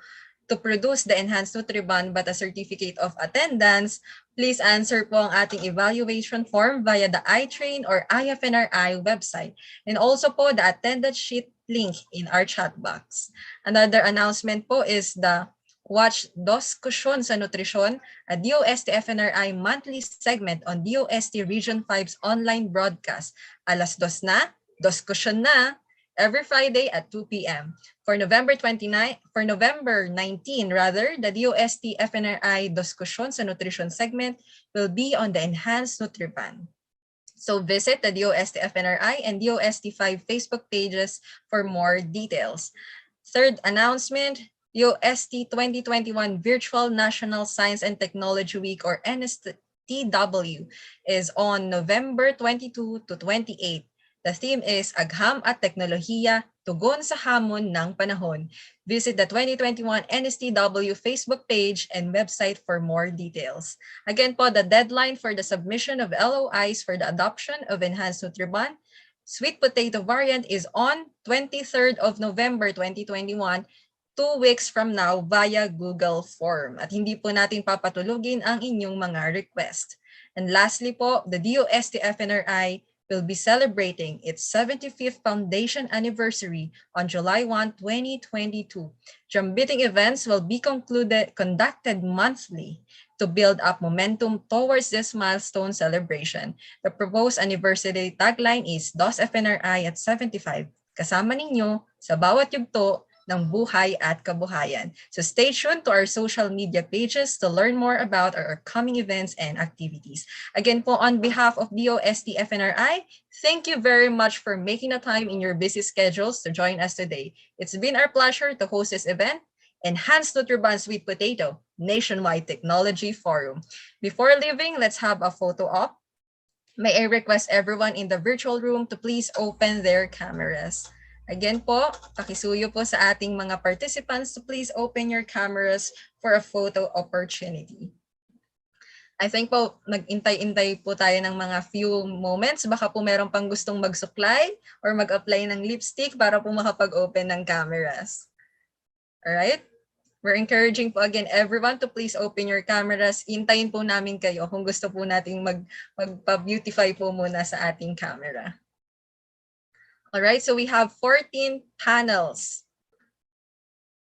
produce the enhanced Nutriban but a certificate of attendance, please answer po ang ating evaluation form via the iTrain or IFNRI website. And also po the attendance sheet link in our chat box. Another announcement po is the Watch Diskusyon sa Nutrisyon, a DOST-FNRI monthly segment on DOST Region 5's online broadcast. Alas 2 na, Diskusyon na, every Friday at 2 p.m. For November 19, the DOST-FNRI Diskusyon sa Nutrition segment will be on the enhanced Nutriban. So visit the DOST-FNRI and DOST-5 Facebook pages for more details. Third announcement, DOST 2021 Virtual National Science and Technology Week or NSTW is on November 22 to 28. The theme is Agham at Teknolohiya, Tugon sa Hamon ng Panahon. Visit the 2021 NSTW Facebook page and website for more details. Again po, the deadline for the submission of LOIs for the adoption of Enhanced Nutriban sweet potato variant is on 23rd of November 2021, 2 weeks from now via Google Form. At hindi po natin papatulugin ang inyong mga request. And lastly po, the DOST-FNRI will be celebrating its 75th foundation anniversary on July 1, 2022. Drum-beating events will be conducted monthly to build up momentum towards this milestone celebration. The proposed anniversary tagline is DOST-FNRI at 75, kasama ninyo sa bawat yugto ng buhay at kabuhayan. So stay tuned to our social media pages to learn more about our upcoming events and activities. Again po, on behalf of DOST-FNRI, thank you very much for making the time in your busy schedules to join us today. It's been our pleasure to host this event, Enhanced Nutriban Sweet Potato Nationwide Technology Forum. Before leaving, let's have a photo op. May I request everyone in the virtual room to please open their cameras. Again po, pakisuyo po sa ating mga participants to please open your cameras for a photo opportunity. I think po, nag-intay-intay po tayo ng mga few moments. Baka po meron pang gustong magsuklay or mag-apply ng lipstick para po makapag-open ng cameras. Alright? We're encouraging po again everyone to please open your cameras. Intayin po namin kayo kung gusto po nating magpa-beautify po muna sa ating camera. Alright, so we have 14 panels.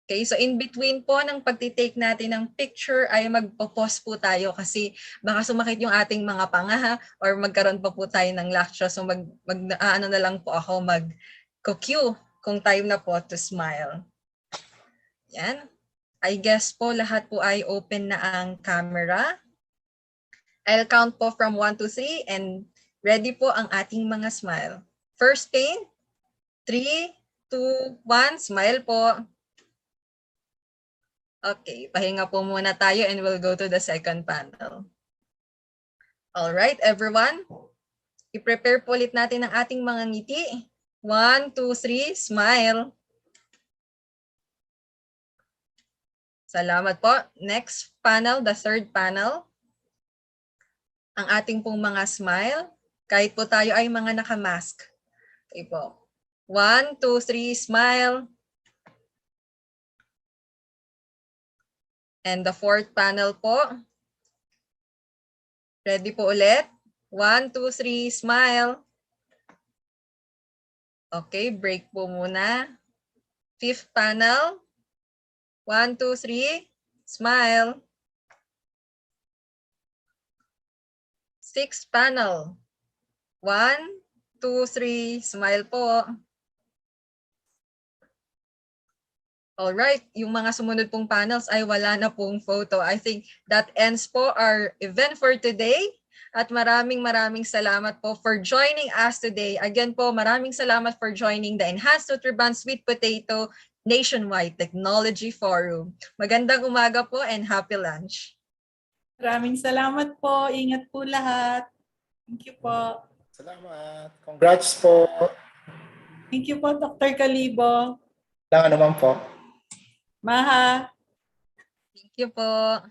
Okay, so in between po ng pagtitake natin ng picture ay magpo-pause po tayo kasi baka sumakit yung ating mga panga or magkaroon pa po tayo ng lecture. So ano na lang po ako mag-cue kung time na po to smile. Yan. I guess po lahat po ay open na ang camera. I'll count po from 1 to 3 and ready po ang ating mga smile. First pane. 3, 2, 1, smile po. Okay, pahinga po muna tayo and we'll go to the second panel. All right, everyone. I-prepare po ulit natin ang ating mga ngiti. 1, 2, 3, smile. Salamat po. Next panel, the third panel. Ang ating pong mga smile, kahit po tayo ay mga nakamask. Okay po. 1, 2, 3, smile. And the fourth panel po. Ready po ulit. 1, 2, 3, smile. Okay, break po muna. Fifth panel. 1, 2, 3, smile. Sixth panel. 1, 2, 3, smile po. Alright, yung mga sumunod pong panels ay wala na pong photo. I think that ends po our event for today. At maraming salamat po for joining us today. Again po, maraming salamat for joining the Enhanced Nutriban Sweet Potato Nationwide Technology Forum. Magandang umaga po and happy lunch. Maraming salamat po. Ingat po lahat. Thank you po. Salamat. Congrats po. Thank you po, Dr. Calibo. Lang naman po. Maha. Thank you po.